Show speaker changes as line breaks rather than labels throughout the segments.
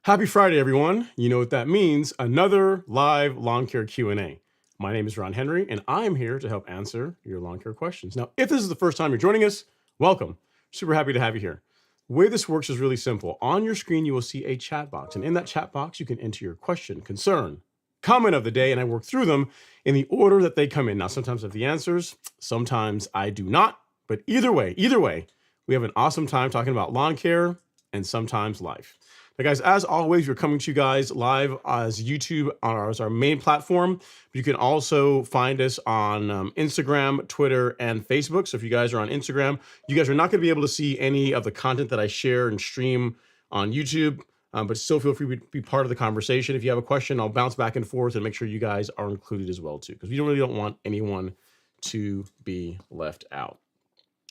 Happy Friday, everyone. You know what that means. Another live lawn care Q&A. My name is Ron Henry, and I'm here to help answer your lawn care questions. Now, if this is the first time you're joining us, welcome. Super happy to have you here. The way this works is really simple. On your screen, you will see a chat box, and in that chat box, you can enter your question, concern, comment of the day, and I work through them in the order that they come in. Now, sometimes I have the answers, sometimes I do not, but either way, we have an awesome time talking about lawn care and sometimes life. Now, guys, as always, we're coming to you guys live as YouTube as our main platform. You can also find us on Instagram, Twitter, and Facebook. So if you guys are on Instagram, you guys are not going to be able to see any of the content that I share and stream on YouTube, but still feel free to be part of the conversation. If you have a question, I'll bounce back and forth and make sure you guys are included as well, too, because we really don't want anyone to be left out.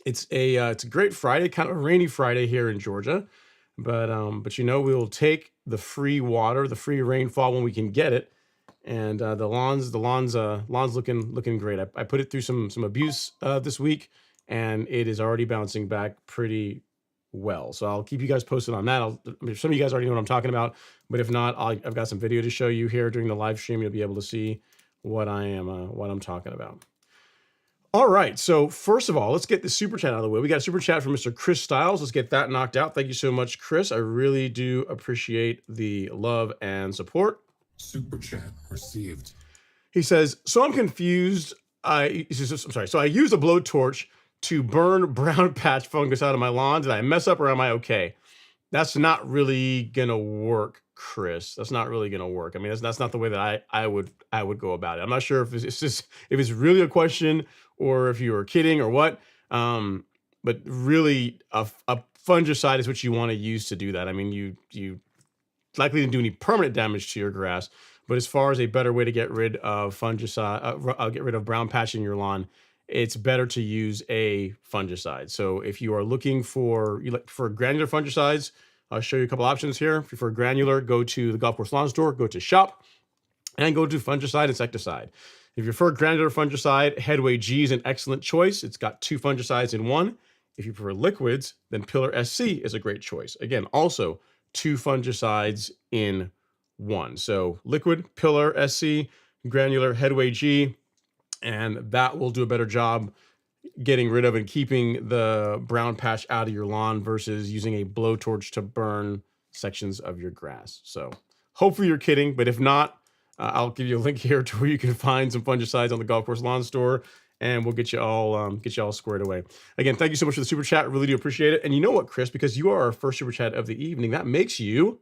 It's a great Friday, kind of a rainy Friday here in Georgia. But you know, we will take the free water, the free rainfall when we can get it, and the lawn's looking great. I put it through some abuse this week, and it is already bouncing back pretty well. So I'll keep you guys posted on that. Some of you guys already know what I'm talking about, but if not, I've got some video to show you here during the live stream. You'll be able to see what I'm talking about. All right, so first of all, let's get the super chat out of the way. We got a super chat from Mr. Chris Stiles. Let's get that knocked out. Thank you so much, Chris. I really do appreciate the love and support.
Super chat received.
He says, so I'm confused. So I used a blowtorch to burn brown patch fungus out of my lawn. Did I mess up or am I okay? That's not really gonna work, Chris. That's not really gonna work. I mean, that's not the way that I would go about it. I'm not sure if it's really a question or if you were kidding or what. But really, a fungicide is what you want to use to do that. I mean, you likely didn't do any permanent damage to your grass, but as far as a better way to get rid of fungicide, get rid of brown patch in your lawn, it's better to use a fungicide. So if you are looking for granular fungicides, I'll show you a couple options here. If you prefer granular, go to the Golf Course Lawn Store, go to shop, and go to fungicide, insecticide. If you prefer granular fungicide, Headway G is an excellent choice. It's got 2 fungicides in one. If you prefer liquids, then Pillar SC is a great choice. Again, also 2 fungicides in one. So liquid, Pillar SC, granular, Headway G, and that will do a better job getting rid of and keeping the brown patch out of your lawn versus using a blowtorch to burn sections of your grass. So hopefully you're kidding, but if not, I'll give you a link here to where you can find some fungicides on the Golf Course Lawn Store, and we'll get you all squared away. Again, thank you so much for the super chat. I really do appreciate it. And you know what, Chris, because you are our first super chat of the evening, that makes you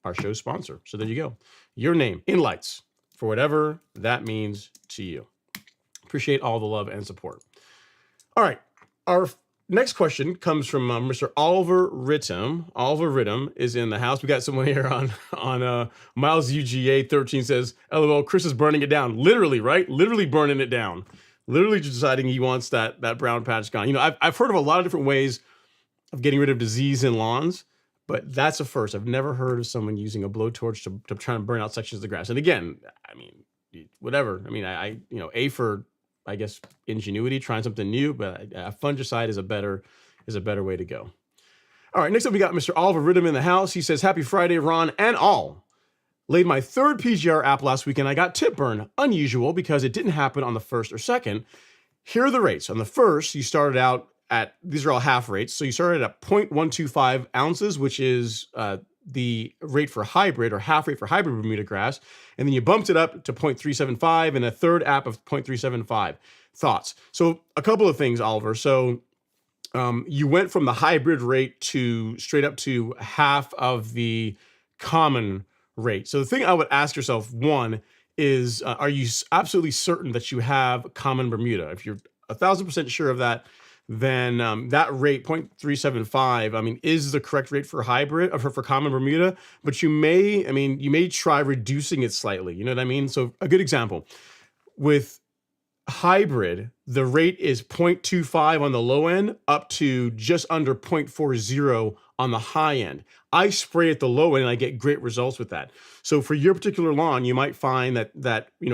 our show sponsor. So there you go. Your name in lights for whatever that means to you. Appreciate all the love and support. All right. Our next question comes from Mr. Oliver Rittam. Oliver Rittam is in the house. We got someone here on Miles UGA 13 says, LOL, Chris is burning it down. Literally, right? Literally burning it down. Literally just deciding he wants that brown patch gone. You know, I've heard of a lot of different ways of getting rid of disease in lawns, but that's a first. I've never heard of someone using a blowtorch to try and burn out sections of the grass. And again, I mean, whatever. I mean, I A for, I guess, ingenuity, trying something new, but a fungicide is a better way to go. All right, next up we got Mr. Oliver Ridham in the house. He says, happy Friday, Ron and all. Laid my 3rd PGR app last weekend. I got tip burn. Unusual because it didn't happen on the 1st or 2nd. Here are the rates. On the 1st, you started out at, these are all half rates. So you started at 0.125 ounces, which is the rate for hybrid or half rate for hybrid Bermuda grass. And then you bumped it up to 0.375 and a 3rd app of 0.375. Thoughts? So a couple of things, Oliver. So you went from the hybrid rate to straight up to half of the common rate. So the thing I would ask yourself, one, is are you absolutely certain that you have common Bermuda? If you're 1,000% sure of that, then that rate, 0.375, I mean, is the correct rate for hybrid, or for common Bermuda, but you may try reducing it slightly. You know what I mean? So a good example, with hybrid, the rate is 0.25 on the low end up to just under 0.40 on the high end. I spray at the low end and I get great results with that. So for your particular lawn, you might find that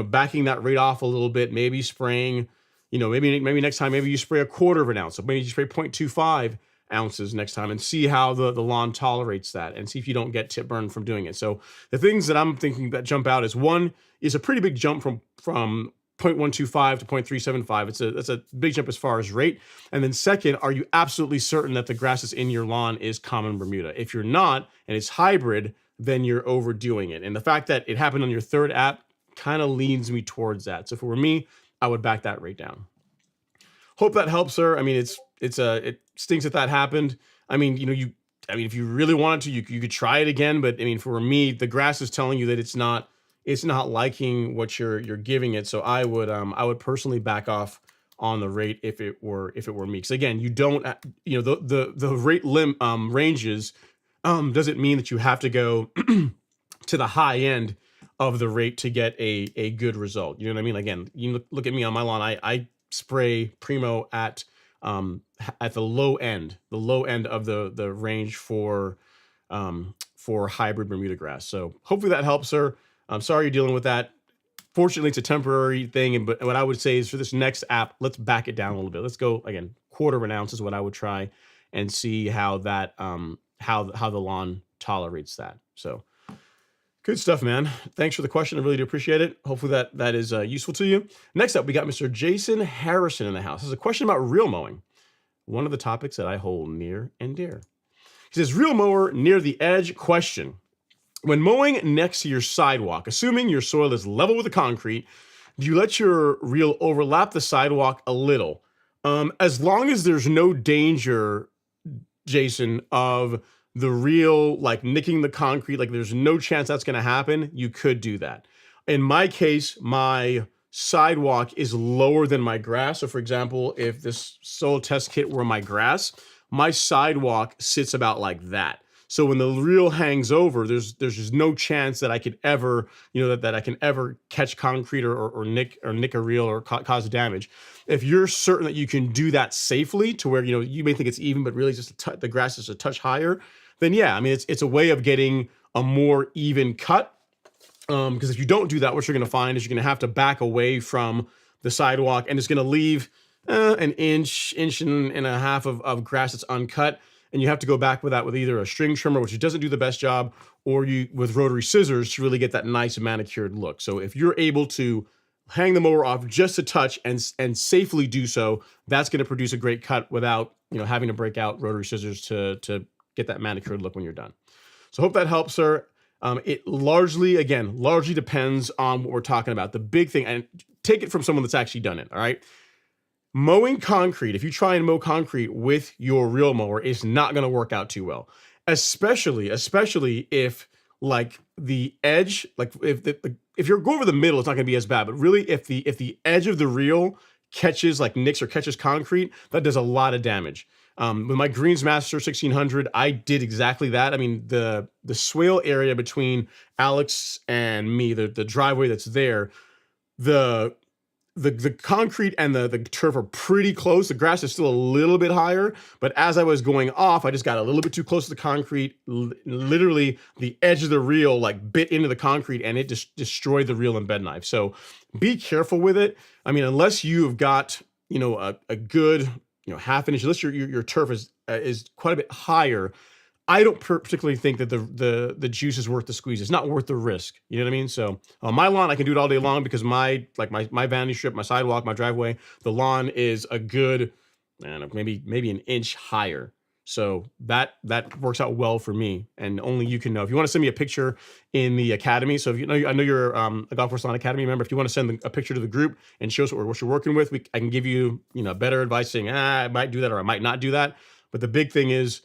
backing that rate off a little bit, maybe spraying, maybe next time, maybe you spray a 1/4 of an ounce. So maybe you spray 0.25 ounces next time and see how the lawn tolerates that and see if you don't get tip burn from doing it. So the things that I'm thinking that jump out is, one, is a pretty big jump from 0.125 to 0.375. That's a big jump as far as rate. And then second, are you absolutely certain that the grass that's in your lawn is common Bermuda? If you're not, and it's hybrid, then you're overdoing it. And the fact that it happened on your 3rd app kind of leans me towards that. So if it were me, I would back that rate down. Hope that helps, sir. I mean, it stinks that happened. I mean, if you really wanted to, you could try it again. But I mean, for me, the grass is telling you that it's not liking what you're giving it. So I would personally back off on the rate if it were me. Because again, you don't, the rate ranges doesn't mean that you have to go to the high end of the rate to get a good result. You know what I mean? Again, you look at me on my lawn. I spray Primo at the low end of the range for hybrid Bermuda grass. So hopefully that helps, sir. I'm sorry you're dealing with that. Fortunately, it's a temporary thing. But what I would say is, for this next app, let's back it down a little bit. Let's go, again, 1/4 of an ounce is what I would try, and see how that how the lawn tolerates that. So good stuff, man. Thanks for the question. I really do appreciate it. Hopefully that is useful to you. Next up, we got Mr. Jason Harrison in the house. This is a question about reel mowing, one of the topics that I hold near and dear. He says, reel mower near the edge question. When mowing next to your sidewalk, assuming your soil is level with the concrete, do you let your reel overlap the sidewalk a little? As long as there's no danger, Jason, of the reel like nicking the concrete, like there's no chance that's going to happen, you could do that. In my case, my sidewalk is lower than my grass. So for example, if this soil test kit were my grass, my sidewalk sits about like that. So when the reel hangs over, there's just no chance that I could ever, that I can ever catch concrete or nick a reel or cause damage. If you're certain that you can do that safely to where, you may think it's even, but really just the grass is a touch higher, then yeah, I mean, it's a way of getting a more even cut. Because if you don't do that, what you're going to find is you're going to have to back away from the sidewalk, and it's going to leave an inch and a half of grass that's uncut. And you have to go back with that with either a string trimmer, which doesn't do the best job, or you with rotary scissors to really get that nice manicured look. So if you're able to hang the mower off just a touch and safely do so, that's going to produce a great cut without having to break out rotary scissors to get that manicured look when you're done. So hope that helps, sir. It largely depends on what we're talking about. The big thing, and take it from someone that's actually done it, all right? Mowing concrete, if you try and mow concrete with your real mower, it's not going to work out too well. Especially if like the edge, like if you're going over the middle, it's not going to be as bad. But really, if the edge of the reel catches like nicks or catches concrete, that does a lot of damage. With my Greensmaster 1600, I did exactly that. I mean, the swale area between Alex and me, the driveway that's there, the concrete and the turf are pretty close. The grass is still a little bit higher, but as I was going off, I just got a little bit too close to the concrete. Literally, the edge of the reel like bit into the concrete, and it just destroyed the reel and bed knife. So be careful with it. I mean, unless you've got a good half an inch, unless your turf is quite a bit higher, I don't particularly think that the juice is worth the squeeze. It's not worth the risk. You know what I mean? So on my lawn, I can do it all day long because my vanity strip, my sidewalk, my driveway, the lawn is a good, I don't know, maybe an inch higher. So that works out well for me, and only you can know. If you want to send me a picture in the academy, so if I know you're a Golf Course Lawn Academy member. If you want to send a picture to the group and show us what you're working with, I can give you better advice saying I might do that or I might not do that. But the big thing is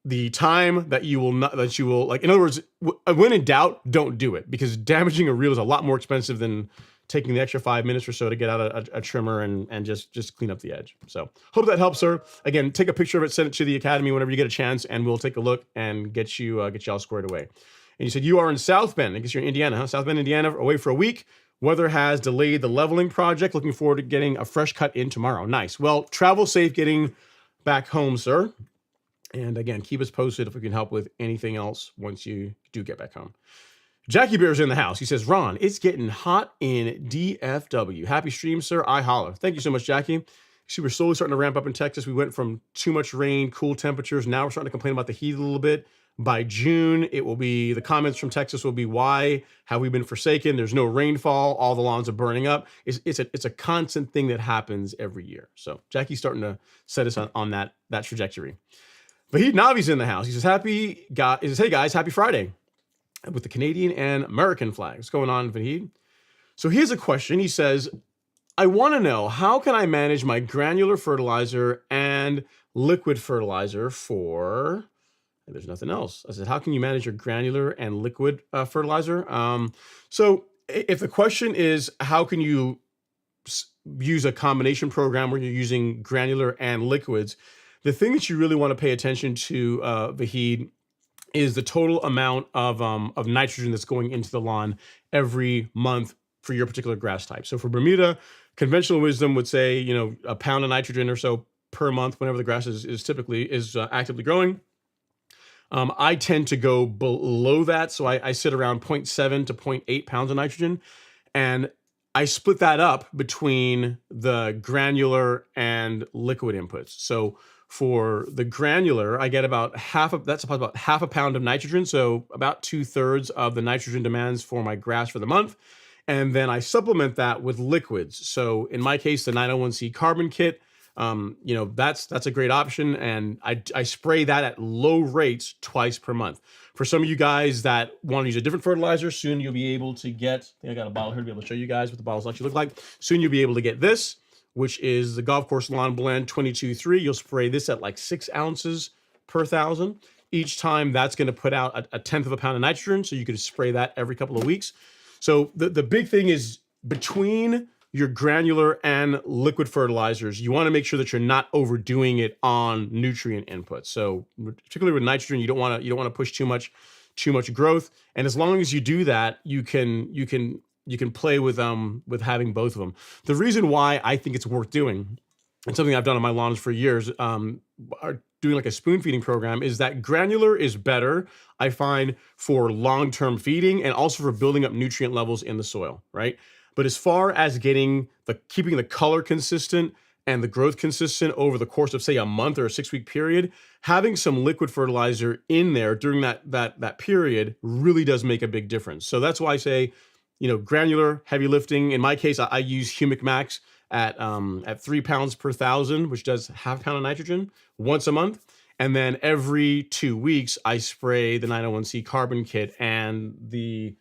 the time that you will like. In other words, when in doubt, don't do it, because damaging a reel is a lot more expensive than taking the extra 5 minutes or so to get out a trimmer and just clean up the edge. So hope that helps, sir. Again, take a picture of it, send it to the academy whenever you get a chance, and we'll take a look and get you all squared away. And you said you are in South Bend. I guess you're in Indiana, huh? South Bend, Indiana, away for a week. Weather has delayed the leveling project. Looking forward to getting a fresh cut in tomorrow. Nice. Well, travel safe getting back home, sir. And again, keep us posted if we can help with anything else once you do get back home. Jackie Bear's in the house. He says, Ron, it's getting hot in DFW. Happy stream, sir. I holler. Thank you so much, Jackie. See, we're slowly starting to ramp up in Texas. We went from too much rain, cool temperatures. Now we're starting to complain about the heat a little bit. By June, it will be, the comments from Texas will be, why have we been forsaken? There's no rainfall. All the lawns are burning up. It's a constant thing that happens every year. So Jackie's starting to set us on that trajectory. Vahid Navi's in the house. He says, hey guys, happy Friday, with the Canadian and American flags. What's going on, Vahid? So here's a question. He says, I want to know, how can I manage my granular fertilizer and liquid fertilizer for, and there's nothing else. I said, how can you manage your granular and liquid fertilizer? So if the question is, how can you use a combination program where you're using granular and liquids, the thing that you really want to pay attention to, Vahid, is the total amount of nitrogen that's going into the lawn every month for your particular grass type. So for Bermuda, conventional wisdom would say, a pound of nitrogen or so per month whenever the grass is actively growing. I tend to go below that. So I sit around 0.7 to 0.8 pounds of nitrogen. And I split that up between the granular and liquid inputs. So for the granular, I get about half a pound of nitrogen. So about 2/3 of the nitrogen demands for my grass for the month. And then I supplement that with liquids. So in my case, the 901C carbon kit, that's a great option. And I spray that at low rates twice per month. For some of you guys that want to use a different fertilizer, soon you'll be able to get, I think I got a bottle here to be able to show you guys what the bottles actually look like. Soon you'll be able to get this, which is the Golf Course Lawn Blend 22-3. You'll spray this at like 6 ounces per 1,000. Each time that's going to put out a 1/10 of a pound of nitrogen. So you could spray that every couple of weeks. So the big thing is, between your granular and liquid fertilizers, you want to make sure that you're not overdoing it on nutrient inputs. So particularly with nitrogen, you don't want to push too much growth. And as long as you do that, you can play with having both of them. The reason why I think it's worth doing and something I've done on my lawns for years, are doing like a spoon feeding program, is that granular is better, I find, for long-term feeding and also for building up nutrient levels in the soil, right? But as far as keeping the color consistent and the growth consistent over the course of, say, a month or a 6-week period, having some liquid fertilizer in there during that period really does make a big difference. So that's why I say, granular, heavy lifting. In my case, I use Humic Max at 3 pounds per thousand, which does half pound of nitrogen once a month. And then every 2 weeks, I spray the 901C carbon kit and the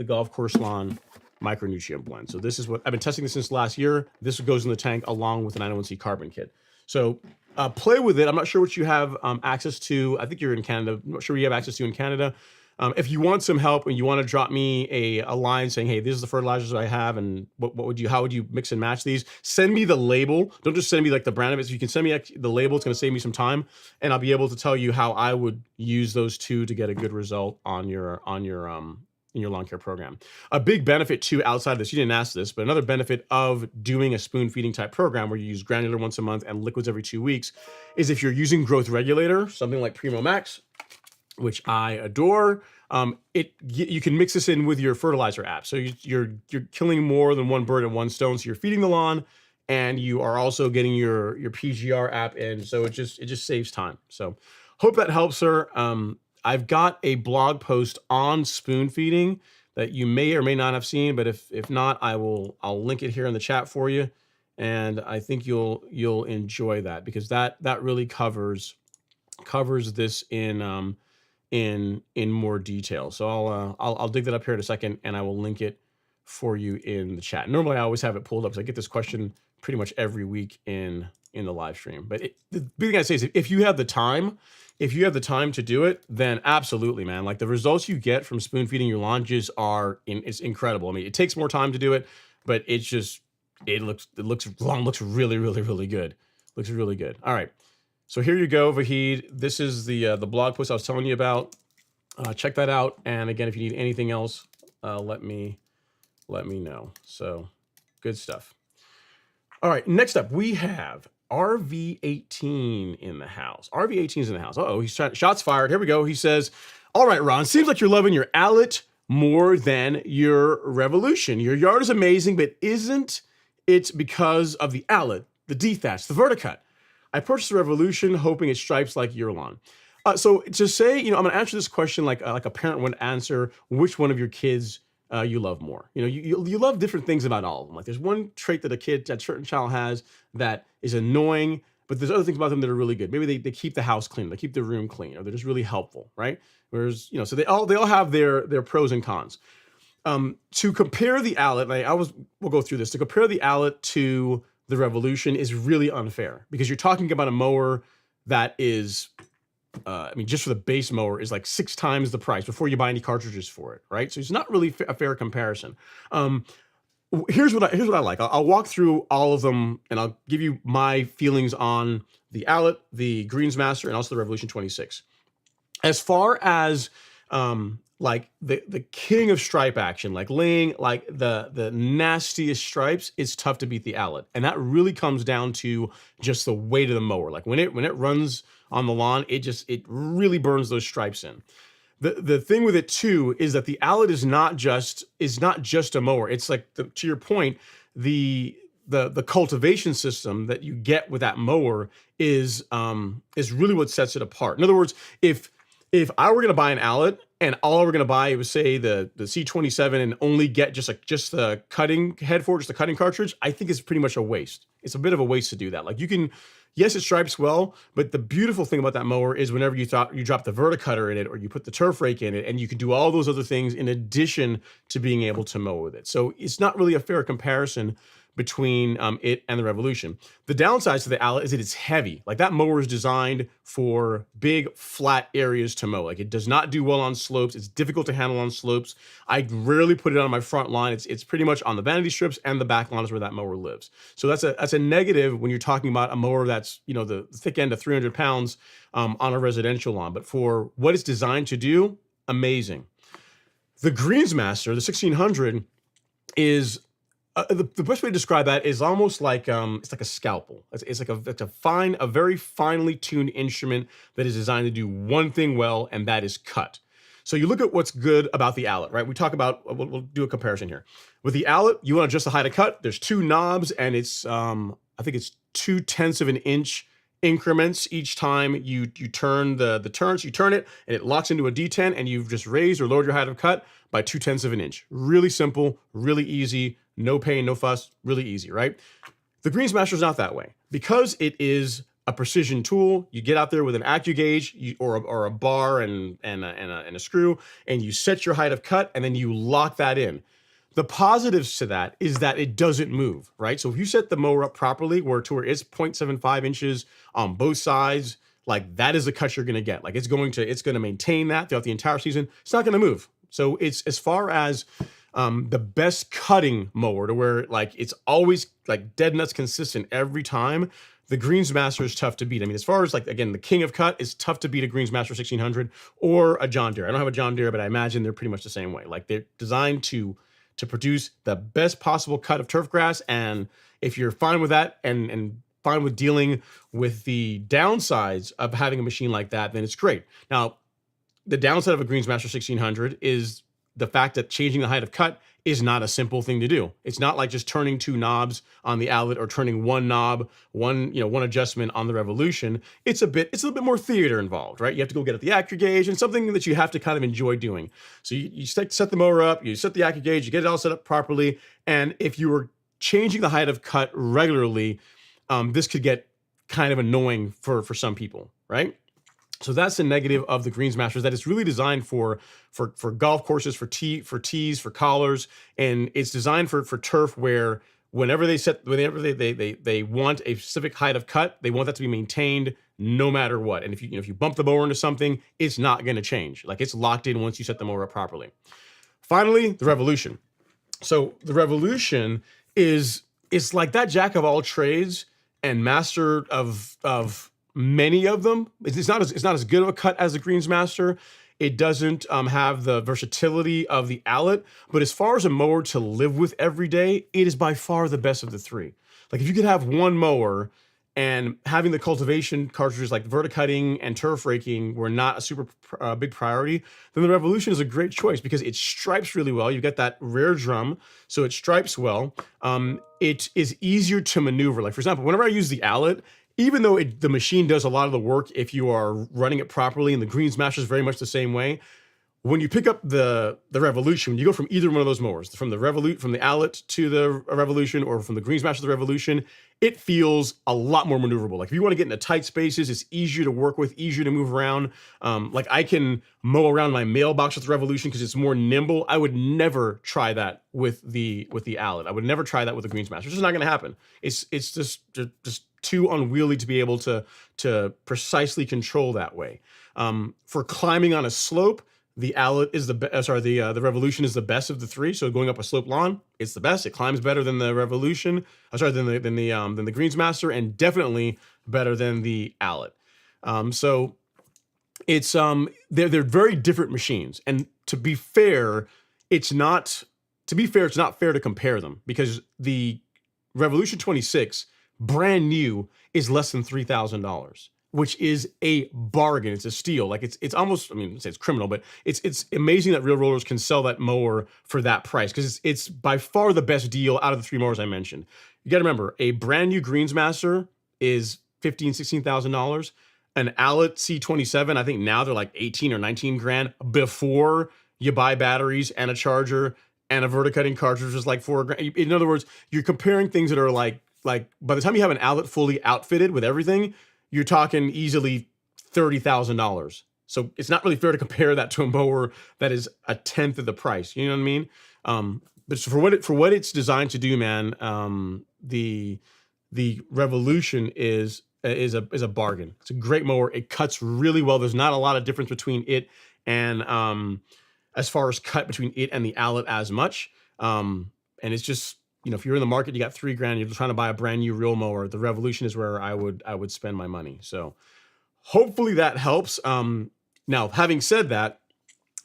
golf course lawn micronutrient blend. So this is what I've been testing this since last year. This goes in the tank along with the 901C carbon kit. So play with it. I'm not sure what you have access to. I think you're in Canada. I'm not sure what you have access to in Canada. If you want some help and you want to drop me a line saying, hey, this is the fertilizers I have and how would you mix and match these? Send me the label. Don't just send me like the brand of it. So you can send me the label. It's going to save me some time, and I'll be able to tell you how I would use those two to get a good result on your in your lawn care program. A big benefit too, outside of this, you didn't ask this, but another benefit of doing a spoon feeding type program where you use granular once a month and liquids every 2 weeks is if you're using growth regulator, something like Primo Max, which I adore. You can mix this in with your fertilizer app. So you're killing more than one bird in one stone. So you're feeding the lawn, and you are also getting your PGR app in. So it just saves time. So hope that helps, sir. I've got a blog post on spoon feeding that you may or may not have seen, but if not, I'll link it here in the chat for you, and I think you'll enjoy that, because that really covers this in more detail. So I'll dig that up here in a second, and I will link it for you in the chat. Normally I always have it pulled up because I get this question pretty much every week in the live stream. But the big thing I say is, if you have the time to do it, then absolutely, man. Like, the results you get from spoon feeding your lawn just it's incredible. I mean, it takes more time to do it, but it looks really, really, really good. Looks really good. All right. So here you go, Vahid. This is the blog post I was telling you about. Check that out. And again, if you need anything else, let me know. So good stuff. All right, next up, we have RV18 in the house. RV18 is in the house. Uh-oh, shots fired. Here we go. He says, all right, Ron, seems like you're loving your Allet more than your Revolution. Your yard is amazing, but isn't it because of the Allet, the dethatch, the verticut? I purchased the Revolution hoping it stripes like your lawn. So to say, I'm going to answer this question like a parent would answer which one of your kids you love more. You love different things about all of them. Like, there's one trait that a certain child has that is annoying, but there's other things about them that are really good. Maybe they keep the house clean, they keep the room clean, or they're just really helpful, right? Whereas, so they all have their pros and cons. To compare the Allet, we'll go through this. To compare the Allet to the Revolution is really unfair, because you're talking about a mower that is, just for the base mower, is like 6 times the price before you buy any cartridges for it, right? So it's not really a fair comparison. Here's what I like. I'll walk through all of them, and I'll give you my feelings on the Allet, the Greensmaster, and also the Revolution 26. As far as like the king of stripe action, like laying like the nastiest stripes, it's tough to beat the Allet, and that really comes down to just the weight of the mower. Like when it runs on the lawn, it really burns those stripes in. The thing with it too is that the Allet is not just a mower. It's like, to your point, the cultivation system that you get with that mower is really what sets it apart. In other words, if I were going to buy an Allet and all I were going to buy was, say, the C27 and only get just the cutting head for it, just the cutting cartridge, I think it's pretty much a waste. It's a bit of a waste to do that. Like, yes, it stripes well, but the beautiful thing about that mower is whenever you drop the verticutter in it, or you put the turf rake in it, and you can do all those other things in addition to being able to mow with it. So it's not really a fair comparison between it and the Revolution. The downside to the Allet is that it's heavy. Like, that mower is designed for big, flat areas to mow. Like, it does not do well on slopes. It's difficult to handle on slopes. I rarely put it on my front lawn. It's pretty much on the vanity strips, and the back lawn is where that mower lives. So that's a negative when you're talking about a mower that's, the thick end of 300 pounds on a residential lawn. But for what it's designed to do, amazing. The Greensmaster, the 1600, is The best way to describe that is almost like it's like a scalpel. It's a very finely tuned instrument that is designed to do one thing well, and that is cut. So you look at what's good about the Allet, right? We talk about we'll do a comparison here. With the Allet, you want to adjust the height of cut. There's two knobs, and it's I think it's 2/10 of an inch increments each time you turn the turns. You turn it, and it locks into a D10, and you've just raised or lowered your height of cut by 2/10 of an inch. Really simple, really easy. No pain, no fuss, really easy, right? The Greensmaster is not that way. Because it is a precision tool, you get out there with an AccuGauge or a bar and a screw, and you set your height of cut, and then you lock that in. The positives to that is that it doesn't move, right? So if you set the mower up properly, where it's 0.75 inches on both sides, like that is the cut you're gonna get. Like it's gonna maintain that throughout the entire season. It's not gonna move. So it's as far as the best cutting mower to where like it's always like dead nuts consistent every time. The Greensmaster is tough to beat. I mean, as far as like, again, the king of cut is tough to beat a Greensmaster 1600 or a John Deere. I don't have a John Deere, but I imagine they're pretty much the same way. Like they're designed to produce the best possible cut of turf grass. And if you're fine with that and fine with dealing with the downsides of having a machine like that, then it's great. Now, the downside of a Greensmaster 1600 is the fact that changing the height of cut is not a simple thing to do. It's not like just turning two knobs on the Allet or turning one knob, one adjustment on the Revolution. It's a little bit more theater involved, right? You have to go get at the AccuGauge, and something that you have to kind of enjoy doing. So you set the mower up, you set the AccuGauge, you get it all set up properly, and if you were changing the height of cut regularly, this could get kind of annoying for some people, right? So that's the negative of the Greensmaster, that it's really designed for golf courses, for tees, for collars, and it's designed for turf where whenever they want a specific height of cut, they want that to be maintained no matter what. And if you bump the mower into something, it's not going to change. Like it's locked in once you set the mower up properly. Finally, the Revolution. So the Revolution is like that jack of all trades and master of many of them. It's not as good of a cut as the Greensmaster. It doesn't have the versatility of the Allet, but as far as a mower to live with every day, it is by far the best of the three. Like if you could have one mower and having the cultivation cartridges like verticutting and turf raking were not a super big priority, then the Revolution is a great choice because it stripes really well. You've got that rear drum, so it stripes well. It is easier to maneuver. Like for example, whenever I use the Allet, even though the machine does a lot of the work if you are running it properly, and the Greensmaster is very much the same way, when you pick up the Revolution, when you go from either one of those mowers, from the Allet to the Revolution or from the Greensmaster to the Revolution, it feels a lot more maneuverable. Like if you want to get into tight spaces, it's easier to work with, easier to move around. Like I can mow around my mailbox with the Revolution because it's more nimble. I would never try that with the Allet. I would never try that with the Greensmaster. It's just not going to happen. It's just too unwieldy to be able to precisely control that way. For climbing on a slope, the Allet is the Revolution is the best of the three. So going up a slope lawn, it's the best. It climbs better than the Revolution. Than the Greensmaster, and definitely better than the Allet. So it's they're very different machines. And to be fair, it's not fair to compare them because the Revolution 26 brand new is less than $3,000. Which is a bargain. It's a steal. Like it's almost, I mean, say it's criminal, but it's amazing that Real Rollers can sell that mower for that price because it's by far the best deal out of the three mowers I mentioned. You got to remember, a brand new Greensmaster is $15,000-$16,000. An Allet C27, I think now they're like 18 or 19 grand before you buy batteries and a charger and a verticutting cartridge is like $4,000. In other words, you're comparing things that are like by the time you have an Allet fully outfitted with everything, you're talking easily $30,000. So it's not really fair to compare that to a mower that is a tenth of the price. You know what I mean? But for what it's designed to do, man, the Revolution is a bargain. It's a great mower. It cuts really well. There's not a lot of difference between it and as far as cut between it and the Allet as much. And it's just, if you're in the market, you got $3,000, you're trying to buy a brand new real mower, the Revolution is where I would spend my money. So hopefully that helps. Now, having said that,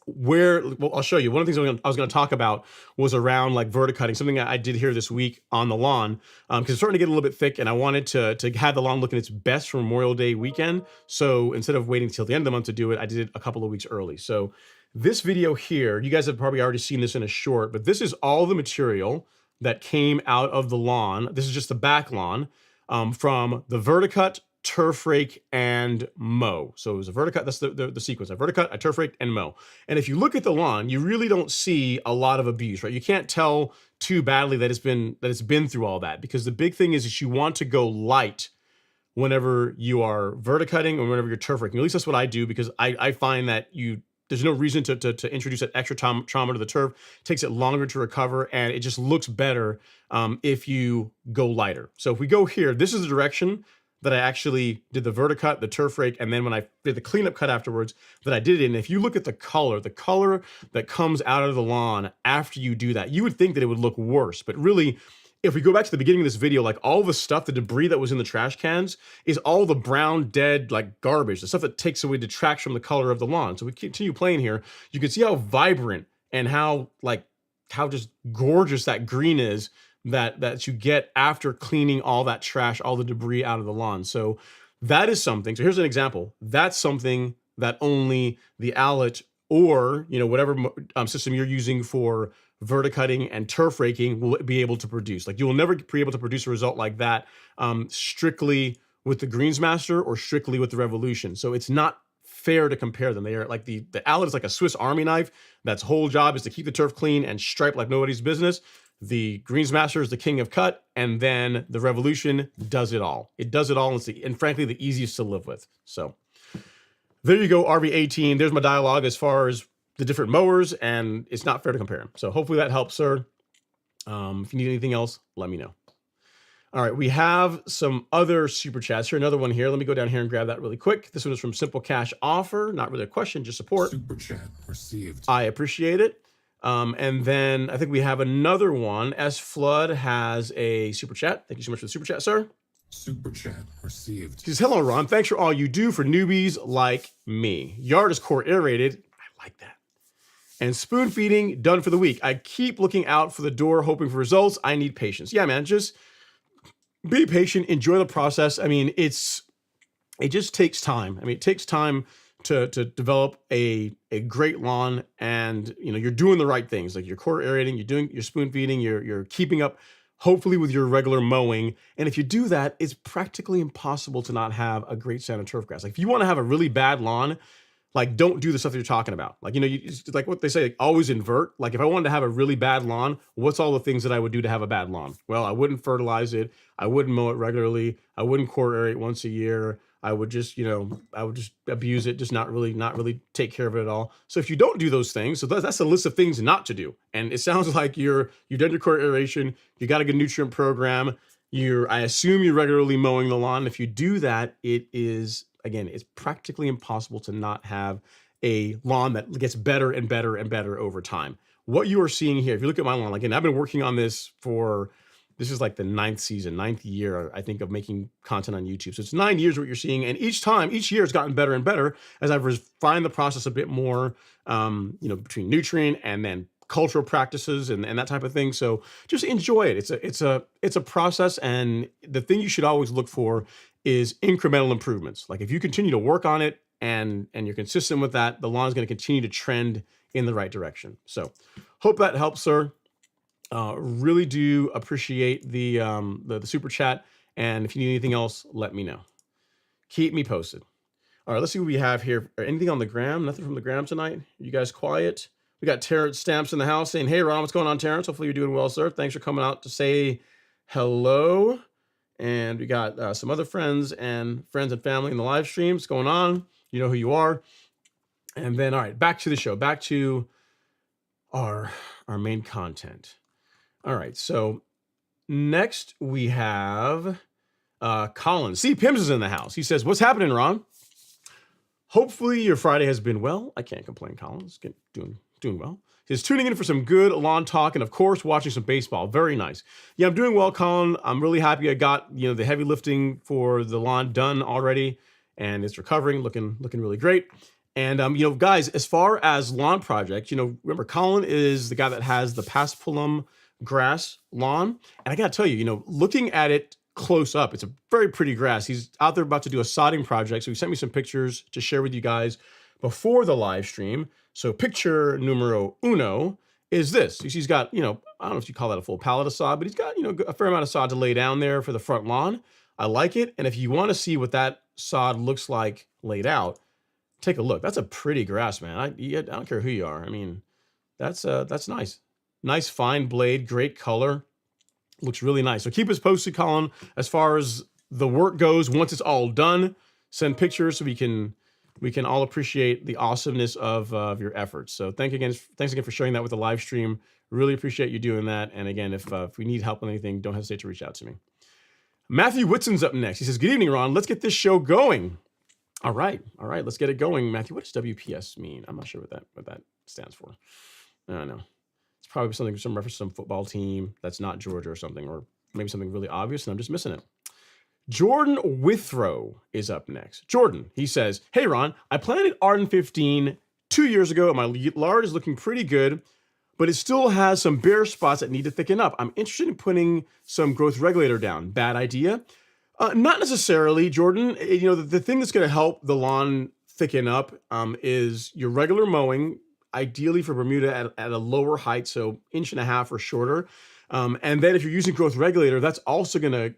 well, I'll show you. One of the things I was going to talk about was around like verticutting, something I did here this week on the lawn, because it's starting to get a little bit thick, and I wanted to have the lawn looking its best for Memorial Day weekend. So instead of waiting till the end of the month to do it, I did it a couple of weeks early. So this video here, you guys have probably already seen this in a short, but this is all the material that came out of the lawn. This is just the back lawn from the verticut, turf rake, and mow. So it was a verticut, that's the sequence, a verticut, a turf rake, and mow. And if you look at the lawn, you really don't see a lot of abuse, right? You can't tell too badly that it's been through all that, because the big thing is you want to go light whenever you are verticutting or whenever you're turf raking. At least that's what I do, because I find that there's no reason to introduce that extra trauma to the turf. It takes it longer to recover, and it just looks better if you go lighter. So if we go here, this is the direction that I actually did the verticut, the turf rake, and then when I did the cleanup cut afterwards, that I did it in. If you look at the color that comes out of the lawn after you do that, you would think that it would look worse. But really, if we go back to the beginning of this video, like all the stuff, the debris that was in the trash cans is all the brown, dead, like garbage, the stuff that takes away, detracts from the color of the lawn. So we continue playing here. You can see how vibrant and how just gorgeous that green is that you get after cleaning all that trash, all the debris out of the lawn. So that is something. So here's an example. That's something that only the Allet or whatever system you're using for verticutting and turf raking will be able to produce. Like, you will never be able to produce a result like that strictly with the Greensmaster or strictly with the Revolution. So it's not fair to compare them. They are like the Allet is like a Swiss Army knife. That's whole job is to keep the turf clean and stripe like nobody's business. The Greensmaster is the king of cut, and then the Revolution does it all. It does it all, and frankly, the easiest to live with. So there you go, RV18. There's my dialogue as far as the different mowers, and it's not fair to compare them. So hopefully that helps, sir. If you need anything else, let me know. All right, we have some other super chats here. Another one here. Let me go down here and grab that really quick. This one is from Simple Cash Offer. Not really a question, just support.
Super chat received.
I appreciate it. And then I think we have another one. S Flood has a super chat. Thank you so much for the super chat, sir.
Super chat received.
He says, hello, Ron. Thanks for all you do for newbies like me. Yard is core aerated. I like that. And spoon feeding done for the week. I keep looking out for the door, hoping for results. I need patience. Yeah, man, just be patient. Enjoy the process. I mean, it just takes time. I mean, it takes time to develop a great lawn, and you're doing the right things, like you're core aerating, you're doing your spoon feeding, you're keeping up hopefully with your regular mowing. And if you do that, it's practically impossible to not have a great stand of turf grass. Like, if you want to have a really bad lawn, like, don't do the stuff that you're talking about. Like, it's like what they say, like, always invert. Like, if I wanted to have a really bad lawn, what's all the things that I would do to have a bad lawn? Well, I wouldn't fertilize it. I wouldn't mow it regularly. I wouldn't core aerate once a year. I would just, abuse it, just not really take care of it at all. So if you don't do those things, so that's a list of things not to do. And it sounds like you've done your core aeration, you got a good nutrient program, I assume you're regularly mowing the lawn. If you do that, it's practically impossible to not have a lawn that gets better and better and better over time. What you are seeing here, if you look at my lawn, again, I've been working on this this is like the ninth year, I think, of making content on YouTube. So it's 9 years what you're seeing. And each year it's gotten better and better as I've refined the process a bit more, between nutrient and then cultural practices and that type of thing. So just enjoy it. It's a process. And the thing you should always look for is incremental improvements. Like, if you continue to work on it and you're consistent with that, the lawn is going to continue to trend in the right direction. So hope that helps, sir. Really do appreciate the super chat. And if you need anything else, let me know. Keep me posted. All right, let's see what we have here. Anything on the gram? Nothing from the gram tonight? You guys quiet? We got Terrence Stamps in the house saying, hey, Ron, what's going on, Terrence? Hopefully you're doing well, sir. Thanks for coming out to say hello. And we got some other friends and family in the live streams going on. You know who you are. And then, all right, back to the show. Back to our main content. All right, so next we have Colin. See, Pims is in the house. He says, what's happening, Ron? Hopefully your Friday has been well. I can't complain, Colin. It's doing well. He's tuning in for some good lawn talk and, of course, watching some baseball. Very nice. Yeah, I'm doing well, Colin. I'm really happy I got the heavy lifting for the lawn done already, and it's recovering, looking really great. And, guys, as far as lawn projects, remember Colin is the guy that has the Paspalum grass lawn. And I got to tell you, looking at it close up, it's a very pretty grass. He's out there about to do a sodding project. So he sent me some pictures to share with you guys before the live stream. So picture numero uno is this. You see, he's got, I don't know if you call that a full pallet of sod, but he's got, a fair amount of sod to lay down there for the front lawn. I like it. And if you want to see what that sod looks like laid out, take a look. That's a pretty grass, man. I don't care who you are. I mean, that's nice. Nice fine blade, great color. Looks really nice. So keep us posted, Colin, as far as the work goes. Once it's all done, send pictures so we can all appreciate the awesomeness of your efforts. So thanks again for sharing that with the live stream. Really appreciate you doing that. And again, if we need help on anything, don't hesitate to reach out to me. Matthew Whitson's up next. He says, "Good evening, Ron. Let's get this show going." All right, let's get it going, Matthew. What does WPS mean? I'm not sure what that stands for. I don't know. It's probably some reference to some football team that's not Georgia or something, or maybe something really obvious, and I'm just missing it. Jordan Withrow is up next. Jordan, he says, "Hey, Ron, I planted Arden 15 2 years ago, and my lard is looking pretty good, but it still has some bare spots that need to thicken up. I'm interested in putting some growth regulator down. Bad idea?" Not necessarily, Jordan. The thing that's going to help the lawn thicken up is your regular mowing, ideally for Bermuda at a lower height, so 1.5 inches or shorter. And then if you're using growth regulator, that's also going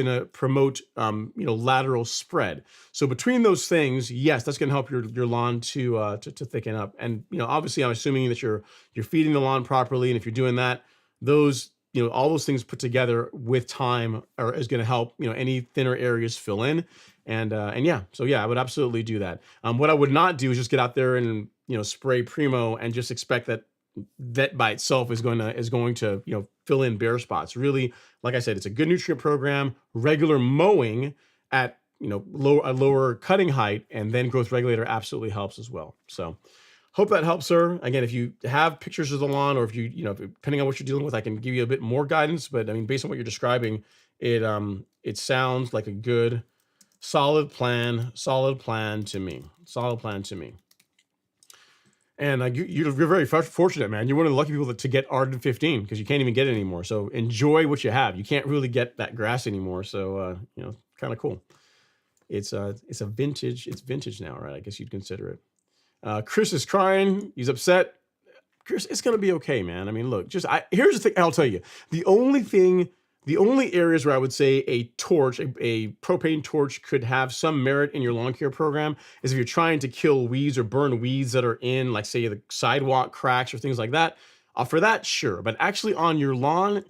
to promote lateral spread. So between those things, yes, that's going to help your lawn to thicken up. And obviously, I'm assuming that you're feeding the lawn properly, and if you're doing that, those all those things put together with time is going to help, any thinner areas fill in. And yeah, I would absolutely do that. What I would not do is just get out there and, spray Primo and just expect that by itself is going to fill in bare spots. Really, like I said, it's a good nutrient program, regular mowing at, a lower cutting height, and then growth regulator absolutely helps as well. So hope that helps, sir. Again, if you have pictures of the lawn, or if depending on what you're dealing with, I can give you a bit more guidance. But I mean, based on what you're describing, it sounds like a good, solid plan to me. And you're very fortunate, man. You're one of the lucky people to get Arden 15 because you can't even get it anymore. So enjoy what you have. You can't really get that grass anymore. So kind of cool. It's vintage. It's vintage now, right? I guess you'd consider it. Chris is crying. He's upset. Chris, it's going to be okay, man. I mean, look, here's the thing. I'll tell you, the only areas where I would say a propane torch could have some merit in your lawn care program is if you're trying to kill weeds or burn weeds that are in, like, say, the sidewalk cracks or things like that. For that, sure. But actually on your lawn,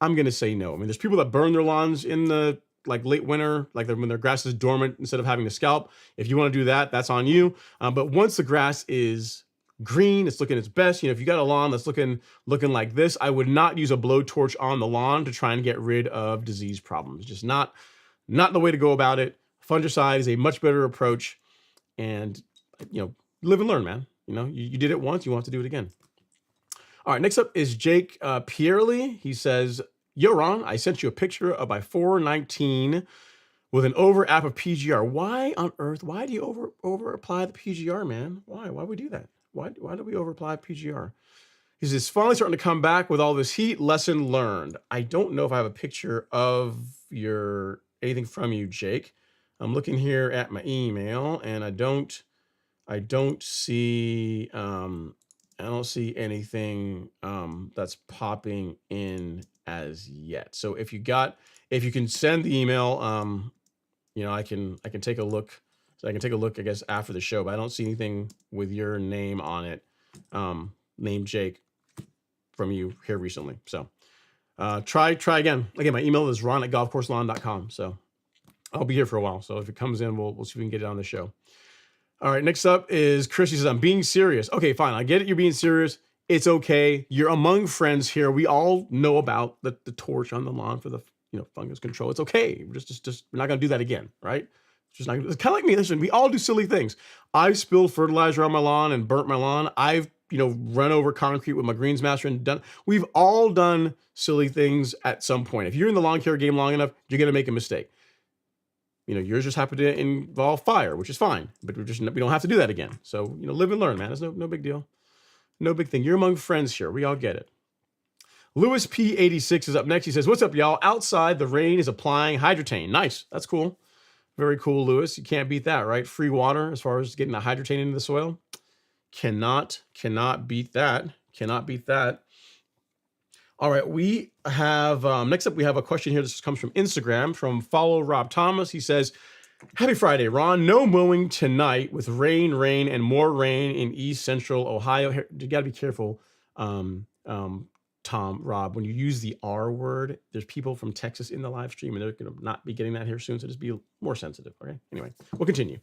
I'm going to say no. I mean, there's people that burn their lawns in the late winter, when their grass is dormant instead of having to scalp. If you want to do that, that's on you. But once the grass is green, it's looking its best. If you got a lawn that's looking like this, I would not use a blowtorch on the lawn to try and get rid of disease problems. Just not the way to go about it. Fungicide is a much better approach, and live and learn, man. You did it once, you want to do it again. All right, next up is Jake Pierley. He says, "Yo, Ron, I sent you a picture of my 419 with an over app of PGR. Why on earth? Why do you over apply the PGR, man? Why would we do that? Why do we over apply PGR?" He says, "Finally starting to come back with all this heat. Lesson learned." I don't know if I have a picture of anything from you, Jake. I'm looking here at my email, and I don't see anything that's popping in as yet. So if you can send the email, I can take a look. So I can take a look, I guess, after the show, but I don't see anything with your name on it, named Jake, from you here recently. So try again. Again, my email is ron@golfcourselawn.com. So I'll be here for a while. So if it comes in, we'll see if we can get it on the show. All right, next up is Chris. He says, "I'm being serious." Okay, fine. I get it. You're being serious. It's okay. You're among friends here. We all know about the torch on the lawn for the fungus control. It's okay. We're just we're not gonna do that again, right? It's kind of like me. Listen, we all do silly things. I've spilled fertilizer on my lawn and burnt my lawn. I've run over concrete with my greensmaster and done. We've all done silly things at some point. If you're in the lawn care game long enough, you're gonna make a mistake. yours just happened to involve fire, which is fine, but we don't have to do that again. So, live and learn, man. It's no big deal. No big thing. You're among friends here. We all get it. Lewis P86 is up next. He says, "What's up, y'all? Outside, the rain is applying hydrotane." Nice. That's cool. Very cool, Lewis. You can't beat that, right? Free water as far as getting the hydrotane into the soil. Cannot beat that. Cannot beat that. All right, we have, next up, we have a question here. This comes from Instagram from Follow Rob Thomas. He says, "Happy Friday, Ron. No mowing tonight with rain, and more rain in East Central Ohio." You got to be careful, Rob, when you use the R word. There's people from Texas in the live stream, and they're going to not be getting that here soon, so just be more sensitive, okay? Anyway, we'll continue.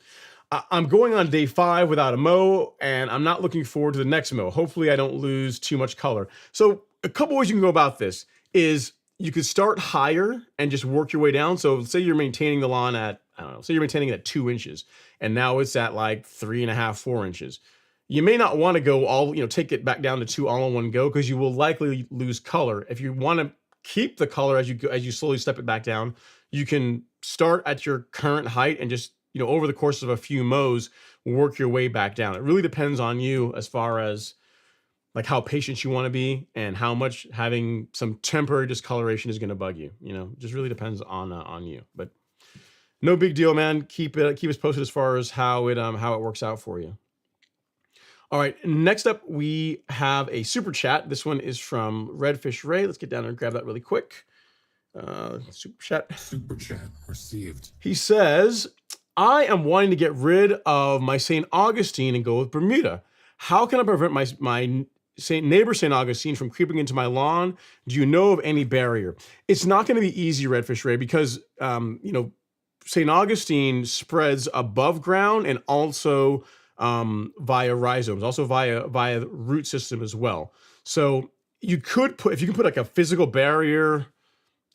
"I'm going on day 5 without a mow, and I'm not looking forward to the next mow. Hopefully I don't lose too much color." So a couple ways you can go about this is you could start higher and just work your way down. So say you're maintaining the lawn at, I don't know, say you're maintaining it at 2 inches, and now it's at like 3.5, 4 inches. You may not want to go all, take it back down to 2 all in one go, because you will likely lose color. If you want to keep the color as you slowly step it back down, you can start at your current height and just, over the course of a few mows, work your way back down. It really depends on you as far as like how patient you want to be and how much having some temporary discoloration is going to bug you. It just really depends on you. But no big deal, man. Keep us posted as far as how it works out for you. All right, next up, we have a super chat. This one is from Redfish Ray. Let's get down there and grab that really quick. Super chat.
Super chat received.
He says, "I am wanting to get rid of my St. Augustine and go with Bermuda. How can I prevent my neighbor St. Augustine from creeping into my lawn? Do you know of any barrier?" It's not going to be easy, Redfish Ray, because St. Augustine spreads above ground and also via rhizomes, also via the root system as well. So you could if you can put like a physical barrier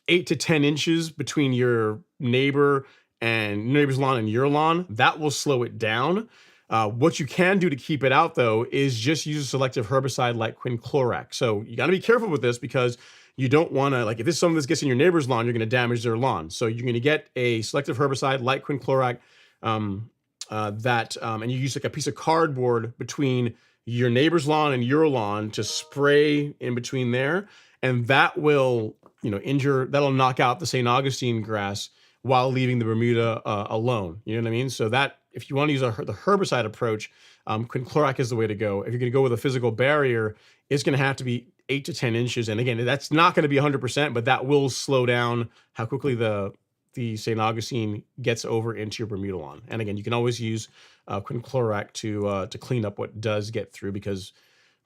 8 to 10 inches between your neighbor's lawn and your lawn, that will slow it down. What you can do to keep it out, though, is just use a selective herbicide like quinclorac. So you got to be careful with this, because you don't want to, like, if this is something that gets in your neighbor's lawn, you're going to damage their lawn. So you're going to get a selective herbicide like quinclorac, and you use like a piece of cardboard between your neighbor's lawn and your lawn to spray in between there, and that will, that'll knock out the St. Augustine grass while leaving the Bermuda alone. You know what I mean? So that, if you want to use the herbicide approach, quinclorac is the way to go. If you're going to go with a physical barrier, it's going to have to be 8 to 10 inches. And again, that's not going to be 100%, but that will slow down how quickly the St. Augustine gets over into your Bermuda lawn. And again, you can always use quinclorac to clean up what does get through, because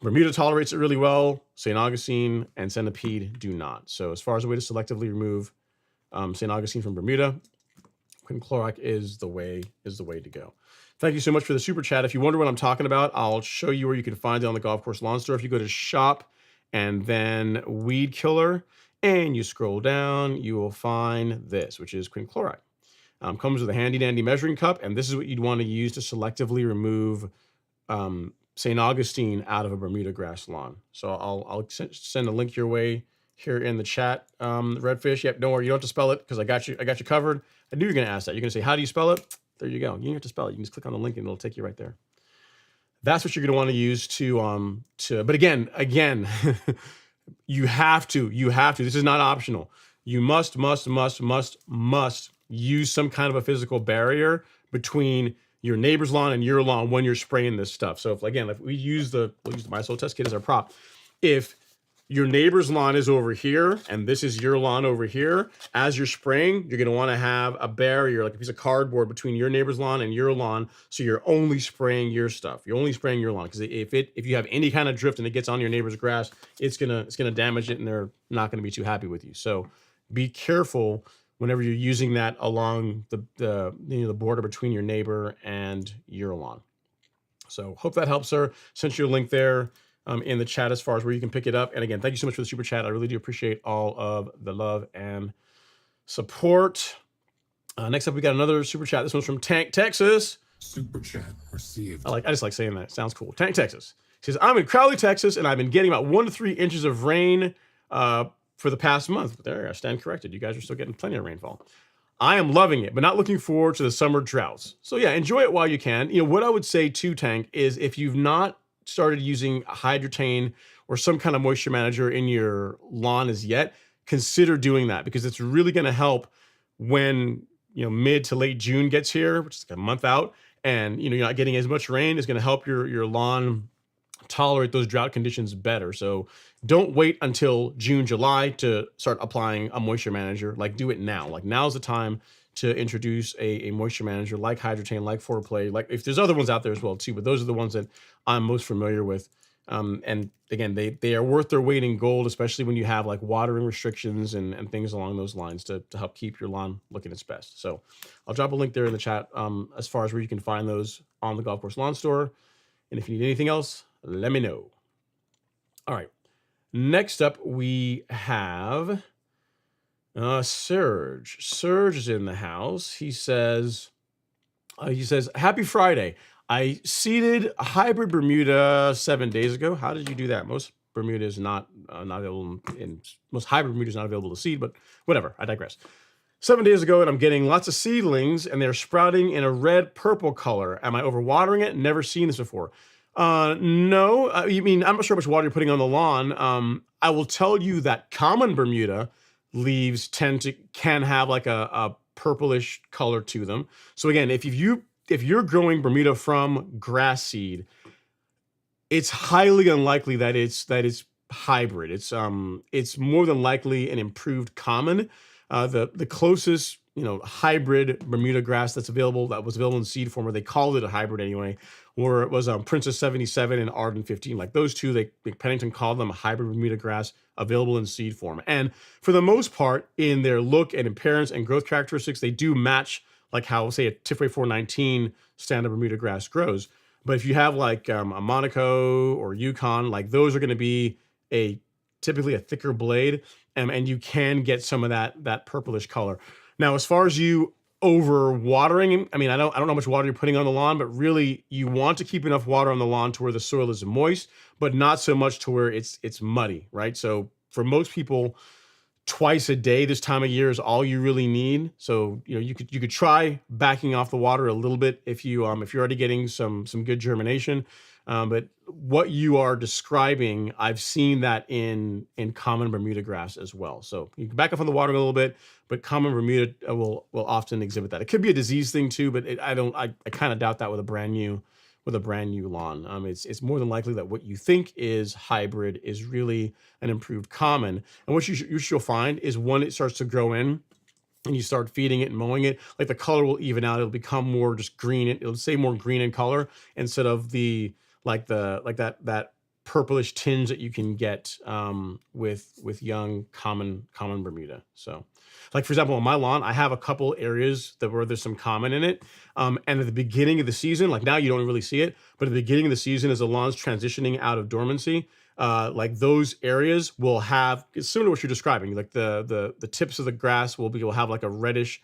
Bermuda tolerates it really well. St. Augustine and centipede do not. So as far as a way to selectively remove St. Augustine from Bermuda, quinclorac is the way to go. Thank you so much for the super chat. If you wonder what I'm talking about, I'll show you where you can find it on the Golf Course Lawn Store. If you go to shop and then weed killer, and you scroll down, you will find this, which is quinclorac. Comes with a handy dandy measuring cup, and this is what you'd want to use to selectively remove St. Augustine out of a Bermuda grass lawn. So I'll send a link your way here in the chat. Redfish, yep, don't worry, you don't have to spell it, because I got you covered. I knew you were going to ask that. You're going to say, how do you spell it? There you go. You don't have to spell it. You can just click on the link and it'll take you right there. That's what you're going to want to use to, but again, you have to, this is not optional. You must use some kind of a physical barrier between your neighbor's lawn and your lawn when you're spraying this stuff. So if we use we'll use the My Soil Test Kit as our prop. If your neighbor's lawn is over here and this is your lawn over here, as you're spraying, you're going to want to have a barrier, like a piece of cardboard between your neighbor's lawn and your lawn, so you're only spraying your stuff. You're only spraying your lawn, because if you have any kind of drift and it gets on your neighbor's grass, it's gonna damage it, and they're not going to be too happy with you. So be careful whenever you're using that along the border between your neighbor and your lawn. So hope that helps, sir. Sent you a link there in the chat as far as where you can pick it up. And again, thank you so much for the super chat. I really do appreciate all of the love and support. Next up, we got another super chat. This one's from Tank, Texas.
Super chat received.
I just like saying that. It sounds cool. Tank, Texas. He says, "I'm in Crowley, Texas, and I've been getting about 1 to 3 inches of rain for the past month." There, I stand corrected. You guys are still getting plenty of rainfall. I am loving it, but not looking forward to the summer droughts. So yeah, enjoy it while you can. What I would say too, Tank, is if you've not started using Hydrotain or some kind of moisture manager in your lawn as yet, consider doing that because it's really going to help when mid to late June gets here, which is like a month out, and you're not getting as much rain. Is going to help your lawn tolerate those drought conditions better. So don't wait until June, July to start applying a moisture manager. Like do it now. Like now's the time to introduce a moisture manager like Hydrotain, like Foreplay, like if there's other ones out there as well too, but those are the ones that I'm most familiar with. And again, they are worth their weight in gold, especially when you have like watering restrictions and things along those lines to help keep your lawn looking its best. So I'll drop a link there in the chat as far as where you can find those on the Golf Course Lawn Store. And if you need anything else, let me know. All right. Next up, we have Serge. Serge is in the house. He says, happy Friday. I seeded a hybrid Bermuda 7 days ago. How did you do that? Most Bermuda is not available most hybrid Bermuda is not available to seed, but whatever. I digress. 7 days ago, and I'm getting lots of seedlings, and they're sprouting in a red-purple color. Am I overwatering it? Never seen this before. No. You mean, I'm not sure how much water you're putting on the lawn. I will tell you that common Bermuda leaves can have like a purplish color to them. So again, if you're growing Bermuda from grass seed, it's highly unlikely that it's hybrid. It's more than likely an improved common. The closest hybrid Bermuda grass that was available in seed form, or they called it a hybrid anyway, or it was Princess 77 and Arden 15. Like those two, Pennington called them a hybrid Bermuda grass available in seed form. And for the most part, in their look and appearance and growth characteristics, they do match like how, say, a Tifway 419 standard Bermuda grass grows. But if you have like a Monaco or Yukon, like those are going to be typically a thicker blade, and you can get some of that purplish color. Now, as far as you over watering, I mean, I don't know how much water you're putting on the lawn, but really you want to keep enough water on the lawn to where the soil is moist, but not so much to where it's muddy, right? So for most people, twice a day this time of year is all you really need. So you could try backing off the water a little bit if you're already getting some good germination. But what you are describing, I've seen that in common Bermuda grass as well. So you can back off on the water a little bit, but common Bermuda will often exhibit that. It could be a disease thing too, but I kind of doubt that with a brand new lawn. It's more than likely that what you think is hybrid is really an improved common. And what you'll find is when it starts to grow in, and you start feeding it and mowing it, like the color will even out. It'll become more just green. It'll stay more green in color instead of that purplish tinge that you can get with young common Bermuda. So, like for example, on my lawn, I have a couple areas where there's some common in it. And at the beginning of the season, like now you don't really see it, but at the beginning of the season, as the lawn's transitioning out of dormancy, like those areas will have, it's similar to what you're describing. Like the tips of the grass will have like a reddish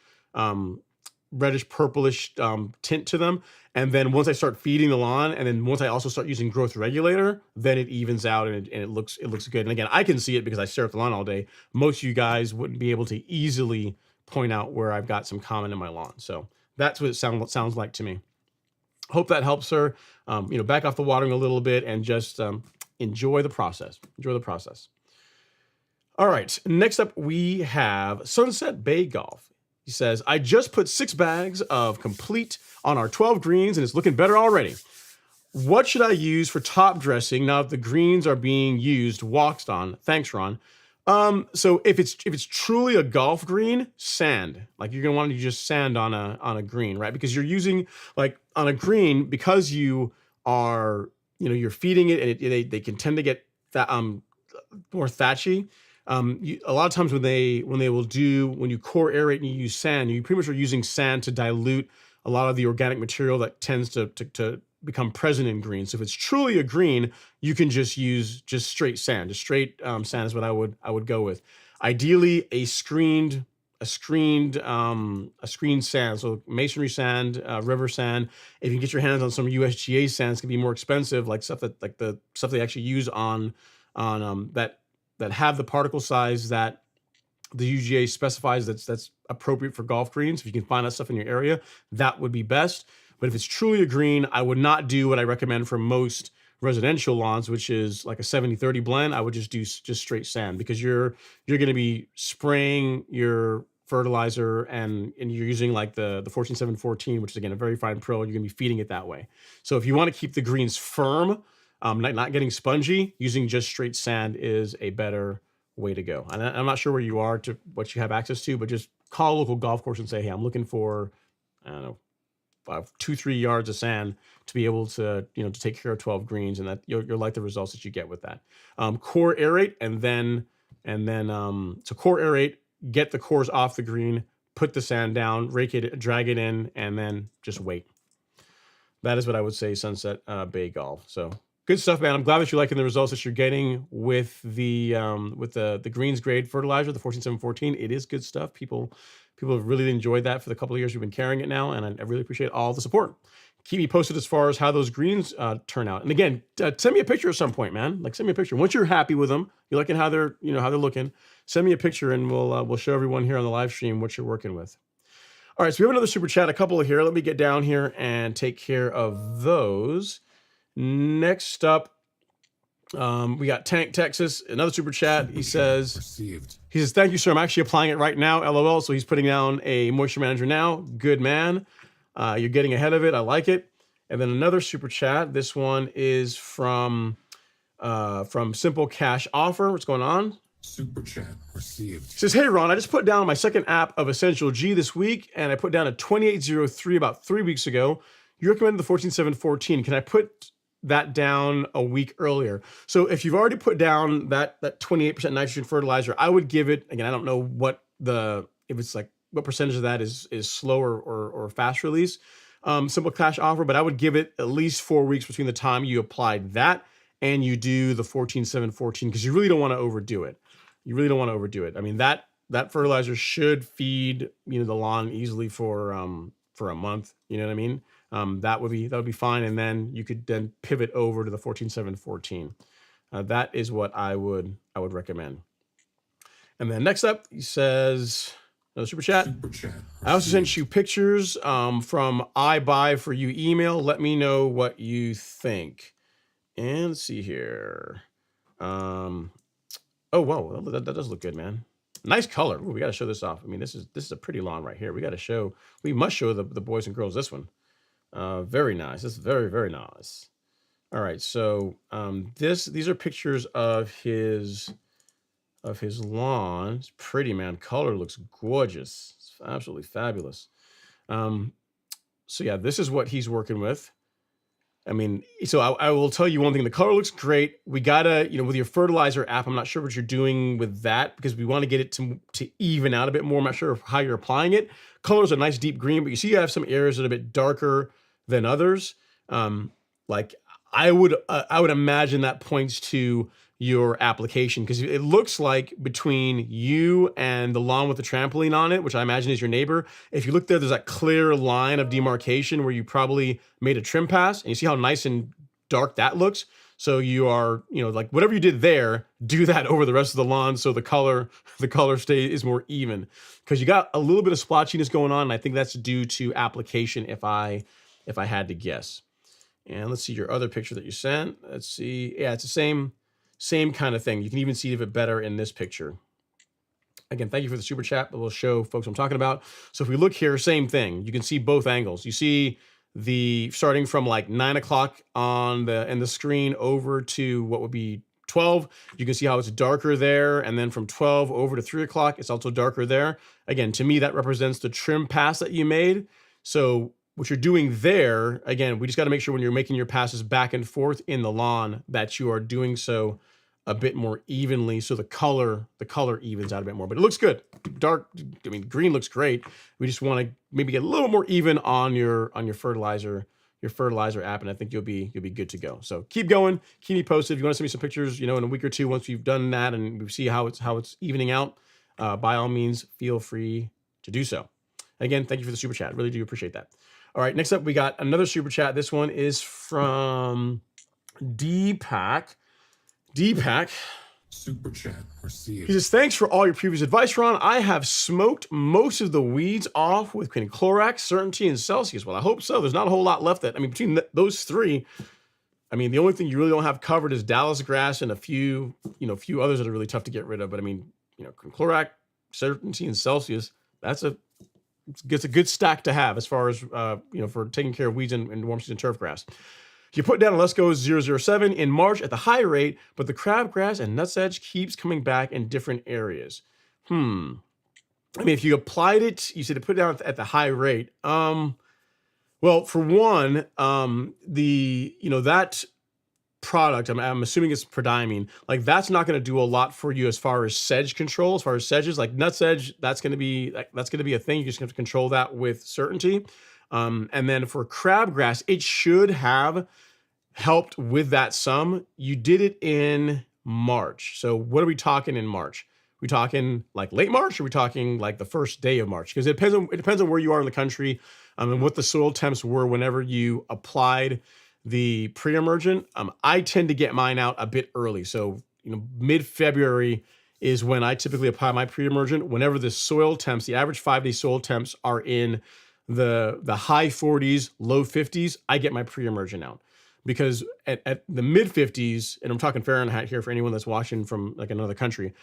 purplish tint to them. And then once I start feeding the lawn, and then once I also start using growth regulator, then it evens out and it looks good. And again, I can see it because I stare at the lawn all day. Most of you guys wouldn't be able to easily point out where I've got some common in my lawn. So that's what it sounds like to me. Hope that helps, sir. Back off the watering a little bit and just enjoy the process. All right. Next up, we have Sunset Bay Golf. He says, I just put 6 bags of complete on our 12 greens and it's looking better already. What should I use for top dressing now that the greens are being waxed on? Thanks, Ron. So if it's truly a golf green, sand. Like you're gonna want to just sand on a green, right? Because you're using like on a green, because you are you're feeding it and they can tend to get that more thatchy. A lot of times when you core aerate and you use sand, you pretty much are using sand to dilute a lot of the organic material that tends to become present in green. So if it's truly a green, you can just use straight sand. Sand is what I would go with. Ideally, a screened sand, so masonry sand, river sand. If you get your hands on some USGA sands, can be more expensive, like the stuff they actually use on that have the particle size that the UGA specifies that's appropriate for golf greens. If you can find that stuff in your area, that would be best. But if it's truly a green, I would not do what I recommend for most residential lawns, which is like a 70-30 blend. I would just do just straight sand, because you're going to be spraying your fertilizer and you're using like the 14-7-14, which is again a very fine prill. You're going to be feeding it that way. So if you want to keep the greens firm, not getting spongy, using just straight sand is a better way to go. And I'm not sure where you are to what you have access to, but just call a local golf course and say, hey, I'm looking for, I don't know, 2-3 yards of sand to be able to, to take care of 12 greens, and that you'll like the results that you get with that. Core aerate, and then so core aerate, get the cores off the green, put the sand down, rake it, drag it in, and then just wait. That is what I would say, Sunset Bay Golf. So good stuff, man. I'm glad that you're liking the results that you're getting with the greens grade fertilizer, the 14-7-14. It is good stuff. People have really enjoyed that for the couple of years we've been carrying it now, and I really appreciate all the support. Keep me posted as far as how those greens turn out. And again, send me a picture at some point, man. Like, send me a picture once you're happy with them. You're liking how they're looking. Send me a picture, and we'll show everyone here on the live stream what you're working with. All right, so we have another super chat, a couple here. Let me get down here and take care of those. Next up, we got Tank Texas, another super chat. He says, thank you, sir. I'm actually applying it right now, LOL. So he's putting down a moisture manager now. Good man. You're getting ahead of it. I like it. And then another super chat. This one is from Simple Cash Offer. What's going on?
Super chat received.
He says, hey, Ron, I just put down my second app of Essential G this week, and I put down a 2803 about 3 weeks ago. You recommended the 14-7-14. Can I put that down a week earlier? So if you've already put down that 28% nitrogen fertilizer, I would give it, again, I don't know what if it's like what percentage of that is slow or fast release, Simple Cash Offer, but I would give it at least 4 weeks between the time you applied that and you do the 14-7-14, because you really don't want to overdo it. You really don't want to overdo it. I mean, that fertilizer should feed the lawn easily for a month. You know what I mean? That would be fine, and then you could then pivot over to the 14-7-14. That is what I would recommend. And then next up, he says, another super chat. I also sent you pictures from I Buy For You email. Let me know what you think. And let's see here. Oh, wow, that does look good, man. Nice color. Ooh, we got to show this off. I mean, this is a pretty lawn right here. We must show the boys and girls this one. Very nice. This is very, very nice. All right, so these are pictures of his lawn. It's pretty, man. Color looks gorgeous. It's absolutely fabulous. So yeah, this is what he's working with. I mean, so I will tell you one thing. The color looks great. We gotta, with your fertilizer app, I'm not sure what you're doing with that, because we want to get it to even out a bit more. I'm not sure how you're applying it. Color's a nice deep green, but you see you have some areas that are a bit darker than others. Like I would imagine that points to your application, because it looks like between you and the lawn with the trampoline on it, which I imagine is your neighbor, if you look there's that clear line of demarcation where you probably made a trim pass, and you see how nice and dark that looks. So you are, like whatever you did there, do that over the rest of the lawn, so the color is more even, because you got a little bit of splotchiness going on, and I think that's due to application if I had to guess. And let's see your other picture that you sent. Let's see. Yeah, it's the same kind of thing. You can even see it better in this picture. Again, thank you for the super chat, but we'll show folks what I'm talking about. So if we look here, same thing. You can see both angles. You see the starting from like 9 o'clock in the screen over to what would be 12. You can see how it's darker there, and then from 12 over to 3 o'clock, it's also darker there. Again, to me, that represents the trim pass that you made. So what you're doing there, again, we just got to make sure when you're making your passes back and forth in the lawn that you are doing so a bit more evenly, so the color evens out a bit more. But it looks good. Green looks great. We just want to maybe get a little more even on your fertilizer app, and I think you'll be good to go. So keep going, keep me posted. If you want to send me some pictures, in a week or two, once we've done that and we see how it's evening out, by all means, feel free to do so. Again, thank you for the super chat. Really do appreciate that. All right, next up, we got another super chat. This one is from Deepak. Deepak
Super chat
He
received.
says, thanks for all your previous advice, Ron. I have smoked most of the weeds off with quinclorac, certainty, and Celsius. Well, I hope so. There's not a whole lot left. Between those three, the only thing you really don't have covered is Dallas grass and a few others that are really tough to get rid of. But quinclorac, certainty, and Celsius, it's a good stack to have as far as for taking care of weeds and warm season turf grass. You put down a Let's Go 007 in March at the high rate, but the crabgrass and nutsedge keeps coming back in different areas. If you applied it, you said to put it down at the high rate. Well, for one, that product, I'm assuming it's prodiamine, like that's not going to do a lot for you as far as sedge control, as far as sedges, like nutsedge, that's going to be a thing. You just have to control that with certainty. And then for crabgrass, it should have helped with that some. You did it in March. So what are we talking in March? We talking like late March, or are we talking like the first day of March? Because it depends on where you are in the country, and what the soil temps were whenever you applied the pre-emergent. I tend to get mine out a bit early. So, mid-February is when I typically apply my pre-emergent. Whenever the soil temps, the average 5-day soil temps are in the high 40s, low 50s, I get my pre-emergent out. Because at the mid 50s, and I'm talking Fahrenheit here for anyone that's watching from like another country,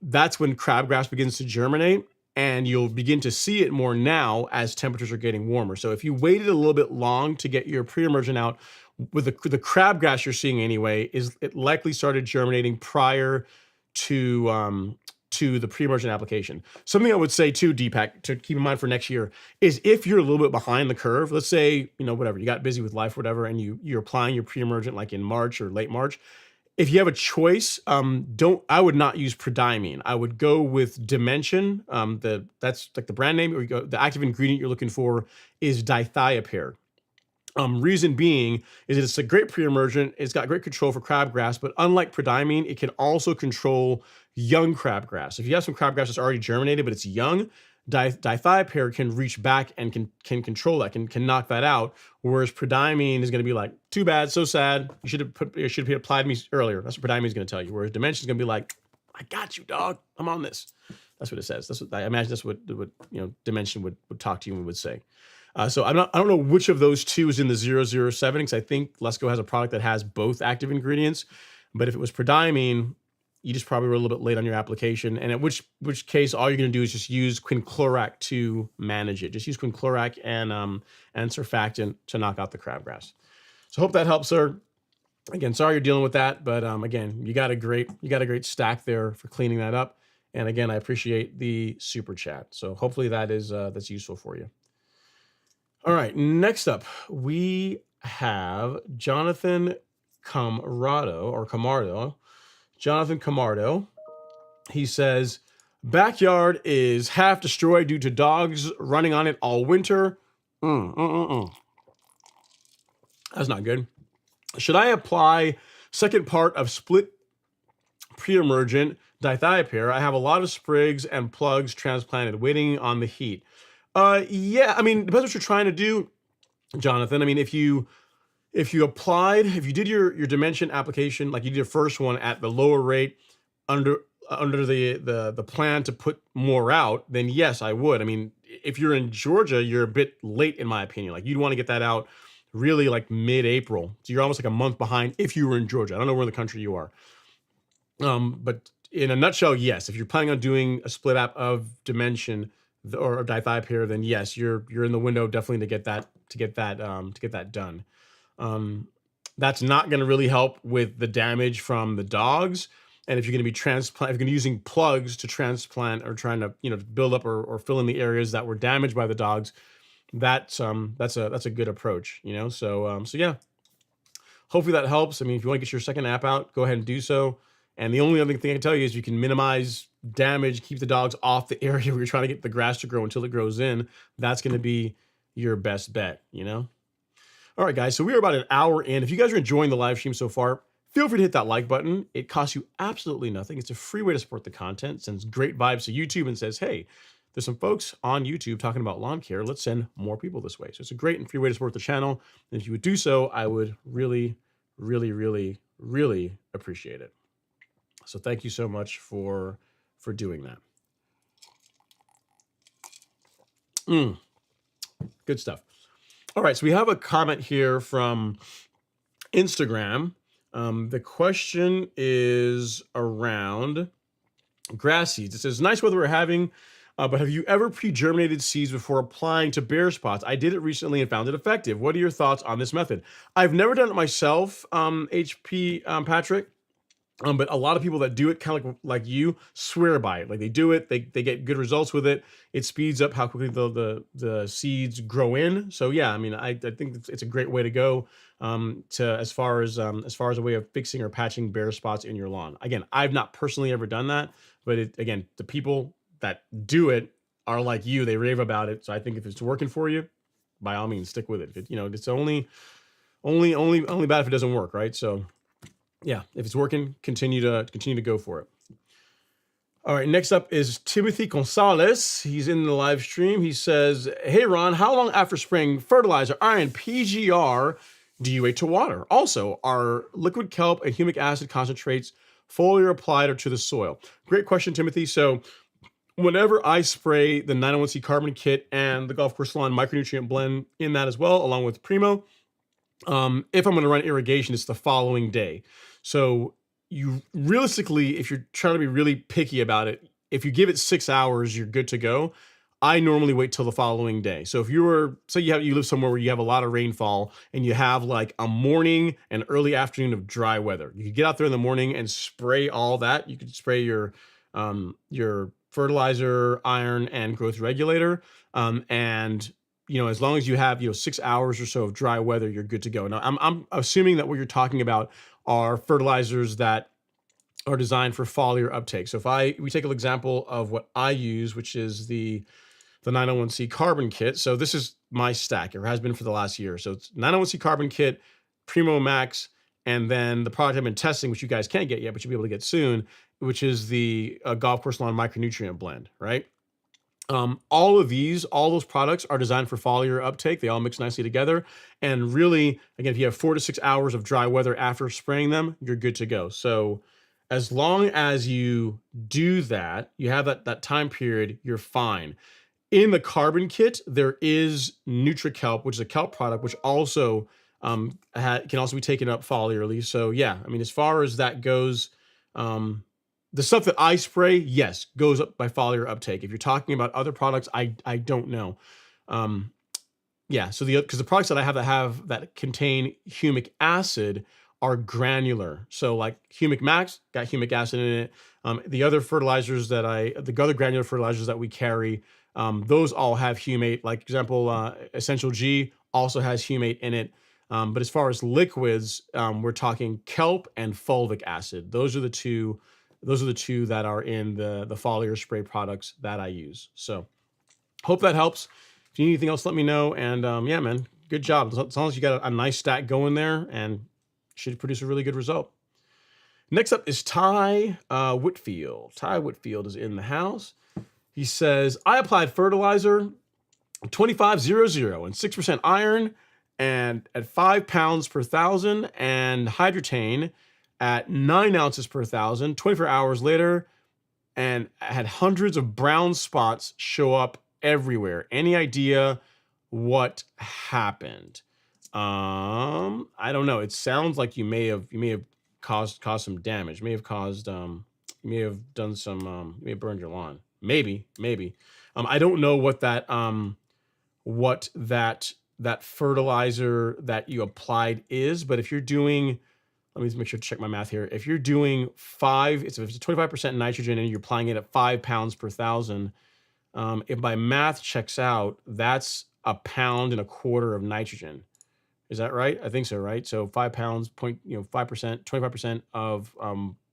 that's when crabgrass begins to germinate, and you'll begin to see it more now as temperatures are getting warmer. So if you waited a little bit long to get your pre-emergent out, with the crabgrass you're seeing anyway, it likely started germinating prior to the pre-emergent application. Something I would say too, Deepak, to keep in mind for next year is if you're a little bit behind the curve, let's say, whatever, you got busy with life, whatever, and you're applying your pre-emergent like in March or late March. If you have a choice, I would not use prodiamine. I would go with Dimension. That's like the brand name, or the active ingredient you're looking for is dithiopyr. Reason being is that it's a great pre-emergent. It's got great control for crabgrass, but unlike prodiamine, it can also control young crabgrass. If you have some crabgrass that's already germinated, but it's young, dithiopyr can reach back and can control that, can knock that out. Whereas prodiamine is going to be like, too bad, so sad. You should have applied me earlier. That's what prodiamine is going to tell you. Whereas Dimension is going to be like, I got you, dog. I'm on this. That's what it says. That's what I imagine. That's what Dimension would talk to you and would say. So I don't know which of those two is in the 007, because I think Lesco has a product that has both active ingredients. But if it was prodiamine, you just probably were a little bit late on your application. And in which case, all you're going to do is just use quinclorac to manage it. Just use quinclorac and surfactant to knock out the crabgrass. So hope that helps, sir. Again, sorry you're dealing with that, but again, you got a great stack there for cleaning that up. And again, I appreciate the super chat. So hopefully that's useful for you. All right, next up, we have Jonathan Camardo. Jonathan Camardo. He says, backyard is half destroyed due to dogs running on it all winter. That's not good. Should I apply second part of split pre-emergent dithiopyr? I have a lot of sprigs and plugs transplanted, waiting on the heat. Yeah, depends what you're trying to do, Jonathan. If you did your Dimension application, like you did your first one at the lower rate under the plan to put more out, then yes, I would. If you're in Georgia, you're a bit late in my opinion. Like you'd want to get that out really like mid-April. So you're almost like a month behind if you were in Georgia. I don't know where in the country you are. But in a nutshell, yes, if you're planning on doing a split app of Dimension or dithiopyr, then yes, you're in the window definitely to get that done. That's not going to really help with the damage from the dogs. And if you're going to be using plugs to transplant or trying to build up or fill in the areas that were damaged by the dogs, that's a good approach. So yeah, hopefully that helps. If you want to get your second app out, go ahead and do so. And the only other thing I can tell you is you can minimize damage, keep the dogs off the area where you're trying to get the grass to grow until it grows in. That's going to be your best bet, All right, guys, so we are about an hour in. If you guys are enjoying the live stream so far, feel free to hit that like button. It costs you absolutely nothing. It's a free way to support the content, sends great vibes to YouTube and says, hey, there's some folks on YouTube talking about lawn care. Let's send more people this way. So it's a great and free way to support the channel. And if you would do so, I would really, really, really, really appreciate it. So thank you so much for doing that. Good stuff. All right, so we have a comment here from Instagram. The question is around grass seeds. It says, nice weather we're having, but have you ever pre-germinated seeds before applying to bare spots? I did it recently and found it effective. What are your thoughts on this method? I've never done it myself, HP Patrick. But a lot of people that do it, kind of like you, swear by it. Like they do it, they get good results with it. It speeds up how quickly the seeds grow in. So yeah, I mean, I think it's a great way to go, to as far as a way of fixing or patching bare spots in your lawn. Again, I've not personally ever done that, but again, the people that do it are like you; they rave about it. So I think if it's working for you, by all means, stick with it. It's only bad if it doesn't work, right? So yeah, if it's working, continue to go for it. All right, next up is Timothy Gonzalez. He's in the live stream. He says, hey, Ron, how long after spraying fertilizer, iron, PGR, do you wait to water? Also, are liquid kelp and humic acid concentrates foliar applied or to the soil? Great question, Timothy. So whenever I spray the 901C carbon kit and the Golf Course Lawn micronutrient blend in that as well, along with Primo, if I'm going to run irrigation, it's the following day. So you realistically, if you're trying to be really picky about it, if you give it 6 hours, you're good to go. I normally wait till the following day. So if say you live somewhere where you have a lot of rainfall and you have like a morning and early afternoon of dry weather, you could get out there in the morning and spray all that. You could spray your fertilizer, iron, and growth regulator, and as long as you have 6 hours or so of dry weather, you're good to go. Now, I'm assuming that what you're talking about are fertilizers that are designed for foliar uptake. So we take an example of what I use, which is the 901C carbon kit. So this is my stack. It has been for the last year. So it's 901C carbon kit, Primo Max, and then the product I've been testing, which you guys can't get yet, but you'll be able to get soon, which is the Golf Course Lawn micronutrient blend, right? All those products are designed for foliar uptake. They all mix nicely together. And really, again, if you have 4 to 6 hours of dry weather after spraying them, you're good to go. So as long as you do that, you have that time period, you're fine. In the carbon kit, there is NutriKelp, which is a kelp product, which also can also be taken up foliarly. So yeah, I mean, as far as that goes, the stuff that I spray, yes, goes up by foliar uptake. If you're talking about other products, I don't know. Yeah, so because the products that I have that contain humic acid are granular. So like Humic Max got humic acid in it. The other fertilizers the other granular fertilizers that we carry, those all have humate. Like example, Essential G also has humate in it. But as far as liquids, we're talking kelp and fulvic acid. Those are the two that are in the foliar spray products that I use. So hope that helps. If you need anything else, let me know. And yeah, man, good job. As long as you got a nice stack going there, and should produce a really good result. Next up is Ty Whitfield. Ty Whitfield is in the house. He says, I applied fertilizer 2500 and 6% iron and at 5 pounds per thousand, and hydrotane at 9 ounces per thousand, 24 hours later, and had hundreds of brown spots show up everywhere. Any idea what happened? I don't know. It sounds like you may have caused some damage. You may have done some, may have burned your lawn. Maybe. I don't know what that fertilizer that you applied is, but if you're doing, let me make sure to check my math here. If you're doing if it's 25% nitrogen and you're applying it at 5 pounds per thousand, if my math checks out, that's 1.25 pounds of nitrogen. Is that right? I think so, right? So 5 pounds, 5%, 25% of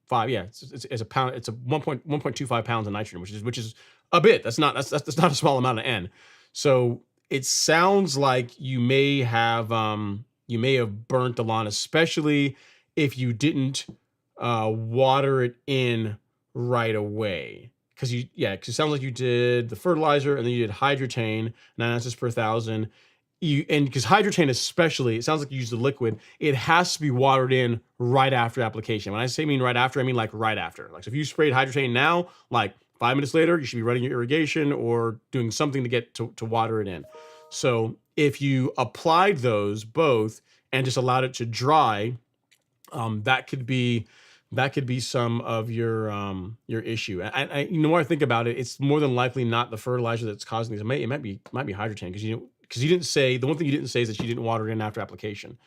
5. Yeah, it's a pound. It's 1.25 pounds of nitrogen, which is a bit. That's not a small amount of N. So it sounds like you may have burnt the lawn, especially if you didn't water it in right away. Because it sounds like you did the fertilizer and then you did hydrotane, 9 ounces per thousand. and because hydrotain especially, it sounds like you use the liquid, it has to be watered in right after application. When I say mean right after, I mean like right after. Like so if you sprayed hydrotain now, like 5 minutes later, you should be running your irrigation or doing something to get to water it in. So if you applied those both and just allowed it to dry, that could be some of your issue. The more I think about it, it's more than likely not the fertilizer that's causing these. It might be hydrotain because you didn't say, the one thing you didn't say is that you didn't water it in after application.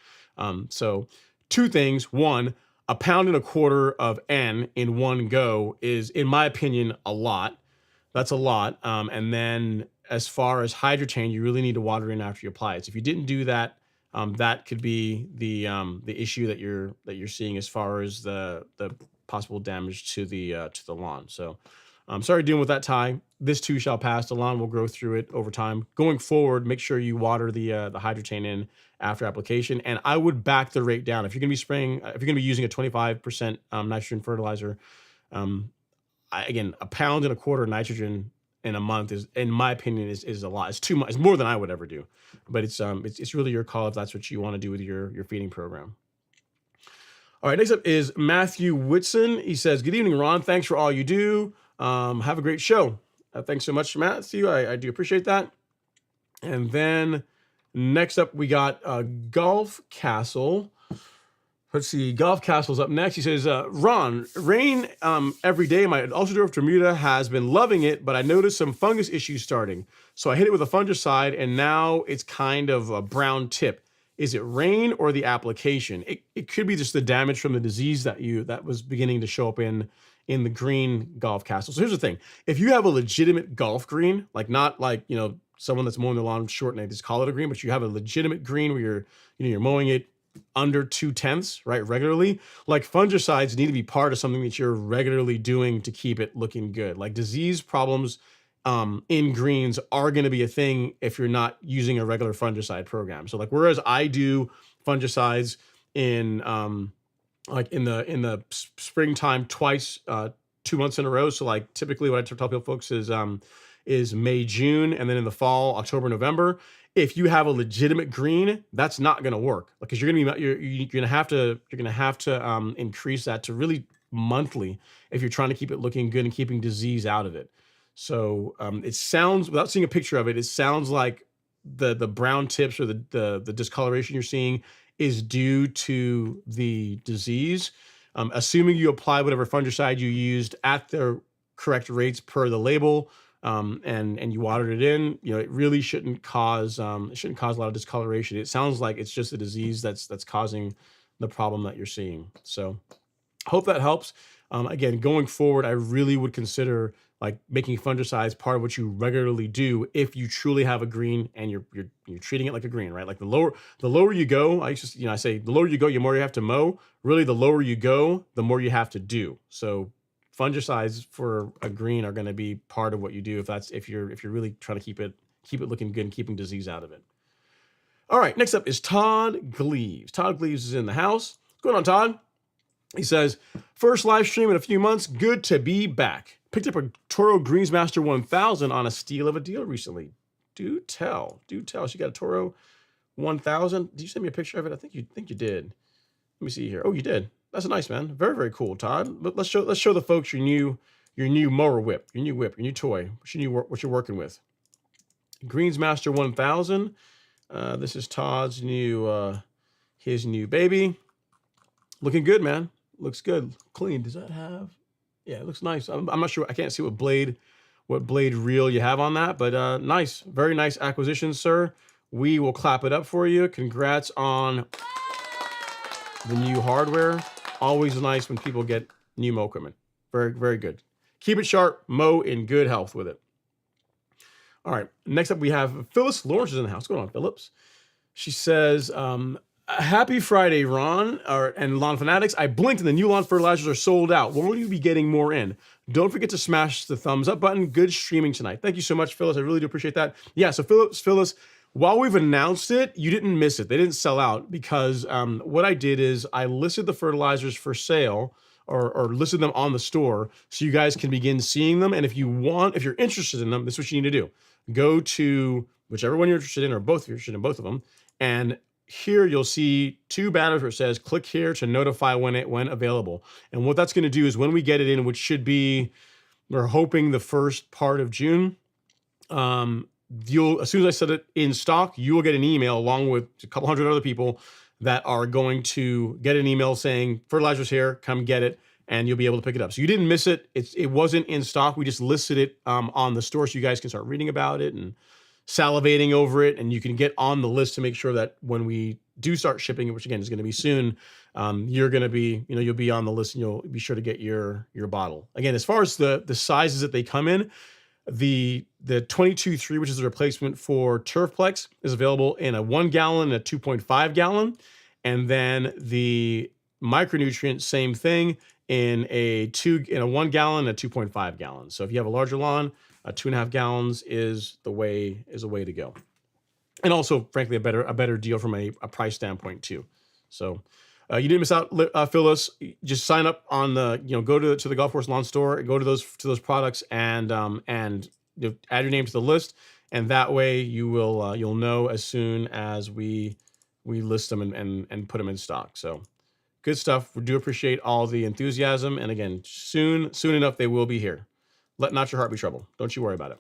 So two things. One, 1.25 pounds of N in one go is, in my opinion, a lot. That's a lot. And then as far as hydrotain, you really need to water in after you apply it. So if you didn't do that, that could be the issue that you're seeing as far as the possible damage to the lawn. So I'm sorry dealing with that, Ty. This too shall pass. The lawn will grow through it over time. Going forward, make sure you water the hydrotain in after application, and I would back the rate down. If you're going to be spraying, if you're going to be using a 25% nitrogen fertilizer, again, 1.25 pounds of nitrogen in a month is, in my opinion, is a lot. It's too much. It's more than I would ever do. But it's really your call if that's what you want to do with your feeding program. All right, next up is Matthew Whitson. He says, "Good evening, Ron. Thanks for all you do. Have a great show." Thanks so much, Matthew. I do appreciate that. And then next up, we got Golf Castle. Let's see, Golf Castle's up next. He says, "Ron, rain every day. My Ultradorf Bermuda has been loving it, but I noticed some fungus issues starting. So I hit it with a fungicide, and now it's kind of a brown tip. Is it rain or the application?" It could be just the damage from the disease that was beginning to show up in the green, Golf Castle. So here's the thing: if you have a legitimate golf green, like not like someone that's mowing the lawn short and they just call it a green, but you have a legitimate green where you're mowing it under 0.2, right, regularly, like fungicides need to be part of something that you're regularly doing to keep it looking good. Like disease problems in greens are going to be a thing if you're not using a regular fungicide program. So like, whereas I do fungicides in like in the springtime twice, 2 months in a row. So like typically what I tell people folks is May, June, and then in the fall, October, November. If you have a legitimate green, that's not going to work because you're going to have to increase that to really monthly if you're trying to keep it looking good and keeping disease out of it. So it sounds, without seeing a picture of it, it sounds like the brown tips or the discoloration you're seeing is due to the disease. Assuming you apply whatever fungicide you used at the correct rates per the label, and you watered it in, it really shouldn't cause a lot of discoloration. It sounds like it's just a disease that's causing the problem that you're seeing. So hope that helps. Again, going forward, I really would consider like making fungicides part of what you regularly do if you truly have a green and you're treating it like a green, right? Like the lower you go, I say the lower you go, the more you have to mow. Really, the lower you go, the more you have to do. So fungicides for a green are going to be part of what you do if you're really trying to keep it looking good and keeping disease out of it. All right, next up is Todd Gleaves. Todd Gleaves is in the house. What's going on, Todd? He says, "First live stream in a few months. Good to be back. Picked up a Toro Greensmaster 1000 on a steal of a deal recently." Do tell. She got a Toro 1000. Did you send me a picture of it? I think you did. Let me see here. Oh, you did. That's nice, man. Very, very cool, Todd. But let's show the folks your new mower whip, your new toy, what you're working with. Greensmaster 1000. This is Todd's his new baby. Looking good, man. Looks good. Clean. Does that have? Yeah, it looks nice. I'm not sure. I can't see what blade reel you have on that, but nice. Very nice acquisition, sir. We will clap it up for you. Congrats on the new hardware. Always nice when people get new mow equipment. Very, very good. Keep it sharp. Mow in good health with it. All right. Next up, we have Phyllis Lawrence is in the house. What's going on, Phillips? She says, "Happy Friday, Ron and Lawn Fanatics. I blinked and the new lawn fertilizers are sold out. When will you be getting more in? Don't forget to smash the thumbs up button. Good streaming tonight." Thank you so much, Phyllis. I really do appreciate that. Yeah, so Phyllis, while we've announced it, you didn't miss it. They didn't sell out because what I did is I listed the fertilizers for sale or listed them on the store so you guys can begin seeing them. And if you're interested in them, this is what you need to do. Go to whichever one you're interested in, or both if you're interested in both of them. And here you'll see two banners where it says click here to notify when available. And what that's going to do is when we get it in, which should be, we're hoping the first part of June, as soon as I set it in stock, you will get an email along with a couple hundred other people that are going to get an email saying fertilizer's here, come get it, and you'll be able to pick it up. So you didn't miss it. It wasn't in stock. We just listed it on the store so you guys can start reading about it and salivating over it, and you can get on the list to make sure that when we do start shipping it, which again is going to be soon, you're going to be, you'll be on the list and you'll be sure to get your bottle. Again, as far as the sizes that they come in, the 22-3, which is the replacement for Turfplex, is available in a 1 gallon and a 2.5 gallon. And then the micronutrient, same thing, in a 1 gallon and a 2.5 gallon. So if you have a larger lawn, 2.5 gallons is the way to go. And also, frankly, a better deal from a price standpoint too. So you didn't miss out, Phyllis. Just sign up on the, go to the Golf Course Lawn Store, go to those products, and add your name to the list, and that way you'll know as soon as we list them and put them in stock. So good stuff. We do appreciate all the enthusiasm, and again, soon enough they will be here. Let not your heart be troubled. Don't you worry about it.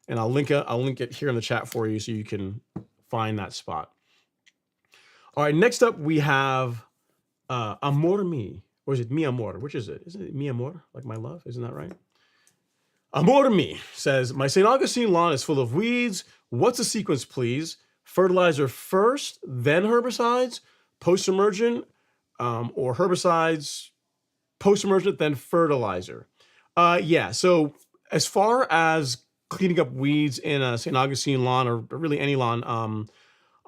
And I'll link it here in the chat for you so you can find that spot. All right, next up we have Amor Mi, or is it Mi Amor? Which is it? Isn't it Mi Amor, like my love? Isn't that right? Amor Mi says, my St. Augustine lawn is full of weeds. What's the sequence, please? Fertilizer first, then herbicides, post-emergent, or herbicides, post-emergent, then fertilizer. Yeah, so as far as cleaning up weeds in a St. Augustine lawn, or really any lawn,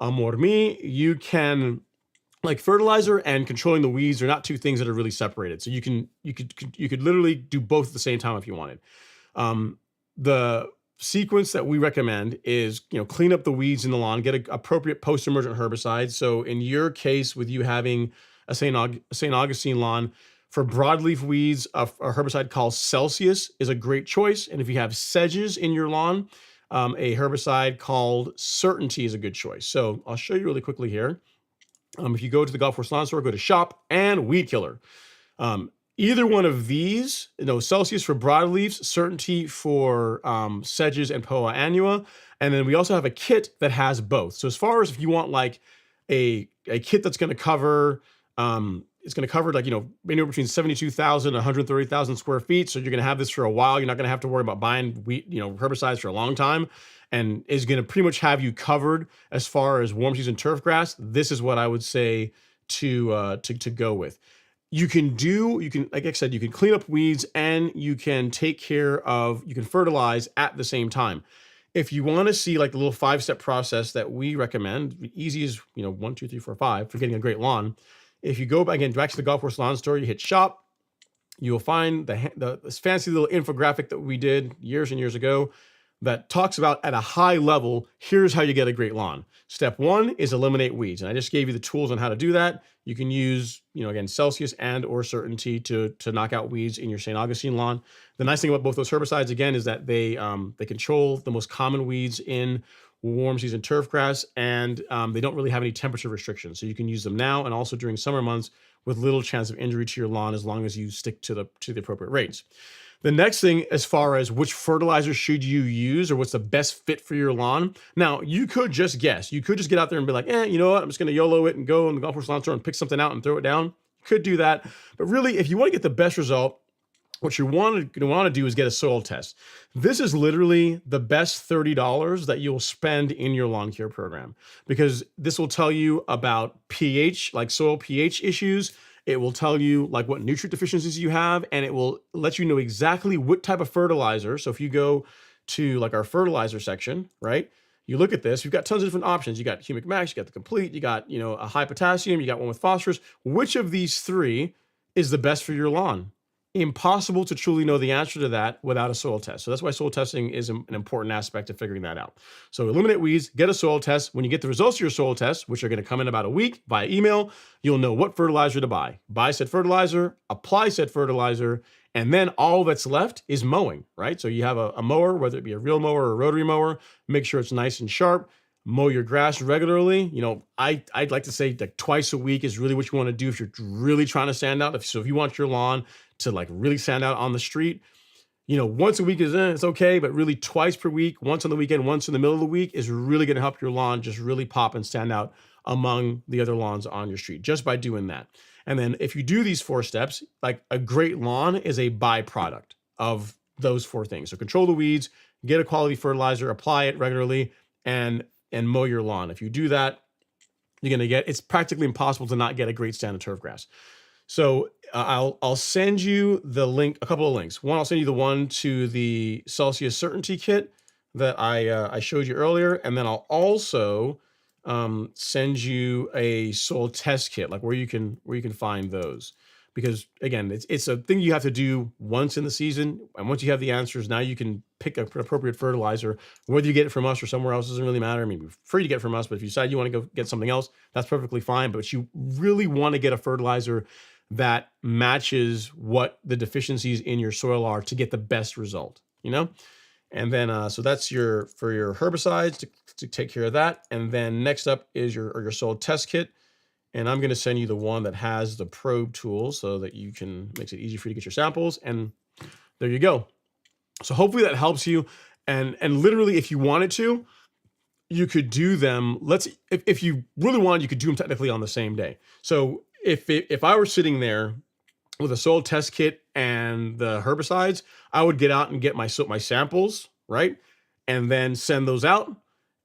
Amor Mi, you can, like, fertilizer and controlling the weeds are not two things that are really separated. So you could literally do both at the same time if you wanted. The sequence that we recommend is, clean up the weeds in the lawn, get an appropriate post-emergent herbicide. So in your case, with you having a St. Augustine lawn, for broadleaf weeds, a herbicide called Celsius is a great choice. And if you have sedges in your lawn, a herbicide called Certainty is a good choice. So I'll show you really quickly here. If you go to the Golf Course Lawn Store, go to Shop and Weed Killer. Either one of these, Celsius for broadleaves, Certainty for sedges and Poa annua. And then we also have a kit that has both. So as far as if you want like a kit that's going to cover, it's going to cover like, anywhere between 72,000 and 130,000 square feet. So you're going to have this for a while. You're not going to have to worry about buying herbicides for a long time, and is going to pretty much have you covered as far as warm season turf grass. This is what I would say to go with. You can, like I said, you can clean up weeds and you can you can fertilize at the same time. If you want to see like the little 5-step process that we recommend, easy as 1, 2, 3, 4, 5 for getting a great lawn. If you go back to the Golf Course Lawn Store, you hit Shop, you'll find this fancy little infographic that we did years and years ago that talks about at a high level, here's how you get a great lawn. Step 1 is eliminate weeds. And I just gave you the tools on how to do that. You can use, again, Celsius and or Certainty to knock out weeds in your St. Augustine lawn. The nice thing about both those herbicides, again, is that they control the most common weeds in warm season turf grass, and they don't really have any temperature restrictions. So you can use them now and also during summer months with little chance of injury to your lawn as long as you stick to the appropriate rates. The next thing, as far as which fertilizer should you use or what's the best fit for your lawn. Now, you could just guess. You could just get out there and be like, you know what? I'm just going to YOLO it and go in the Golf Course Lawn Store and pick something out and throw it down. You could do that. But really, if you want to get the best result, what you want to do is get a soil test. This is literally the best $30 that you'll spend in your lawn care program, because this will tell you about pH, like soil pH issues. It will tell you like what nutrient deficiencies you have, and it will let you know exactly what type of fertilizer. So if you go to like our fertilizer section, right? You look at this, you've got tons of different options. You got Humic Max, you got the Complete, you got, a high potassium, you got one with phosphorus. Which of these 3 is the best for your lawn? Impossible to truly know the answer to that without a soil test. So that's why soil testing is an important aspect of figuring that out. So eliminate weeds, get a soil test. When you get the results of your soil test, which are going to come in about a week via email, you'll know what fertilizer to buy. Buy said fertilizer, apply said fertilizer, And then all that's left is mowing, right? So you have a mower, whether it be a real mower or a rotary mower, make sure it's nice and sharp. Mow your grass regularly. I'd like to say like twice a week is really what you want to do if you're really trying to stand out. So if you want your lawn to like really stand out on the street, once a week it's okay, but really twice per week, once on the weekend, once in the middle of the week is really going to help your lawn just really pop and stand out among the other lawns on your street just by doing that. And then if you do these 4 steps, like a great lawn is a byproduct of those 4 things. So control the weeds, get a quality fertilizer, apply it regularly, and mow your lawn. If you do that, it's practically impossible to not get a great stand of turf grass. So I'll send you the link, a couple of links. One, I'll send you the one to the Celsius Certainty Kit that I showed you earlier. And then I'll also send you a soil test kit, like where you can find those. Because again, it's a thing you have to do once in the season. And once you have the answers, now you can pick an appropriate fertilizer. Whether you get it from us or somewhere else doesn't really matter. I mean, we're free to get it from us, but if you decide you want to go get something else, that's perfectly fine. But you really want to get a fertilizer that matches what the deficiencies in your soil are to get the best result, And then, so that's for your herbicides to take care of that. And then next up is your soil test kit. And I'm going to send you the one that has the probe tool so that makes it easy for you to get your samples. And there you go. So hopefully that helps you. And literally, if you wanted to, you could do them. If you really wanted, you could do them technically on the same day. So if I were sitting there with a soil test kit and the herbicides, I would get out and get my samples, right? And then send those out.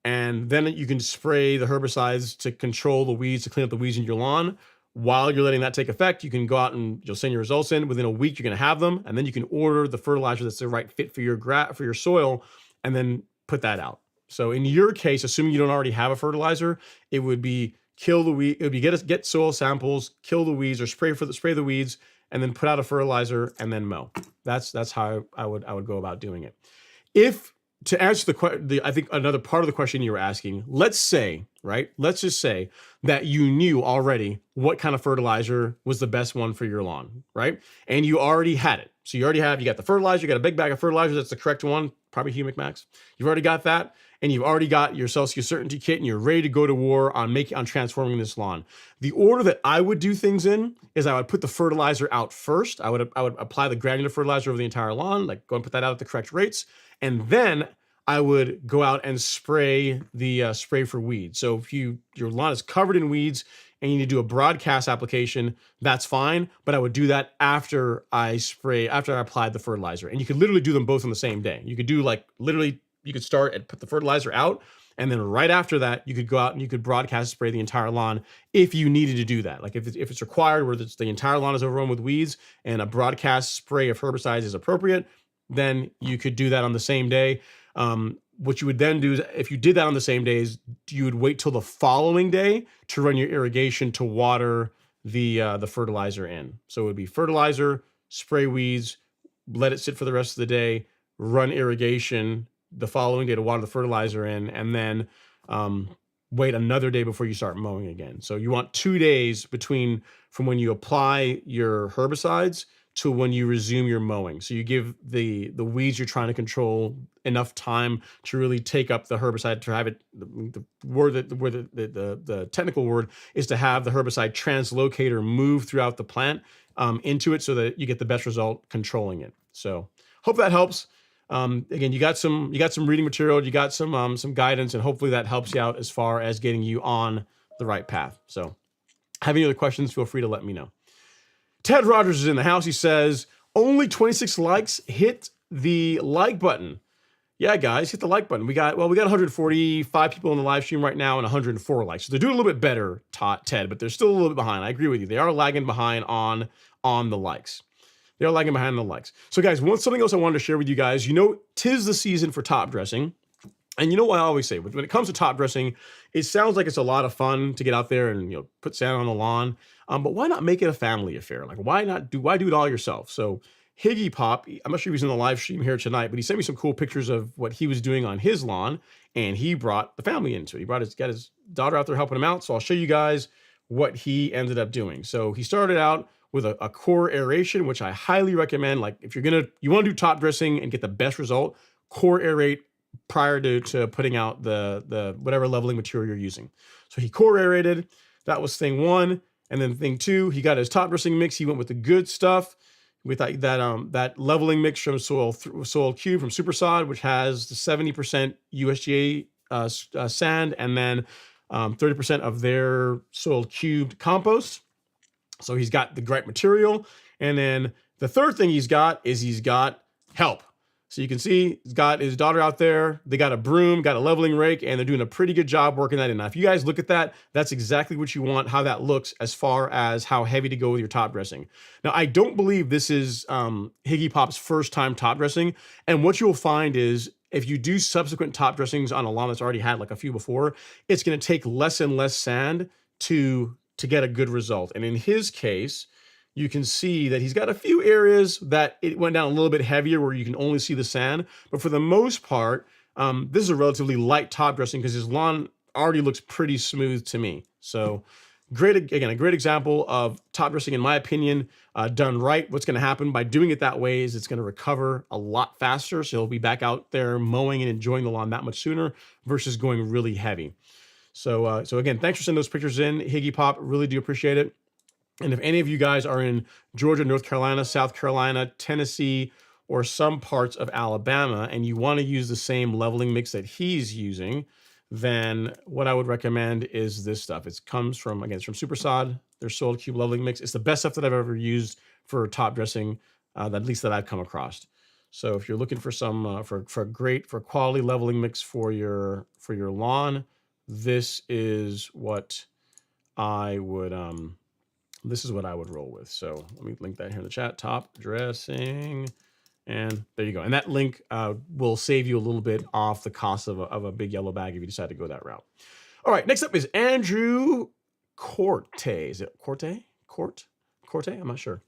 And then you can spray the herbicides to control the weeds, to clean up the weeds in your lawn. While you're letting that take effect, you can go out and you'll send your results in. Within a week, you're going to have them. And then you can order the fertilizer that's the right fit for your soil and then put that out. So in your case, assuming you don't already have a fertilizer, it would be kill the weed. It would be get soil samples, kill the weeds, or spray the weeds, and then put out a fertilizer and then mow. That's how I would go about doing it. To answer I think another part of the question you were asking, let's just say that you knew already what kind of fertilizer was the best one for your lawn, right? And you already had it. So you got the fertilizer, you got a big bag of fertilizer, that's the correct one, probably Humic Max. You've already got that, and you've already got your Celsius Certainty Kit, and you're ready to go to war on transforming this lawn. The order that I would do things in is I would put the fertilizer out first. I would apply the granular fertilizer over the entire lawn, like go and put that out at the correct rates. And then I would go out and spray the spray for weeds. So if your lawn is covered in weeds and you need to do a broadcast application, that's fine. But I would do that after I applied the fertilizer. And you could literally do them both on the same day. You could do you could start and put the fertilizer out. And then right after that, you could go out and you could broadcast spray the entire lawn if you needed to do that. Like if it's required where the entire lawn is overrun with weeds and a broadcast spray of herbicides is appropriate, then you could do that on the same day. What you would then do is if you did that on the same day is you would wait till the following day to run your irrigation to water the fertilizer in. So it would be fertilizer, spray weeds, let it sit for the rest of the day, run irrigation the following day to water the fertilizer in, and then wait another day before you start mowing again. So you want 2 days from when you apply your herbicides to when you resume your mowing. So you give the weeds you're trying to control enough time to really take up the herbicide, to have it, the technical word is to have the herbicide translocate or move throughout the plant into it so that you get the best result controlling it. So hope that helps. Again, you got some reading material, you got some guidance, and hopefully that helps you out as far as getting you on the right path. So have any other questions, feel free to let me know. Ted Rogers is in the house. He says, only 26 likes. Hit the like button. Yeah, guys, hit the like button. We got 145 people in the live stream right now and 104 likes. So they're doing a little bit better, Ted, but they're still a little bit behind. I agree with you. They are lagging behind on the likes. They're lagging behind on the likes. So guys, something else I wanted to share with you guys. 'Tis the season for top dressing. And you know what I always say, when it comes to top dressing, it sounds like it's a lot of fun to get out there and put sand on the lawn. But why not make it a family affair? Like why do it all yourself? So Higgy Pop, I'm not sure he was in the live stream here tonight, but he sent me some cool pictures of what he was doing on his lawn, and he brought the family into it. Got his daughter out there helping him out. So I'll show you guys what he ended up doing. So he started out with a core aeration, which I highly recommend. Like if you want to do top dressing and get the best result, core aerate prior to putting out the whatever leveling material you're using. So he core aerated. That was thing one. And then thing two, he got his top dressing mix. He went with the good stuff with that leveling mix from Soil Cube from Supersod, which has the 70% USDA sand and then 30% of their Soil Cubed compost. So he's got the right material. And then the third thing he's got help. So you can see he's got his daughter out there. They got a broom, got a leveling rake, and they're doing a pretty good job working that in. Now, if you guys look at that, that's exactly what you want, how that looks as far as how heavy to go with your top dressing. Now, I don't believe this is Higgy Pop's first time top dressing. And what you'll find is if you do subsequent top dressings on a lawn that's already had like a few before, it's going to take less and less sand to get a good result. And in his case, you can see that he's got a few areas that it went down a little bit heavier where you can only see the sand. But for the most part, this is a relatively light top dressing because his lawn already looks pretty smooth to me. So great, again, a great example of top dressing, in my opinion, done right. What's going to happen by doing it that way is it's going to recover a lot faster. So he'll be back out there mowing and enjoying the lawn that much sooner versus going really heavy. So again, thanks for sending those pictures in, Higgy Pop. Really do appreciate it. And if any of you guys are in Georgia, North Carolina, South Carolina, Tennessee, or some parts of Alabama, and you want to use the same leveling mix that he's using, then what I would recommend is this stuff. It comes from, again, it's from Supersod, their Soil Cube leveling mix. It's the best stuff that I've ever used for top dressing, at least that I've come across. So if you're looking for some for quality leveling mix for your lawn, this is what I would roll with. So let me link that here in the chat, top dressing, and there you go. And that link will save you a little bit off the cost of a big yellow bag if you decide to go that route. All right, next up is Andrew Corte. Is it Corte? Corte? I'm not sure.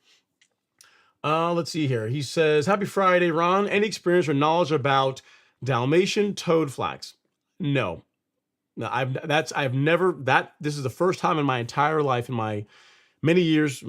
Let's see here. He says, happy Friday, Ron. Any experience or knowledge about Dalmatian toadflax? No. This is the first time in my entire life, in my many years,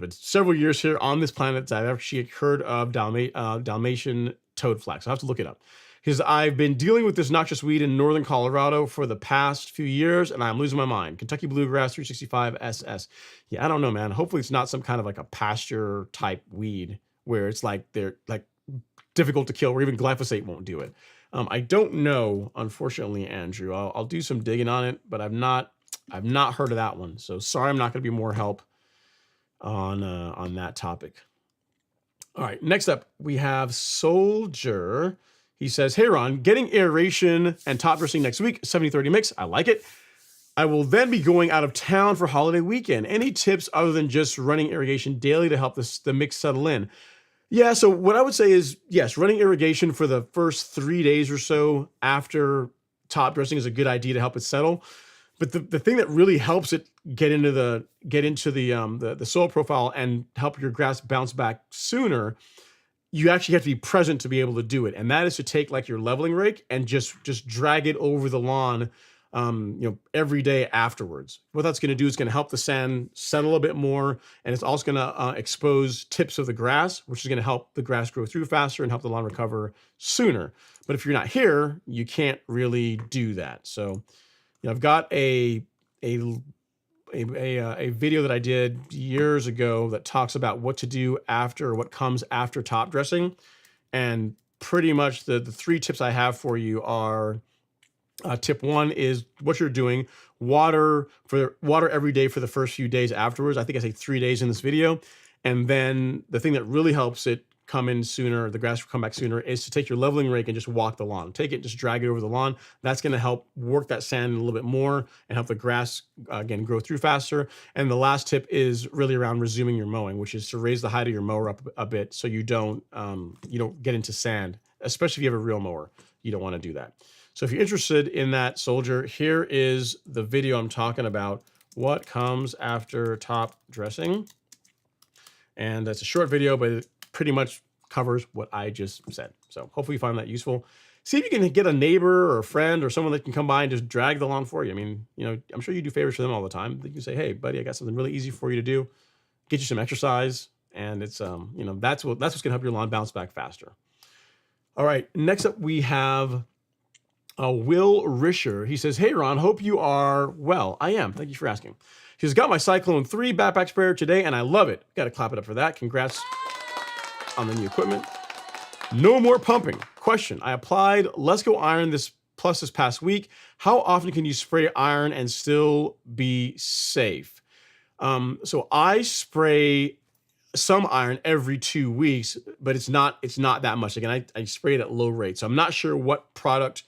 but several years here on this planet that I've actually heard of Dalmatian toadflax. I'll have to look it up. Because I've been dealing with this noxious weed in northern Colorado for the past few years, and I'm losing my mind. Kentucky Bluegrass 365 SS. Yeah, I don't know, man. Hopefully it's not some kind of like a pasture type weed where it's like they're like difficult to kill, or even glyphosate won't do it. I don't know, unfortunately, Andrew. I'll do some digging on it, but I've not heard of that one. So sorry, I'm not going to be more help on that topic. All right, next up we have Soldier. He says, hey Ron, getting aeration and top dressing next week, 70-30 mix. I like it. I will then be going out of town for holiday weekend. Any tips other than just running irrigation daily to help the mix settle in? Yeah, so what I would say is, yes, running irrigation for the first 3 days or so after top dressing is a good idea to help it settle. But the thing that really helps it get into the soil profile and help your grass bounce back sooner, you actually have to be present to be able to do it. And that is to take like your leveling rake and just drag it over the lawn, every day afterwards. What that's going to do is going to help the sand settle a bit more. And it's also going to expose tips of the grass, which is going to help the grass grow through faster and help the lawn recover sooner. But if you're not here, you can't really do that. So I've got a video that I did years ago that talks about what to do after, what comes after top dressing. And pretty much the 3 tips I have for you are, tip 1 is what you're doing, water every day for the first few days afterwards. I think I say 3 days in this video. And then the thing that really helps it come in sooner, the grass will come back sooner, is to take your leveling rake and just walk the lawn. Take it, just drag it over the lawn. That's going to help work that sand a little bit more and help the grass, again, grow through faster. And the last tip is really around resuming your mowing, which is to raise the height of your mower up a bit so you don't get into sand, especially if you have a real mower. You don't want to do that. So if you're interested in that, Soldier, here is the video I'm talking about, what comes after top dressing. And that's a short video, but it pretty much covers what I just said. So hopefully you find that useful. See if you can get a neighbor or a friend or someone that can come by and just drag the lawn for you. I mean, I'm sure you do favors for them all the time. You can say, hey, buddy, I got something really easy for you to do. get you some exercise, and it's that's what's gonna help your lawn bounce back faster. All right, next up we have Will Risher. He says, "Hey Ron, hope you are well. I am. Thank you for asking." He says, "Got my Cyclone 3 backpack sprayer today, and I love it. Got to clap it up for that. Congrats on the new equipment. No more pumping. Question: I applied Let's Go Iron this past week. How often can you spray iron and still be safe?" So I spray some iron every 2 weeks, but it's not that much. Again, I spray it at low rates. So I'm not sure what product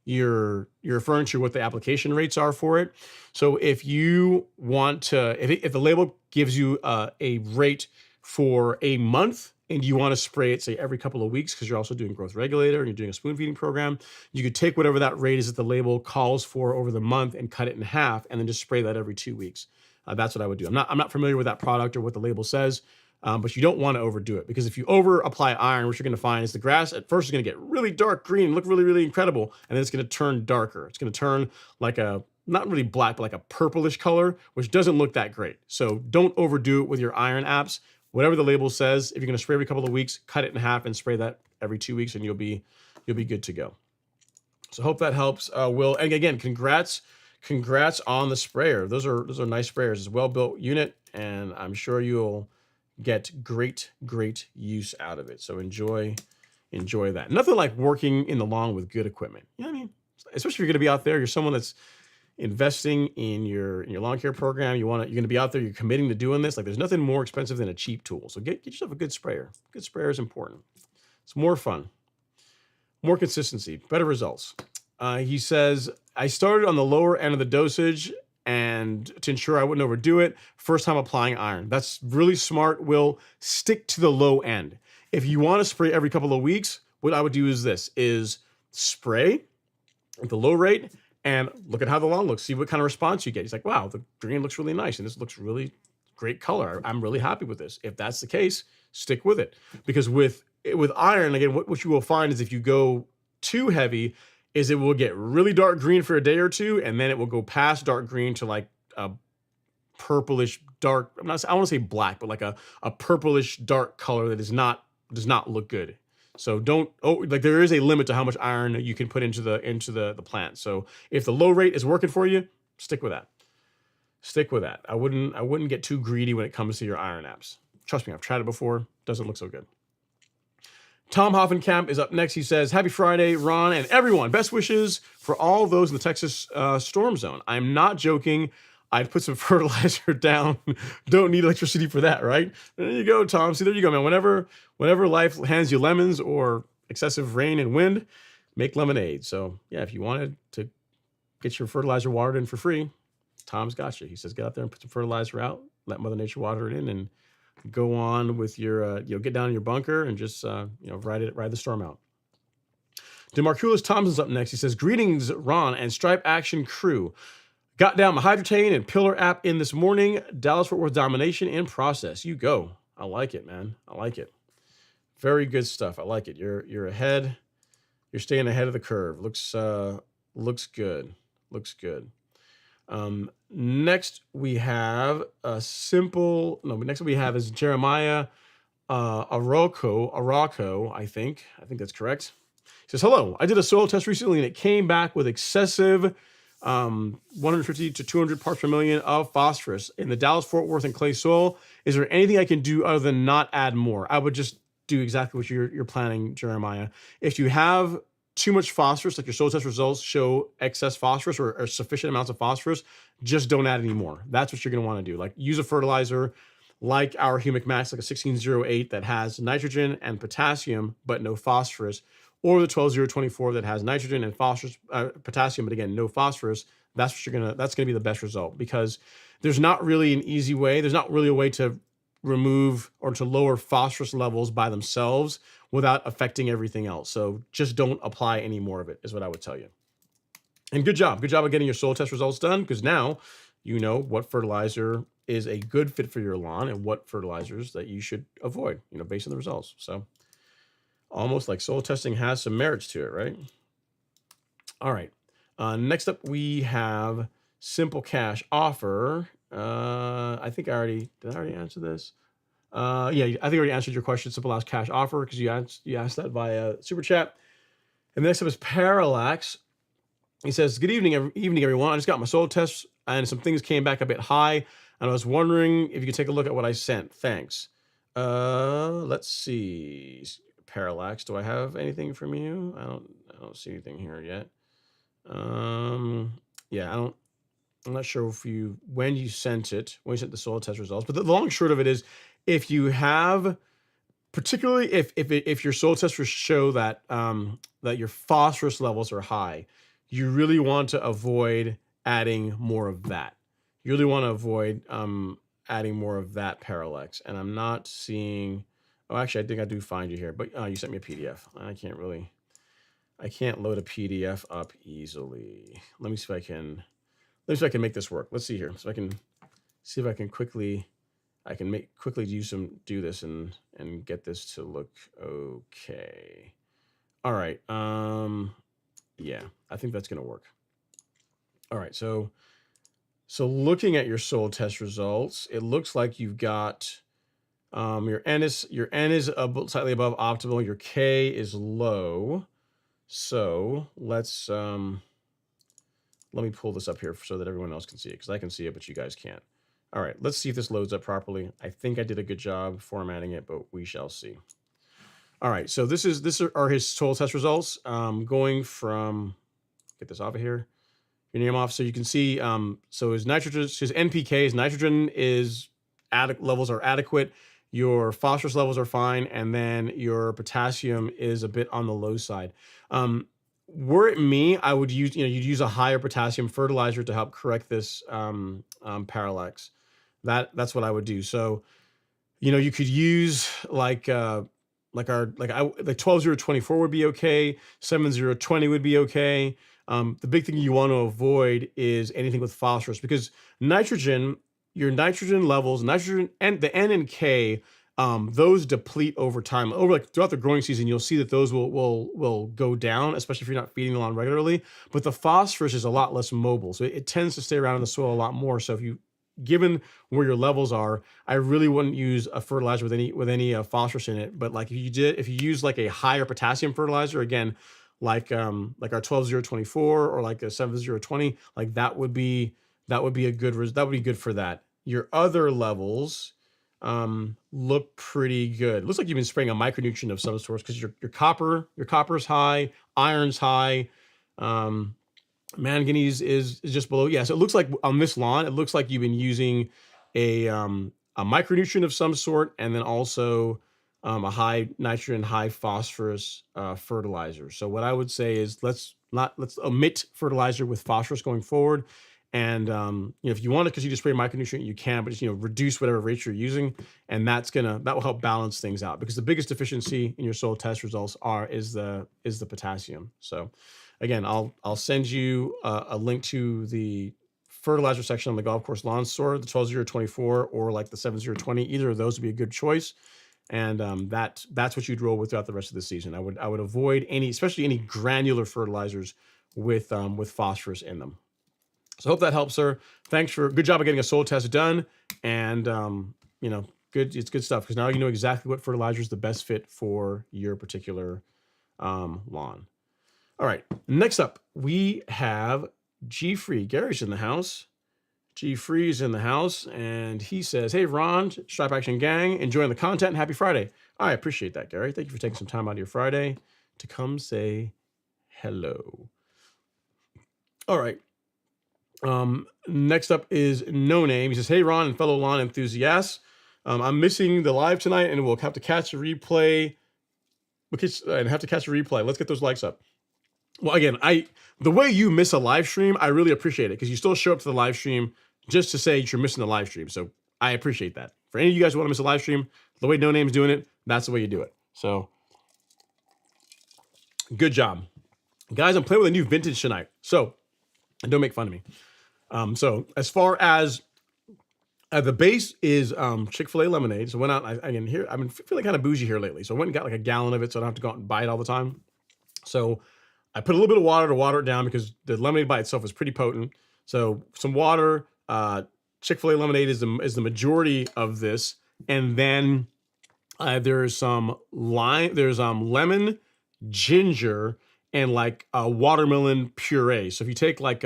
you're referring to, what the application rates are for it. So if you want to, if the label gives you a rate for a month and you want to spray it, say every couple of weeks, because you're also doing growth regulator and you're doing a spoon feeding program, you could take whatever that rate is that the label calls for over the month and cut it in half, and then just spray that every 2 weeks. That's what I would do. I'm not familiar with that product or what the label says. But you don't want to overdo it, because if you over apply iron, what you're going to find is the grass at first is going to get really dark green, look really, really incredible. And then it's going to turn darker. It's going to turn like a, not really black, but like a purplish color, which doesn't look that great. So don't overdo it with your iron apps. Whatever the label says, if you're going to spray every couple of weeks, cut it in half and spray that every 2 weeks, and you'll be good to go. So hope that helps, Will. And again, congrats on the sprayer. Those are nice sprayers. It's a well-built unit, and I'm sure you'll get great use out of it. So enjoy that. Nothing like working in the lawn with good equipment. You know what I mean? Especially if you're going to be out there, you're someone that's investing in your lawn care program. You're going to be out there, you're committing to doing this. Like, there's nothing more expensive than a cheap tool. So get yourself a good sprayer. Good sprayer is important. It's more fun, more consistency, better results. He says, I started on the lower end of the dosage, and to ensure I wouldn't overdo it, first time applying iron. That's really smart, Will. Stick to the low end. If you want to spray every couple of weeks, what I would do is spray at the low rate and look at how the lawn looks. See what kind of response you get. He's like, wow, the green looks really nice, and this looks really great color. I'm really happy with this. If that's the case, stick with it. Because with iron, again, what you will find is if you go too heavy, is it will get really dark green for a day or two, and then it will go past dark green to like a purplish dark, I want to say black, but like a purplish dark color that does not look good. So there is a limit to how much iron you can put into the plant. So if the low rate is working for you, stick with that. Stick with that. I wouldn't get too greedy when it comes to your iron apps. Trust me, I've tried it before. Doesn't look so good. Tom Hoffenkamp is up next. He says, happy Friday, Ron, and everyone. Best wishes for all those in the Texas storm zone. I'm not joking. I'd put some fertilizer down. Don't need electricity for that, right? There you go, Tom. See, there you go, man. Whenever life hands you lemons or excessive rain and wind, make lemonade. So, yeah, if you wanted to get your fertilizer watered in for free, Tom's got you. He says, get out there and put some fertilizer out, let Mother Nature water it in, and go on with your, get down in your bunker and just, ride the storm out. DeMarculis Thompson's up next. He says, greetings, Ron and Stripe Action crew. Got down my Hydrotain and Pillar app in this morning. Dallas-Fort Worth domination in process. You go. I like it, man. I like it. Very good stuff. I like it. You're ahead. You're staying ahead of the curve. Looks good. Looks good. Next we have is Jeremiah Arauco, I think that's correct. He says, hello, I did a soil test recently and it came back with excessive 150 to 200 parts per million of phosphorus in the Dallas-Fort Worth and clay soil. Is there anything I can do other than not add more? I would just do exactly what you're planning, Jeremiah. If you have too much phosphorus, like your soil test results show excess phosphorus or sufficient amounts of phosphorus, just don't add any more. That's what you're going to want to do. Like, use a fertilizer like our Humic Max, like a 1608 that has nitrogen and potassium, but no phosphorus, or the 12024 that has nitrogen and phosphorus, potassium, but again, no phosphorus. That's going to be the best result, because there's not really an easy way. There's not really a way to remove or to lower phosphorus levels by themselves without affecting everything else. So just don't apply any more of it, is what I would tell you. And good job of getting your soil test results done, because now you know what fertilizer is a good fit for your lawn and what fertilizers that you should avoid, based on the results. So almost like soil testing has some merits to it, right? All right. Next up, we have Simple Cash Offer. I think did I already answer this? Yeah, I think I already answered your question. Simple as cash offer because you asked that via super chat. And the next up is Parallax. He says, "Good evening, everyone. I just got my soil test and some things came back a bit high, and I was wondering if you could take a look at what I sent. Thanks." Let's see. Parallax, do I have anything from you? I don't see anything here yet. Yeah, I'm not sure when you sent the soil test results, but the long and short of it is, if you have, particularly if your soil testers show that that your phosphorus levels are high, you really want to avoid adding more of that. You really want to avoid adding more of that Parallax. And I'm not seeing. Oh, actually, I think I do find you here, but you sent me a PDF. I can't load a PDF up easily. Let me see if I can make this work. Let's see here. So I can see if I can quickly do this and get this to look okay. All right. Yeah, I think that's gonna work. All right, so looking at your soil test results, it looks like you've got your N is slightly above optimal, your K is low. So let's let me pull this up here so that everyone else can see it, because I can see it, but you guys can't. All right, let's see if this loads up properly. I think I did a good job formatting it, but we shall see. All right, so this are his soil test results. Going from, get this off of here, your name off, so you can see. So his nitrogen, his NPK, his nitrogen levels are adequate. Your phosphorus levels are fine, and then your potassium is a bit on the low side. Were it me, I would use, you'd use a higher potassium fertilizer to help correct this parallax. That's what I would do. So, you could use like 12024 would be okay. 7020 would be okay. The big thing you want to avoid is anything with phosphorus, because your nitrogen levels, and the N and K, those deplete over time. Throughout the growing season, you'll see that those will go down, especially if you're not feeding them on regularly. But the phosphorus is a lot less mobile, so it tends to stay around in the soil a lot more. So given where your levels are, I really wouldn't use a fertilizer with any phosphorus in it. But if you use like a higher potassium fertilizer, again, like our 12024 or like a 7020, like that would be good for that. Your other levels look pretty good. Looks like you've been spraying a micronutrient of some sort, because your copper's high, iron's high, manganese is just below. Yeah, so it looks like on this lawn, it looks like you've been using a micronutrient of some sort, and then also a high nitrogen, high phosphorus fertilizer. So what I would say is let's omit fertilizer with phosphorus going forward. And if you want to continue to spray micronutrient, you can, but just reduce whatever rates you're using, and that will help balance things out, because the biggest deficiency in your soil test results is the potassium. So again, I'll send you a link to the fertilizer section on the golf course lawn store, the 12024 or like the 7020. Either of those would be a good choice. And that's what you'd roll with throughout the rest of the season. I would avoid especially any granular fertilizers with phosphorus in them. So I hope that helps, sir. Good job of getting a soil test done. And it's good stuff, because now you know exactly what fertilizer is the best fit for your particular lawn. All right, next up we have G Free. Gary's in the house. G Free's in the house, and he says, "Hey Ron, Stripe Action Gang, enjoying the content and happy Friday." I appreciate that, Gary. Thank you for taking some time out of your Friday to come say hello. All right. Next up is No Name. He says, "Hey Ron and fellow lawn enthusiasts, I'm missing the live tonight, and we'll have to catch a replay. Let's get those likes up." Well, again, the way you miss a live stream, I really appreciate it, because you still show up to the live stream just to say you're missing the live stream. So I appreciate that. For any of you guys who want to miss a live stream, the way No Name's doing it, that's the way you do it. So good job. Guys, I'm playing with a new vintage tonight, so don't make fun of me. So as far as the base is Chick-fil-A lemonade. So I went out, I've been feeling kind of bougie here lately. So I went and got like a gallon of it, so I don't have to go out and buy it all the time. So I put a little bit of water to water it down, because the lemonade by itself is pretty potent. So some water, Chick-fil-A lemonade is the majority of this, and then there's some lime, there's lemon, ginger, and like a watermelon puree. So if you take like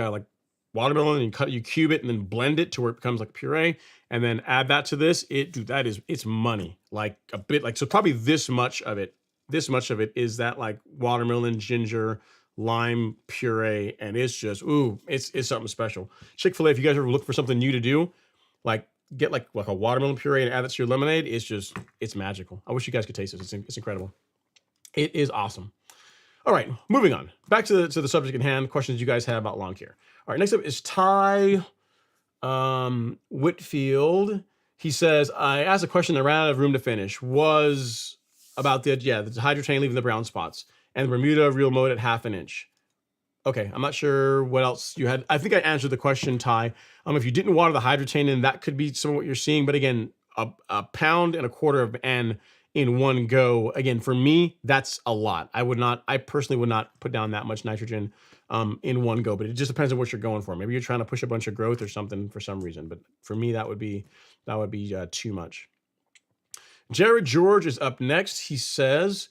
watermelon and you cube it and then blend it to where it becomes like puree, and then add that to this, it's money. Like a bit, like, so probably this much of it is that like watermelon, ginger, lime puree, and it's just, ooh, it's something special. Chick-fil-A, if you guys ever look for something new to do, like get like a watermelon puree and add it to your lemonade, it's magical. I wish you guys could taste it. It's incredible. It is awesome. All right, moving on. Back to the subject at hand, questions you guys have about lawn care. All right, next up is Ty Whitfield. He says, I asked a question that ran out of room to finish. Was about the hydrotain leaving the brown spots and the Bermuda real mode at 1/2 inch. Okay, I'm not sure what else you had. I think I answered the question, Ty. If you didn't water the hydrotain in, that could be some of what you're seeing. But again, a pound and a quarter of N in one go. Again, for me, that's a lot. I personally would not put down that much nitrogen in one go, but it just depends on what you're going for. Maybe you're trying to push a bunch of growth or something for some reason. But for me, that would be too much. Jared George is up next. He says,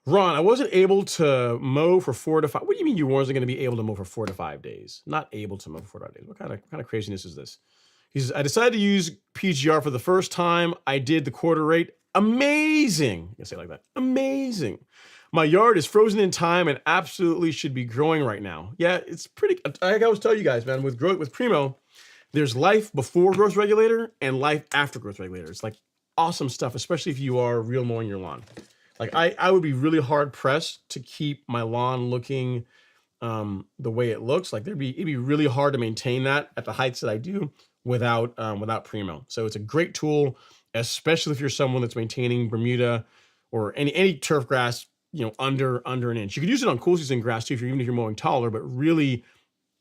Ron, I wasn't able to mow for 4 to 5. What do you mean you wasn't going to be able to mow for 4 to 5 days? Not able to mow for 4 to 5 days. What kind of craziness is this? He says, I decided to use PGR for the first time. I did the quarter rate. Amazing. I can say it like that. Amazing. My yard is frozen in time and absolutely should be growing right now. Yeah, it's pretty. I always tell you guys, man, with Primo, there's life before growth regulator and life after growth regulator. It's like awesome stuff, especially if you are real mowing your lawn. Like I would be really hard pressed to keep my lawn looking the way it looks. Like it'd be really hard to maintain that at the heights that I do without Primo. So it's a great tool, especially if you're someone that's maintaining Bermuda or any turf grass, under an inch. You could use it on cool season grass too, even if you're mowing taller, but really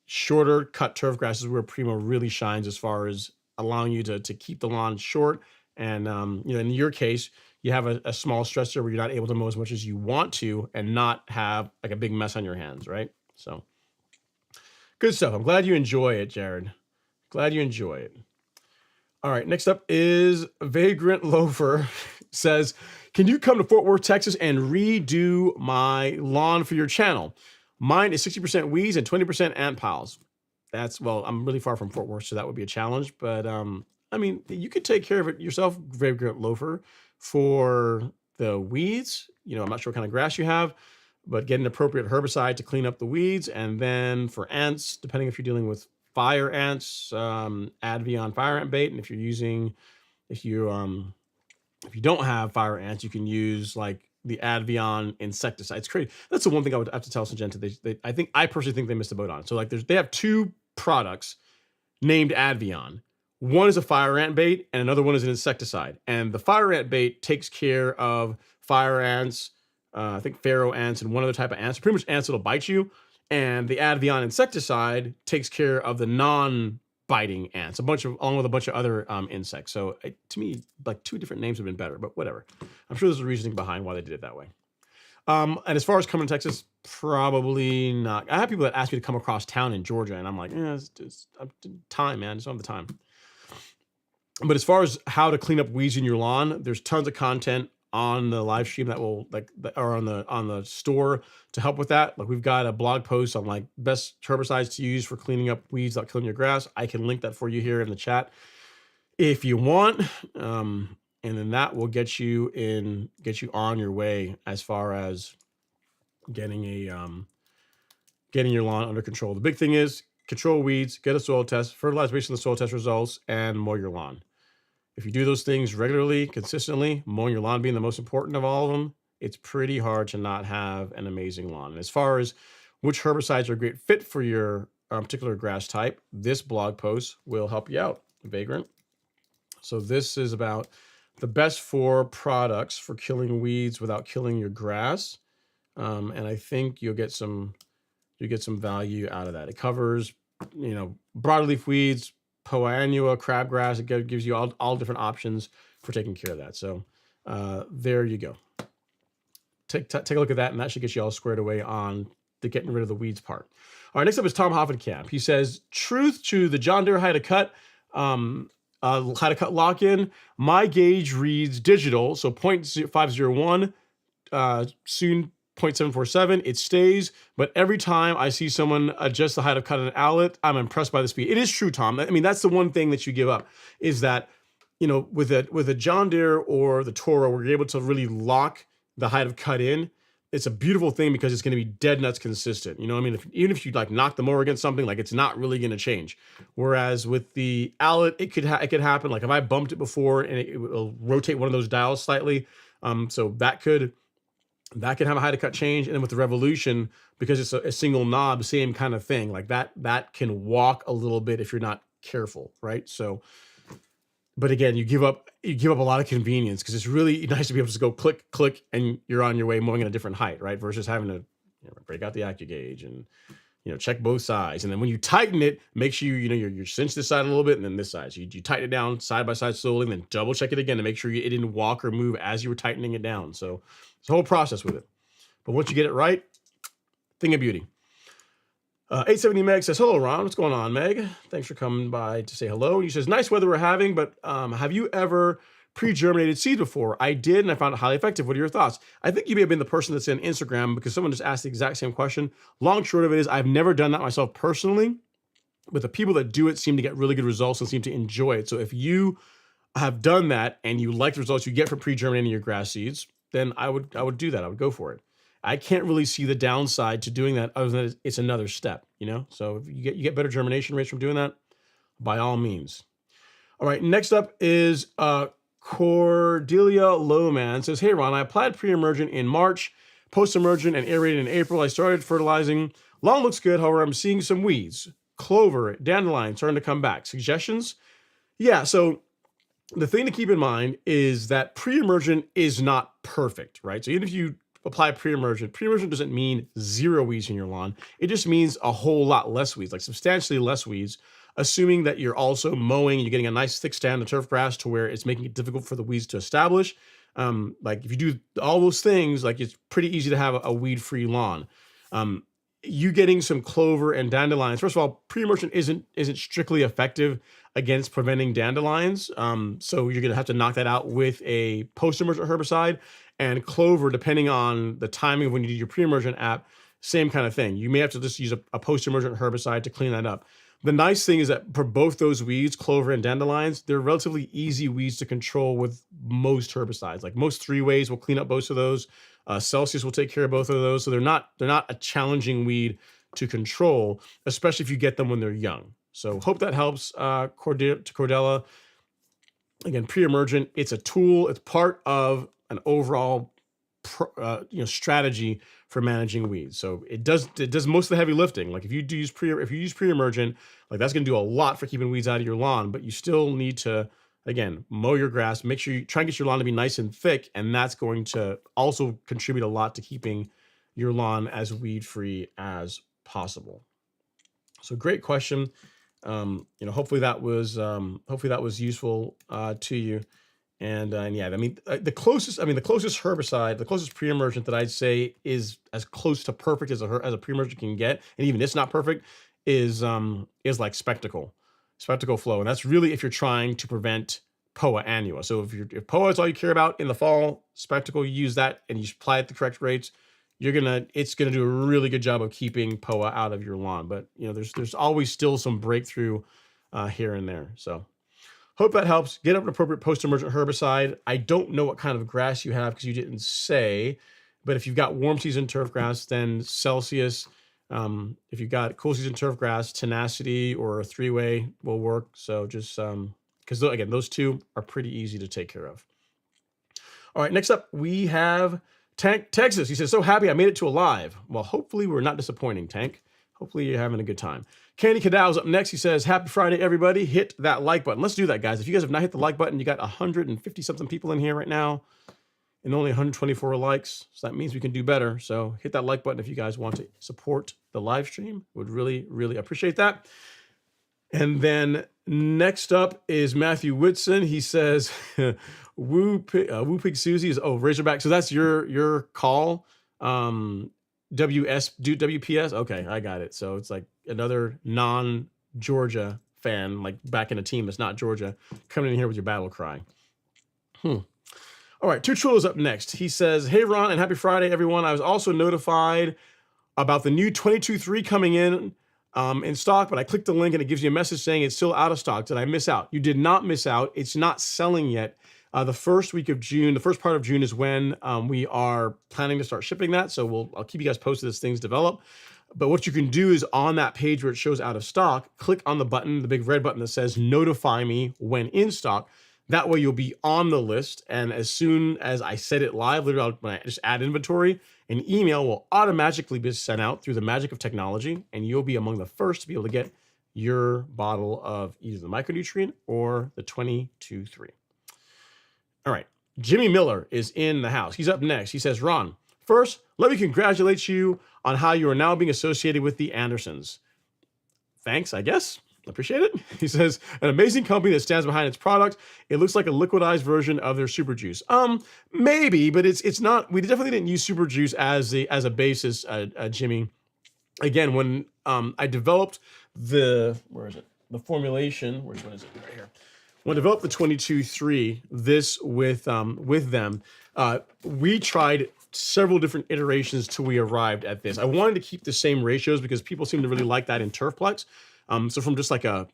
shorter cut turf grass is where Primo really shines as far as allowing you to keep the lawn short. And in your case, you have a small stressor where you're not able to mow as much as you want to and not have like a big mess on your hands, right? So good stuff. I'm glad you enjoy it, Jared. Glad you enjoy it. All right, next up is Vagrant Loafer. Says, can you come to Fort Worth, Texas and redo my lawn for your channel? Mine is 60% weeds and 20% ant piles. I'm really far from Fort Worth, so that would be a challenge. But you could take care of it yourself, Vagrant Loafer. For the weeds, I'm not sure what kind of grass you have, but get an appropriate herbicide to clean up the weeds. And then for ants, depending if you're dealing with fire ants, Advion fire ant bait. And if you don't have fire ants, you can use like the Advion insecticide. It's crazy. That's the one thing I would have to tell Syngenta. I personally think they missed the boat on. So like they have 2 products named Advion. One is a fire ant bait and another one is an insecticide. And the fire ant bait takes care of fire ants, I think pharaoh ants, and one other type of ants, pretty much ants that'll bite you. And the Advion insecticide takes care of the non-biting ants, along with a bunch of other insects. So to me, like 2 different names would have been better, but whatever. I'm sure there's a reasoning behind why they did it that way. And as far as coming to Texas, probably not. I have people that ask me to come across town in Georgia, and I'm like, it's time, man. I just don't have the time. But as far as how to clean up weeds in your lawn, there's tons of content on the live stream or on the store to help with that. Like we've got a blog post on like best herbicides to use for cleaning up weeds without killing your grass. I can link that for you here in the chat if you want. And then that will get you on your way as far as getting your lawn under control. The big thing is control weeds, get a soil test, fertilize based on the soil test results, and mow your lawn. If you do those things regularly, consistently, mowing your lawn being the most important of all of them, it's pretty hard to not have an amazing lawn. And as far as which herbicides are a great fit for your particular grass type, this blog post will help you out, Vagrant. So this is about the best 4 products for killing weeds without killing your grass. And I think you'll get some value out of that. It covers, broadleaf weeds, poa annua, crabgrass. It gives you all different options for taking care of that. So there you go. Take a look at that, and that should get you all squared away on the getting rid of the weeds part. All right, next up is Tom Hoffenkamp. He says, truth to the John Deere Hide a Cut. How to cut lock-in. My gauge reads digital, so 0.501, soon 0.747. It stays, but every time I see someone adjust the height of cut an outlet, I'm impressed by the speed. It is true, Tom. I mean, that's the one thing that you give up is that, with a John Deere or the Toro, where you're able to really lock the height of cut in. It's a beautiful thing because it's going to be dead nuts consistent. I mean, even if you like knock the mower against something, like it's not really going to change. Whereas with the outlet, it could happen. Like if I bumped it before and it will rotate one of those dials slightly, so that could have a height of cut change. And then with the Revolution, because it's a single knob, same kind of thing. Like that can walk a little bit if you're not careful, right? So, but again, you give up a lot of convenience because it's really nice to be able to just go click, click, and you're on your way mowing at a different height, right? Versus having to break out the AccuGauge and check both sides. And then when you tighten it, make sure you cinch this side a little bit and then this side. So you tighten it down side by side slowly, and then double check it again to make sure it didn't walk or move as you were tightening it down. So it's a whole process with it. But once you get it right, thing of beauty. 870 Meg says, hello, Ron. What's going on, Meg? Thanks for coming by to say hello. He says, nice weather we're having, but have you ever pre-germinated seed before? I did, and I found it highly effective. What are your thoughts? I think you may have been the person that's in Instagram because someone just asked the exact same question. Long short of it is I've never done that myself personally, but the people that do it seem to get really good results and seem to enjoy it. So if you have done that and you like the results you get from pre-germinating your grass seeds, then I would do that. I would go for it. I can't really see the downside to doing that other than it's another step, So if you get better germination rates from doing that, by all means. All right, next up is Cordelia Lowman. Says, hey, Ron, I applied pre-emergent in March, post-emergent and aerated in April. I started fertilizing. Lawn looks good. However, I'm seeing some weeds, clover, dandelion starting to come back. Suggestions? Yeah, so the thing to keep in mind is that pre-emergent is not perfect, right? So even if you apply pre-emergent doesn't mean zero weeds in your lawn. It just means a whole lot less weeds, like substantially less weeds, assuming that you're also mowing, you're getting a nice thick stand of turf grass to where it's making it difficult for the weeds to establish. Like if you do all those things, like it's pretty easy to have a weed-free lawn. You getting some clover and dandelions. First of all, pre-emergent isn't strictly effective against preventing dandelions. So you're gonna have to knock that out with a post-emergent herbicide. And clover, depending on the timing of when you do your pre-emergent app, same kind of thing. You may have to just use a post-emergent herbicide to clean that up. The nice thing is that for both those weeds, clover and dandelions, they're relatively easy weeds to control with most herbicides. Like most 3-ways will clean up both of those. Celsius will take care of both of those. So they're not a challenging weed to control, especially if you get them when they're young. So hope that helps, Cordella. Again, pre-emergent, it's a tool. It's part of an overall strategy for managing weeds. So it does most of the heavy lifting. Like if you use pre-emergent, like that's going to do a lot for keeping weeds out of your lawn, but you still need to, again, mow your grass, make sure you try and get your lawn to be nice and thick, and that's going to also contribute a lot to keeping your lawn as weed-free as possible. So great question. Hopefully that was useful to you. And yeah, I mean, the closest herbicide, the closest pre-emergent that I'd say is as close to perfect as a pre-emergent can get, and even it's not perfect, is like Spectacle Flow, and that's really if you're trying to prevent POA annua. So if POA is all you care about in the fall, Spectacle, you use that and you apply it at the correct rates, it's gonna do a really good job of keeping POA out of your lawn. But there's always still some breakthrough here and there. So hope that helps. Get up an appropriate post-emergent herbicide. I don't know what kind of grass you have because you didn't say, but if you've got warm season turf grass, then Celsius. If you've got cool season turf grass, Tenacity or a 3-way will work. So just because again, those two are pretty easy to take care of. All right, next up we have Tank Texas. He says, so happy I made it to a live. Well, hopefully we're not disappointing, Tank. Hopefully you're having a good time. Candy Cadow's up next. He says, happy Friday, everybody. Hit that like button. Let's do that, guys. If you guys have not hit the like button, you got 150-something people in here right now and only 124 likes. So that means we can do better. So hit that like button if you guys want to support the live stream. Would really, really appreciate that. And then next up is Matthew Whitson. He says, Woo Pig Susie is, Razorback. So that's your call. WPS. Okay, I got it. So it's like another non-Georgia fan, like back in a team that's not Georgia, coming in here with your battle cry. All right, Two Chulos up next. He says, hey, Ron, and happy Friday, everyone. I was also notified about the new 22.3 coming in stock, but I clicked the link and it gives you a message saying it's still out of stock. Did I miss out? You did not miss out. It's not selling yet. The first week of June, the first part of June is when we are planning to start shipping that. So I'll keep you guys posted as things develop. But what you can do is on that page where it shows out of stock, click on the button, the big red button that says notify me when in stock. That way you'll be on the list. And as soon as I set it live, literally when I just add inventory, an email will automatically be sent out through the magic of technology. And you'll be among the first to be able to get your bottle of either the micronutrient or the 22.3. All right. Jimmy Miller is in the house. He's up next. He says, Ron, first, let me congratulate you on how you are now being associated with the Andersons. Thanks, I guess. Appreciate it. He says, an amazing company that stands behind its product. It looks like a liquidized version of their super juice. Maybe, but it's not. We definitely didn't use super juice as a basis, Jimmy. Again, when I developed the formulation, what is it right here? When I developed the 22.3, this with them, we tried several different iterations till we arrived at this. I wanted to keep the same ratios because people seem to really like that in Turfplex. So from just like I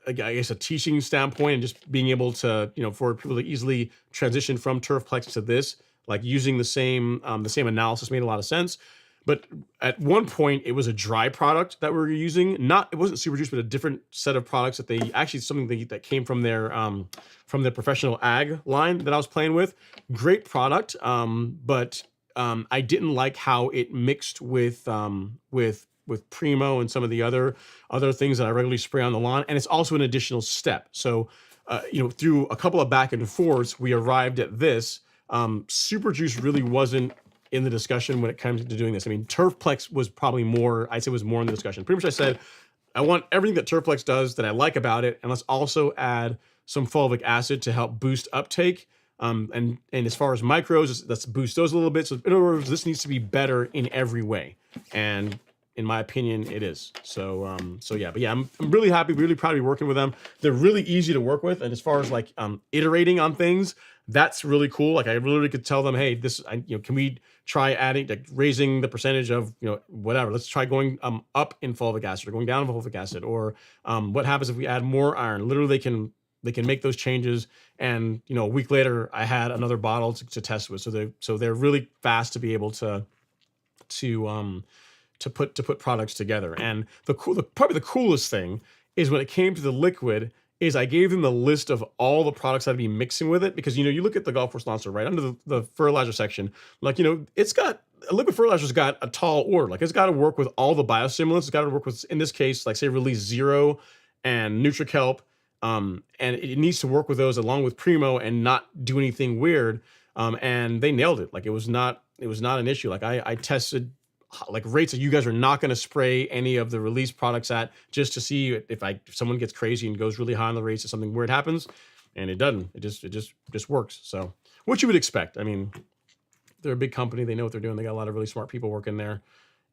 guess a teaching standpoint and just being able to, for people to easily transition from Turfplex to this, like using the same analysis made a lot of sense. But at one point it was a dry product that we were using. It wasn't super juice, but a different set of products that they actually something that came from their professional ag line that I was playing with. Great product. But I didn't like how it mixed with Primo and some of the other things that I regularly spray on the lawn. And it's also an additional step. So, through a couple of back and forths, we arrived at this. Super juice really wasn't in the discussion when it comes to doing this. I mean, Turfplex was probably more, I'd say was more in the discussion. Pretty much I said, I want everything that Turfplex does that I like about it, and let's also add some fulvic acid to help boost uptake. And as far as micros, let's boost those a little bit. So in other words, this needs to be better in every way. And in my opinion, it is. So yeah, I'm really happy, really proud to be working with them. They're really easy to work with. And as far as like iterating on things, that's really cool. Like I literally could tell them, hey, can we try adding, like raising the percentage of, whatever. Let's try going up in fulvic acid or going down in fulvic acid, or what happens if we add more iron. Literally they can make those changes. And, a week later I had another bottle to test with. So they're really fast to be able to put products together. And probably the coolest thing is when it came to the liquid is I gave them the list of all the products I'd be mixing with it, because, you look at the Golf Course Launcher right under the fertilizer section, like, it's got a liquid fertilizer's got a tall order. Like it's got to work with all the biostimulants. It's got to work with, in this case, like say Release Zero and NutriKelp. And it needs to work with those along with Primo and not do anything weird. And they nailed it. Like it was not an issue. Like I tested like rates that you guys are not going to spray any of the Release products at, just to see if someone gets crazy and goes really high on the rates, if something weird happens, and it doesn't. It just works. So what you would expect. I mean, they're a big company. They know what they're doing. They got a lot of really smart people working there,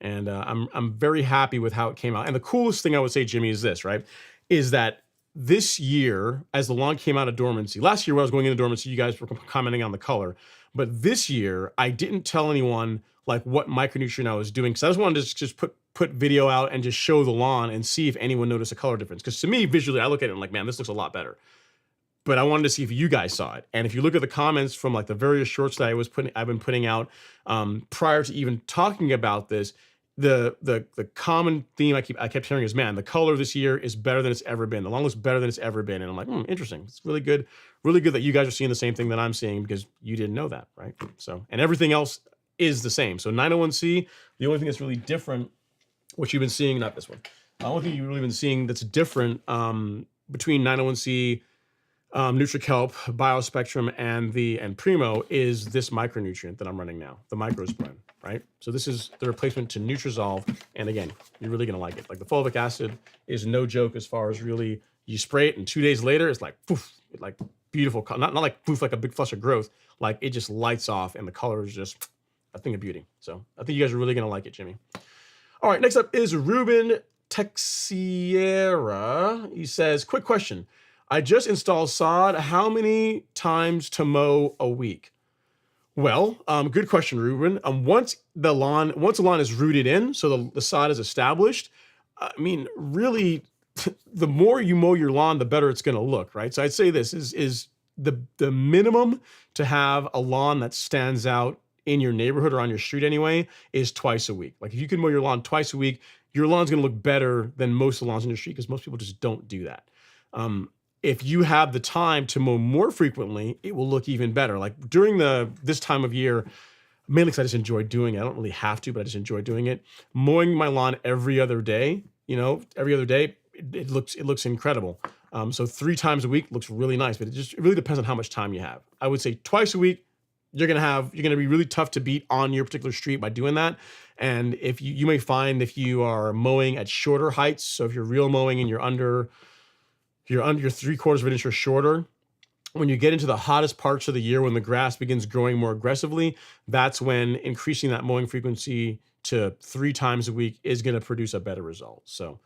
and I'm very happy with how it came out. And the coolest thing I would say, Jimmy, is this, right? Is that this year, as the lawn came out of dormancy, last year when I was going into dormancy, you guys were commenting on the color, but this year I didn't tell anyone like what micronutrient I was doing, because I just wanted to just put video out and just show the lawn and see if anyone noticed a color difference. Because to me, visually, I look at it and I'm like, man, this looks a lot better. But I wanted to see if you guys saw it. And if you look at the comments from like the various shorts that I've been putting out prior to even talking about this, the common theme I kept hearing is, man, the color this year is better than it's ever been. The lawn looks better than it's ever been. And I'm like, interesting. It's really good that you guys are seeing the same thing that I'm seeing, because you didn't know that, right? So, and everything else is the same. So 901C, the only thing that's really different, what you've been seeing, not this one, the only thing you've really been seeing that's different between 901C, NutriKelp, BioSpectrum, and Primo is this micronutrient that I'm running now, the MicroSprint, right? So this is the replacement to Nutrizolve, and again, you're really gonna like it. Like the fulvic acid is no joke as far as really, you spray it and 2 days later, it's like poof, like beautiful, not like poof, like a big flush of growth, like it just lights off and the color is just a thing of beauty. So I think you guys are really gonna like it, Jimmy. All right, next up is Ruben Texiera, he says, quick question. I just installed sod. How many times to mow a week? Well, good question, Ruben. Once the lawn is rooted in, so the sod is established, I mean, really, the more you mow your lawn, the better it's going to look, right? So I'd say this is the minimum to have a lawn that stands out in your neighborhood or on your street anyway is twice a week. Like if you can mow your lawn twice a week, your lawn's going to look better than most of the lawns in your street because most people just don't do that. If you have the time to mow more frequently, it will look even better. Like during this time of year, mainly because I just enjoy doing it. I don't really have to, but I just enjoy doing it. Mowing my lawn every other day, it looks incredible. So 3 times a week looks really nice, but it really depends on how much time you have. I would say twice a week, you're gonna be really tough to beat on your particular street by doing that. And if you may find if you are mowing at shorter heights, so if you're real mowing and you're under 3/4 of an inch or shorter, when you get into the hottest parts of the year, when the grass begins growing more aggressively, that's when increasing that mowing frequency to 3 times a week is going to produce a better result. So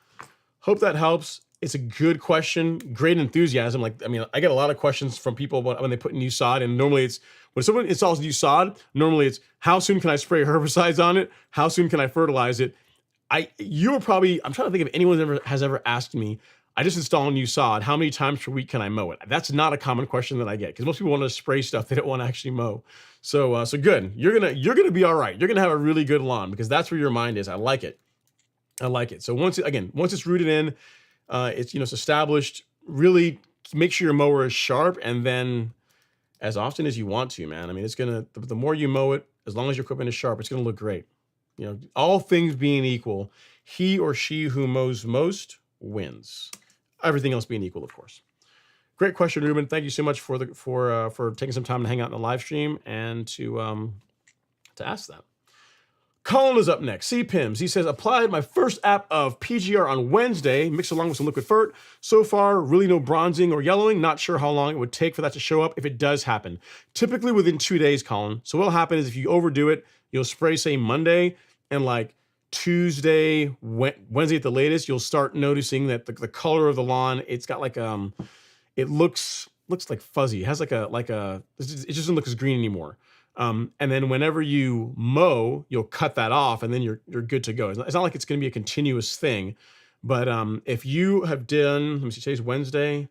hope that helps. It's a good question. Great enthusiasm. I get a lot of questions from people when they put new sod, and normally it's when someone installs new sod, normally it's how soon can I spray herbicides on it? How soon can I fertilize it? I'm trying to think if anyone has ever asked me, I just install a new sod. How many times per week can I mow it? That's not a common question that I get because most people want to spray stuff they don't want to actually mow. So good. You're gonna be all right. You're gonna have a really good lawn because that's where your mind is. I like it. So once it's rooted in, it's established. Really make sure your mower is sharp, and then as often as you want to, man. I mean, the more you mow it, as long as your equipment is sharp, it's gonna look great. All things being equal, he or she who mows most wins. Everything else being equal, of course. Great question, Ruben. Thank you so much for taking some time to hang out in the live stream and to ask that. Colin is up next. CPIMS. He says, applied my first app of PGR on Wednesday, mixed along with some liquid fert. So far, really no bronzing or yellowing. Not sure how long it would take for that to show up if it does happen. Typically within 2 days, Colin. So what'll happen is if you overdo it, you'll spray, say, Monday, and like Tuesday, Wednesday at the latest, you'll start noticing that the color of the lawn, it's got like it looks like fuzzy. It has it just doesn't look as green anymore. And then whenever you mow, you'll cut that off, and then you're good to go. It's not like it's going to be a continuous thing, but if you have done, let me see, today's Wednesday.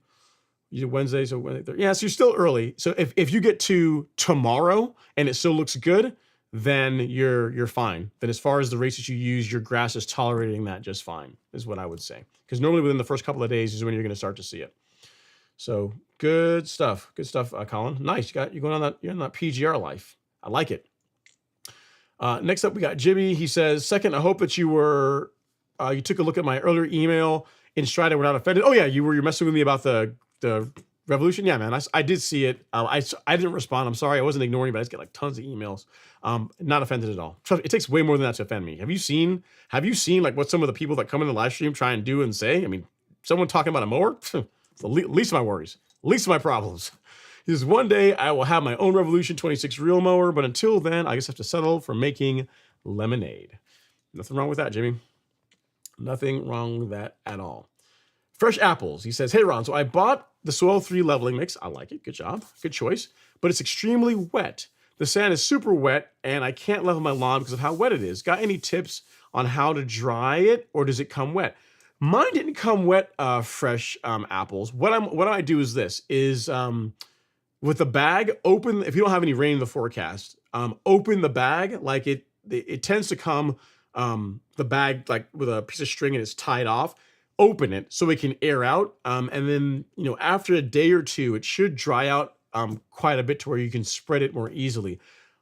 You did Wednesday, so Wednesday, yeah, so you're still early. So if you get to tomorrow and it still looks good, then you're fine. Then as far as the rates that you use, your grass is tolerating that just fine, is what I would say. Because normally within the first couple of days is when you're going to start to see it. So good stuff, Colin. Nice, you're on that PGR life. I like it. Next up, we got Jimmy. He says, second, I hope that you took a look at my earlier email in stride and were not offended. Oh yeah, you're messing with me about the revolution. Yeah, man, I did see it. I didn't respond. I'm sorry, I wasn't ignoring you, but I just get like tons of emails. Not offended at all. Trust me, it takes way more than that to offend me. Have you seen like what some of the people that come in the live stream try and do and say? I mean, someone talking about a mower, it's the least of my worries, least of my problems. He says, one day I will have my own Revolution 26 reel mower, but until then, I just have to settle for making lemonade. Nothing wrong with that, Jimmy. Nothing wrong with that at all. Fresh Apples. He says, hey, Ron, so I bought the Soil 3 leveling mix. I like it. Good job. Good choice. But it's extremely wet. The sand is super wet, and I can't level my lawn because of how wet it is. Got any tips on how to dry it, or does it come wet? Mine didn't come wet, Fresh Apples. What I do is this, with the bag open, if you don't have any rain in the forecast, open the bag. Like it tends to come, the bag like with a piece of string and it's tied off. Open it so it can air out. And then, after a day or two, it should dry out quite a bit to where you can spread it more easily.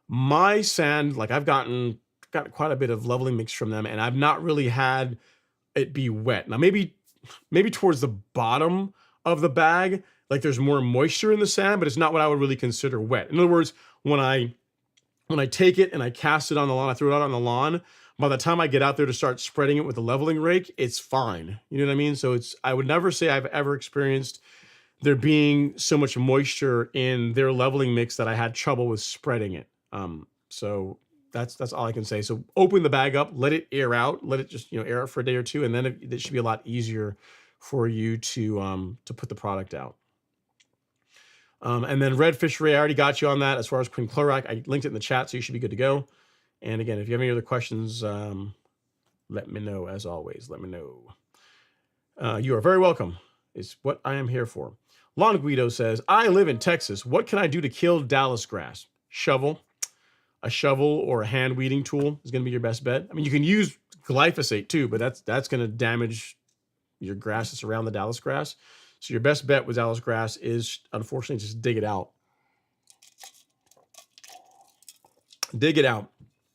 My sand, like I've gotten quite a bit of leveling mix from them, and I've not really had it be wet. Now maybe towards the bottom of the bag, like there's more moisture in the sand, but it's not what I would really consider wet. In other words, when I take it and I cast it on the lawn, I throw it out on the lawn, by the time I get out there to start spreading it with the leveling rake, it's fine. You know what I mean? So I would never say I've ever experienced there being so much moisture in their leveling mix that I had trouble with spreading it. So That's all I can say. So open the bag up, let it air out, let it just air out for a day or two, and then it should be a lot easier for you to put the product out. And then red fishery, I already got you on that. As far as quinclorac, I linked it in the chat, so you should be good to go. And again, if you have any other questions, let me know. As always, let me know. You are very welcome. It's what I am here for. Lon Guido says, I live in Texas. What can I do to kill Dallas grass? Shovel. A shovel or a hand weeding tool is going to be your best bet. I mean, you can use glyphosate too, but that's going to damage your grass that's around the Dallas grass. So your best bet with Dallas grass is, unfortunately, just dig it out. Dig it out.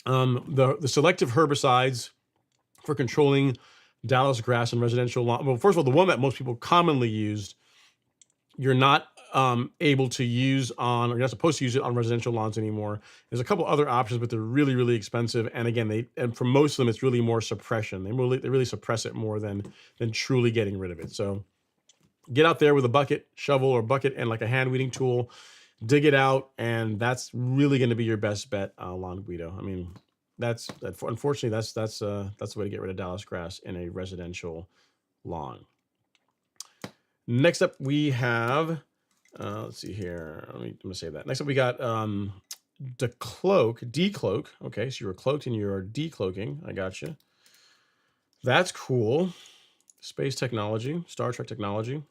The selective herbicides for controlling Dallas grass and residential lawn. Well, first of all, the one that most people commonly used, you're not able to use on, or you're not supposed to use it on residential lawns anymore. There's a couple other options, but they're really, really expensive. And again, and for most of them, it's really more suppression. They really suppress it more than truly getting rid of it. So get out there with a bucket, shovel or bucket, and like a hand weeding tool, dig it out, and that's really going to be your best bet, Lon Guido. I mean, unfortunately that's the way to get rid of Dallas grass in a residential lawn. Next up, we have, let's see here. I'm gonna save that. Next up, we got decloak. Okay, so you were cloaked and you're decloaking. I got you. That's cool. Space technology, Star Trek technology.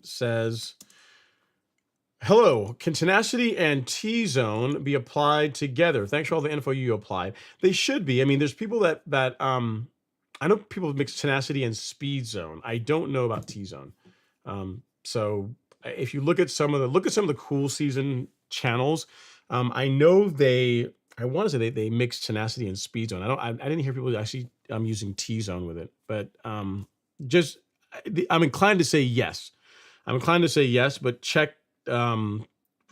Says, hello, can tenacity and T-zone be applied together? Thanks for all the info you applied. They should be. I mean, there's people that I know people mix tenacity and speed zone. I don't know about T-zone. So if you look at some of the cool season channels, I know I want to say they mix tenacity and speed zone. I didn't hear people actually using T-zone with it, but I'm inclined to say yes. But check some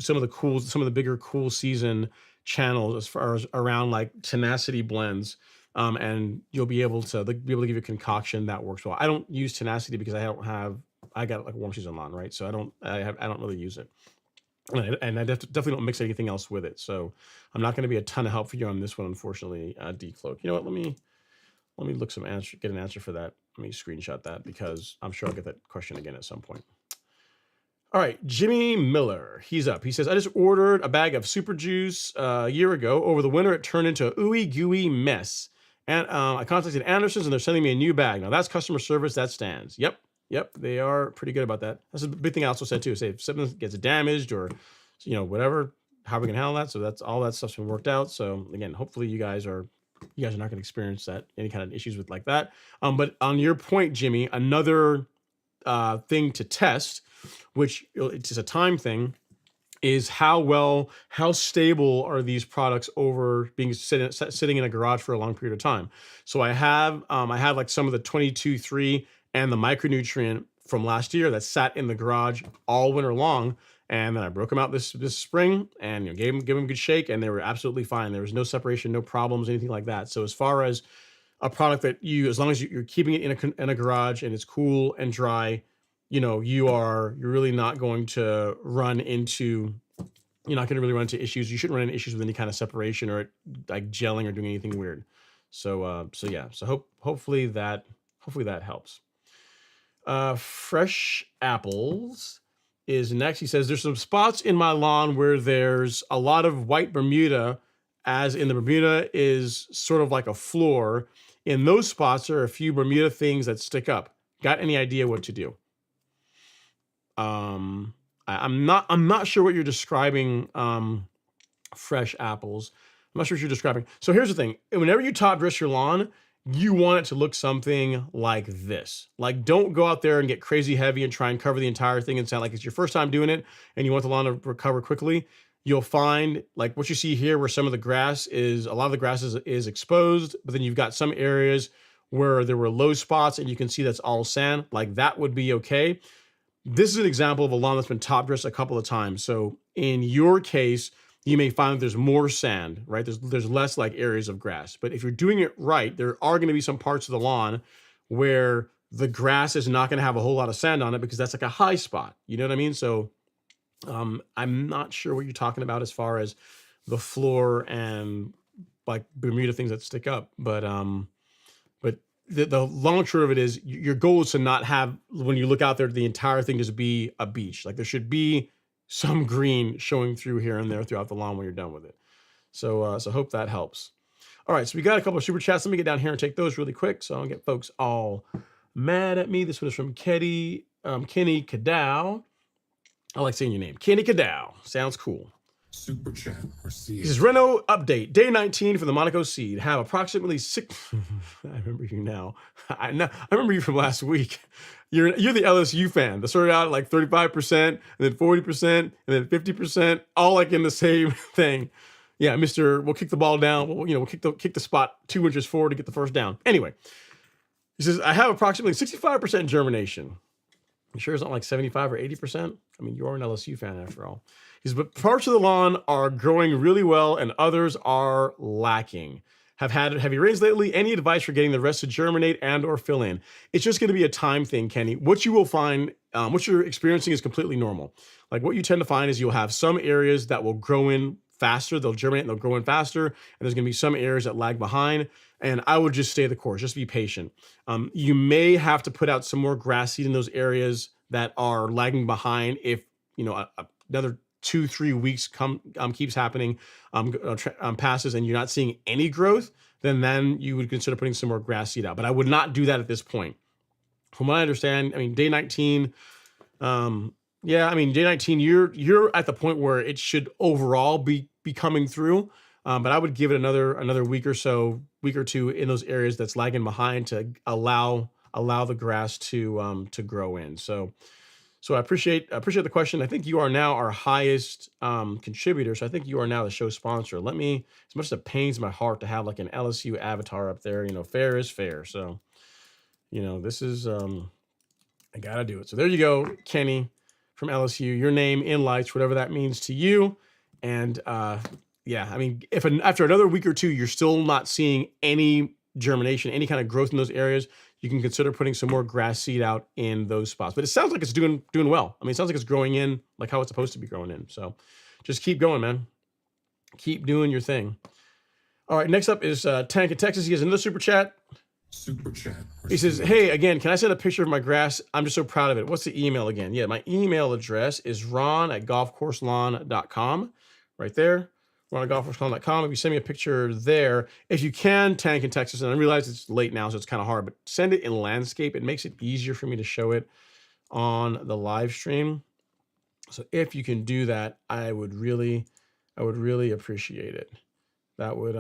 of the bigger cool season channels as far as around like tenacity blends. And they'll be able to give you a concoction that works well. I don't use tenacity because I got like a warm season lawn, right? So I don't really use it. And I definitely don't mix anything else with it. So I'm not going to be a ton of help for you on this one, unfortunately, decloak. You know what? Let me get an answer for that. Let me screenshot that because I'm sure I'll get that question again at some point. All right, Jimmy Miller, he's up. He says, I just ordered a bag of super juice a year ago. Over the winter, it turned into a ooey gooey mess. And I contacted Anderson's and they're sending me a new bag. Now that's customer service, that stands. Yep, they are pretty good about that. That's a big thing I also said too. Say if something gets damaged or whatever, how are we gonna handle that? So that's all that stuff's been worked out. So again, hopefully you guys are not gonna experience any kind of issues with like that. But on your point, Jimmy, another thing to test, which it's just a time thing, is how stable are these products over being sitting in a garage for a long period of time. So I have like some of the 22-3 and the micronutrient from last year that sat in the garage all winter long, and then I broke them out this spring and gave them a good shake, and they were absolutely fine. There was no separation, no problems, anything like that. So as far as a product that as long as you're keeping it in a garage and it's cool and dry, you're really not going to run into issues. You shouldn't run into issues with any kind of separation or like gelling or doing anything weird. So hopefully that helps. Fresh Apples is next. He says, there's some spots in my lawn where there's a lot of white Bermuda, as in the Bermuda is sort of like a floor. In those spots are a few Bermuda things that stick up. Got any idea what to do? I'm not sure what you're describing, Fresh Apples. I'm not sure what you're describing. So here's the thing. Whenever you top dress your lawn, you want it to look something like this. Like, don't go out there and get crazy heavy and try and cover the entire thing and sound like it's your first time doing it and you want the lawn to recover quickly. You'll find like what you see here where some of the grass is, a lot of the grass is exposed, but then you've got some areas where there were low spots and you can see that's all sand. Like that would be okay. This is an example of a lawn that's been top dressed a couple of times. So in your case, you may find that there's more sand, right? There's less like areas of grass. But if you're doing it right, there are going to be some parts of the lawn where the grass is not going to have a whole lot of sand on it because that's like a high spot. You know what I mean? So I'm not sure what you're talking about as far as the floor and like Bermuda things that stick up. But the long and short of it is your goal is to not have, when you look out there, the entire thing just be a beach. Like there should be some green showing through here and there throughout the lawn when you're done with it. So hope that helps. All right, so we got a couple of super chats. Let me get down here and take those really quick so I don't get folks all mad at me. This one is from Kenny Cadow. I like saying your name. Kenny Cadow. Sounds cool.
Super chat
He
received.
says, Renault update, day 19 for the Monaco seed. Have approximately 6. I remember you now. I remember you from last week. You're the LSU fan that started out at like 35%, and then 40%, and then 50%, all like in the same thing. Yeah, Mr. We'll kick the ball down. We'll kick the spot 2 inches forward to get the first down. Anyway, he says, I have approximately 65% germination. You sure it's not like 75 or 80%? I mean, you are an LSU fan after all. He says, but parts of the lawn are growing really well and others are lacking. Have had heavy rains lately. Any advice for getting the rest to germinate and or fill in? It's just going to be a time thing, Kenny. What you will find, what you're experiencing is completely normal. Like what you tend to find is you'll have some areas that will grow in faster. They'll germinate and they'll grow in faster. And there's going to be some areas that lag behind. And I would just stay the course. Just be patient. You may have to put out some more grass seed in those areas that are lagging behind. If another 2-3 weeks keeps happening, passes, and you're not seeing any growth, then you would consider putting some more grass seed out. But I would not do that at this point. From what I understand, I mean, day 19. Day 19, you're at the point where it should overall be coming through. But I would give it another week or two in those areas that's lagging behind to allow the grass to grow in. So I appreciate the question. I think you are now our highest contributor. So I think you are now the show sponsor. Let me, as much as it pains my heart to have like an LSU avatar up there, fair is fair. So, this is, I got to do it. So there you go, Kenny from LSU, your name in lights, whatever that means to you. And if after another week or two, you're still not seeing any germination, any kind of growth in those areas, you can consider putting some more grass seed out in those spots. But it sounds like it's doing well. I mean, it sounds like it's growing in like how it's supposed to be growing in. So just keep going, man. Keep doing your thing. All right, next up is Tank in Texas. He has another super chat.
Super chat received.
He says, hey, again, can I send a picture of my grass? I'm just so proud of it. What's the email again? Yeah, my email address is ron@golfcourselawn.com. Right there. ron@golfcourselawn.com. If you send me a picture there, if you can, Tank in Texas, and I realize it's late now, so it's kind of hard, but send it in landscape. It makes it easier for me to show it on the live stream. So if you can do that, I would really appreciate it. That would,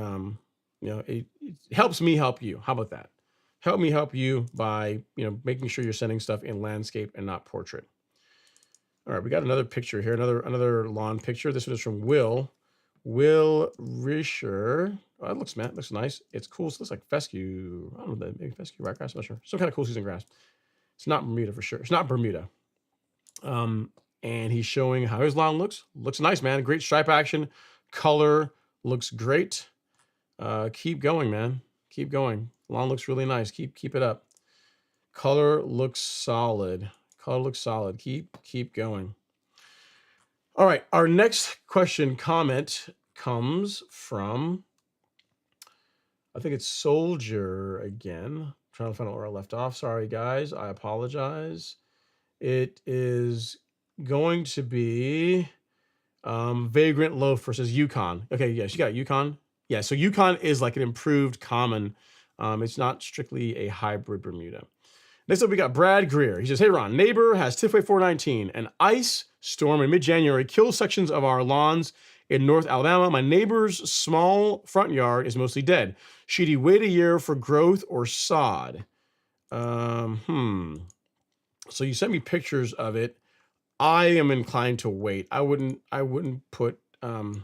it helps me help you. How about that? Help me help you by, making sure you're sending stuff in landscape and not portrait. All right, we got another picture here, another lawn picture. This one is from Will Risher. Oh, that looks nice. It's cool. It looks like fescue. I don't know, maybe fescue ryegrass. I'm not sure. Some kind of cool season grass. It's not Bermuda for sure. It's not Bermuda. And he's showing how his lawn looks. Looks nice, man. Great stripe action. Color looks great. Keep going, man. Keep going. Lawn looks really nice. Keep it up. Color looks solid. Keep going. All right. Our next comment comes from, I think it's Soldier again. I'm trying to find out where I left off. Sorry, guys. I apologize. It is going to be Vagrant Loaf versus Yukon. Okay, yes, you got Yukon. Yeah, so Yukon is like an improved common. It's not strictly a hybrid Bermuda. Next up, we got Brad Greer. He says, hey, Ron, neighbor has Tifway 419. An ice storm in mid-January kills sections of our lawns in North Alabama. My neighbor's small front yard is mostly dead. Should he wait a year for growth or sod? So you sent me pictures of it. I am inclined to wait. I wouldn't put, I'm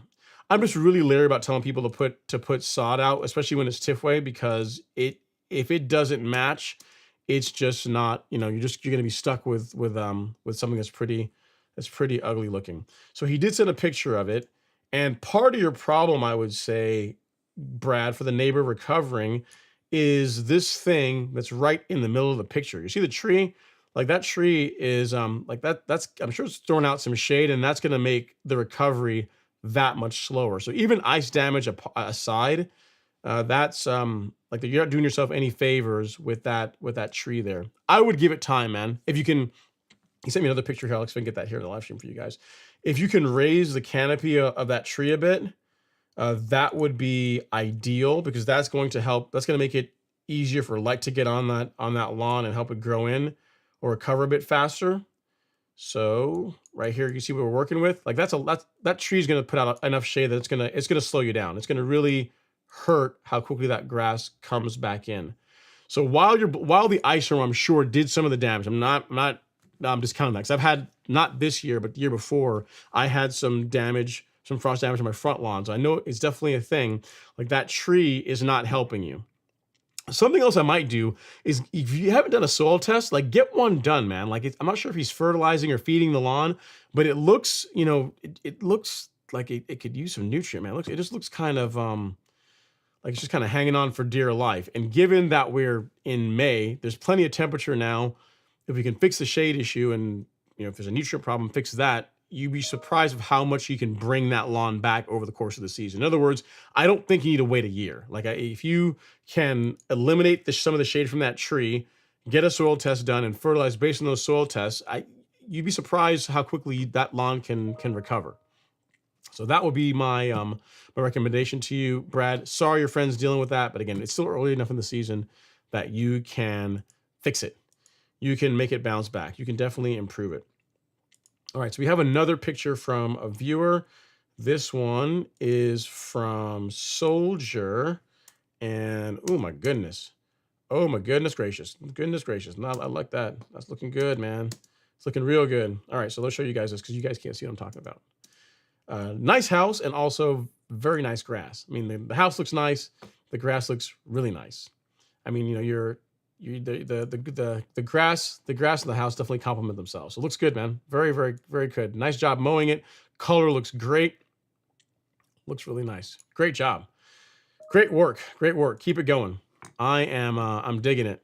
just really leery about telling people to put sod out, especially when it's Tifway, because if it doesn't match, it's just not, you're going to be stuck with something that's pretty ugly looking. So he did send a picture of it. And part of your problem, I would say, Brad, for the neighbor recovering, is this thing that's right in the middle of the picture. You see the tree? Like that tree is that's I'm sure it's throwing out some shade, and that's going to make the recovery that much slower. So even ice damage aside, that's like you're not doing yourself any favors with that tree there. I would give it time, man. If you can, he sent me another picture here. Alex, if I can get that here in the live stream for you guys. If you can raise the canopy of that tree a bit, that would be ideal, because that's going to help. That's going to make it easier for light to get on that lawn and help it grow in or recover a bit faster. So right here, you see what we're working with. Like that tree is going to put out enough shade that it's gonna slow you down. It's going to really hurt how quickly that grass comes back in. So while the ice storm, I'm sure, did some of the damage. I'm discounting that, because I've had, not this year, but the year before, I had some damage, some frost damage on my front lawn. So I know it's definitely a thing. Like, that tree is not helping you. Something else I might do is, if you haven't done a soil test, like, get one done, man. Like, I'm not sure if he's fertilizing or feeding the lawn, but it looks, it looks like it could use some nutrient, man. It just looks kind of like it's just kind of hanging on for dear life. And given that we're in May, there's plenty of temperature now. If we can fix the shade issue, and if there's a nutrient problem, fix that, you'd be surprised of how much you can bring that lawn back over the course of the season. In other words, I don't think you need to wait a year. Like, if you can eliminate some of the shade from that tree, get a soil test done, and fertilize based on those soil tests, you'd be surprised how quickly that lawn can recover. So that would be my my recommendation to you, Brad. Sorry your friend's dealing with that, but again, it's still early enough in the season that you can fix it. You can make it bounce back. You can definitely improve it. All right, so we have another picture from a viewer. This one is from Soldier, and oh my goodness gracious, No, I like that. That's looking good, man. It's looking real good. All right, so let's show you guys this, because you guys can't see what I'm talking about. Nice house, and also very nice grass. I mean, the house looks nice. The grass looks really nice. I mean, the grass and the house definitely complement themselves. So it looks good, man. Very, very, very good. Nice job mowing it. Color looks great. Looks really nice. Great job. Great work. Great work. Keep it going. I'm digging it.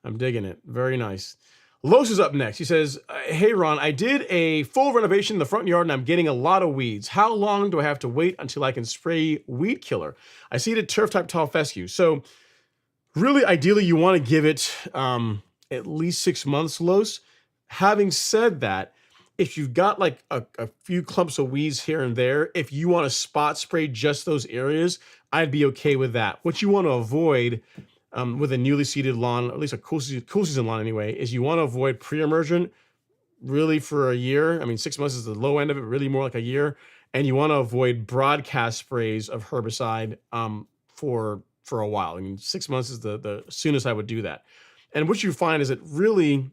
I'm digging it. Very nice. Los is up next. He says, hey, Ron, I did a full renovation in the front yard and I'm getting a lot of weeds. How long do I have to wait until I can spray weed killer? I seeded turf type tall fescue. So really, ideally, you want to give it at least 6 months, Los. Having said that, if you've got like a few clumps of weeds here and there, if you want to spot spray just those areas, I'd be okay with that. What you want to avoid with a newly seeded lawn, or at least a cool season lawn anyway, is you want to avoid pre-emergent really for a year. I mean, 6 months is the low end of it, really more like a year. And you want to avoid broadcast sprays of herbicide for a while. I mean, 6 months is the soonest I would do that. And what you find is that really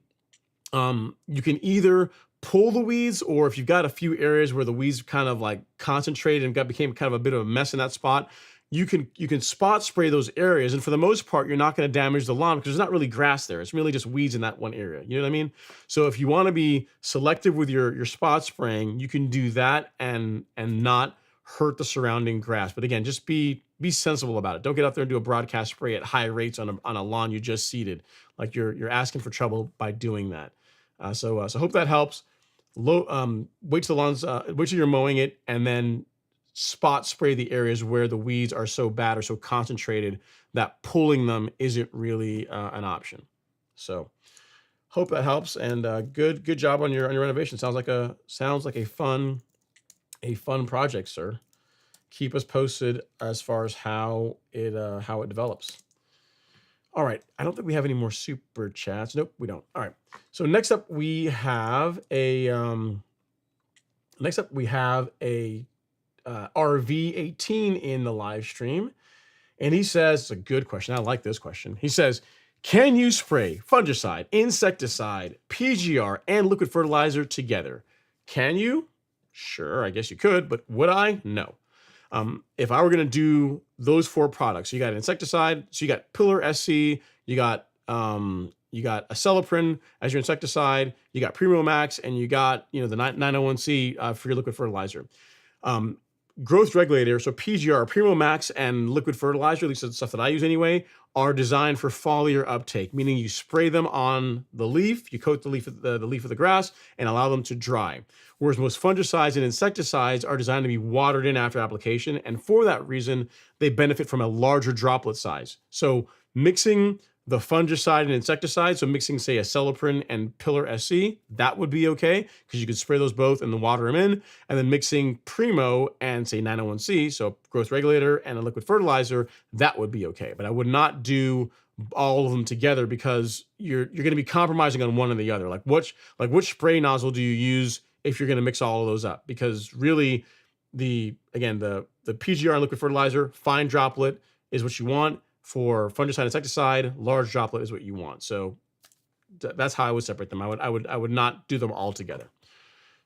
you can either pull the weeds, or if you've got a few areas where the weeds kind of like concentrated and became kind of a bit of a mess in that spot, you can spot spray those areas. And for the most part, you're not going to damage the lawn, because there's not really grass there. It's really just weeds in that one area. You know what I mean? So if you want to be selective with your spot spraying, you can do that and not hurt the surrounding grass. But again, just be sensible about it. Don't get out there and do a broadcast spray at high rates on a lawn you just seeded. Like you're asking for trouble by doing that. So hope that helps. Wait till the lawns, wait till you're mowing it, and then spot spray the areas where the weeds are so bad or so concentrated that pulling them isn't really an option. So hope that helps, and good job on your renovation. Sounds like a fun project, sir. Keep us posted as far as how it develops. All right, I don't think we have any more super chats. Nope, we don't. All right. So next up we have a RV18 in the live stream, and he says, it's a good question. I like this question. He says, can you spray fungicide, insecticide, PGR, and liquid fertilizer together? Can you? Sure, I guess you could, but would I? No. If I were going to do those 4 products, you got insecticide, so you got Pillar SC, you got Acelepryn as your insecticide, you got Primo Max, and you got the 901C for your liquid fertilizer. growth regulator, so PGR, Primo Max, and liquid fertilizer, at least the stuff that I use anyway, are designed for foliar uptake, meaning you spray them on the leaf, you coat the leaf of the grass, and allow them to dry. Whereas most fungicides and insecticides are designed to be watered in after application, and for that reason, they benefit from a larger droplet size. So mixing the fungicide and insecticide, so mixing, say, acelepryn and Pillar SC, that would be okay, because you could spray those both and then water them in. And then mixing Primo and, say, 901C, so growth regulator and a liquid fertilizer, that would be okay. But I would not do all of them together, because you're going to be compromising on one or the other. Like which spray nozzle do you use if you're going to mix all of those up? Because really, the PGR and liquid fertilizer, fine droplet is what you want. For fungicide, insecticide, large droplet is what you want. So that's how I would separate them. I would not do them all together.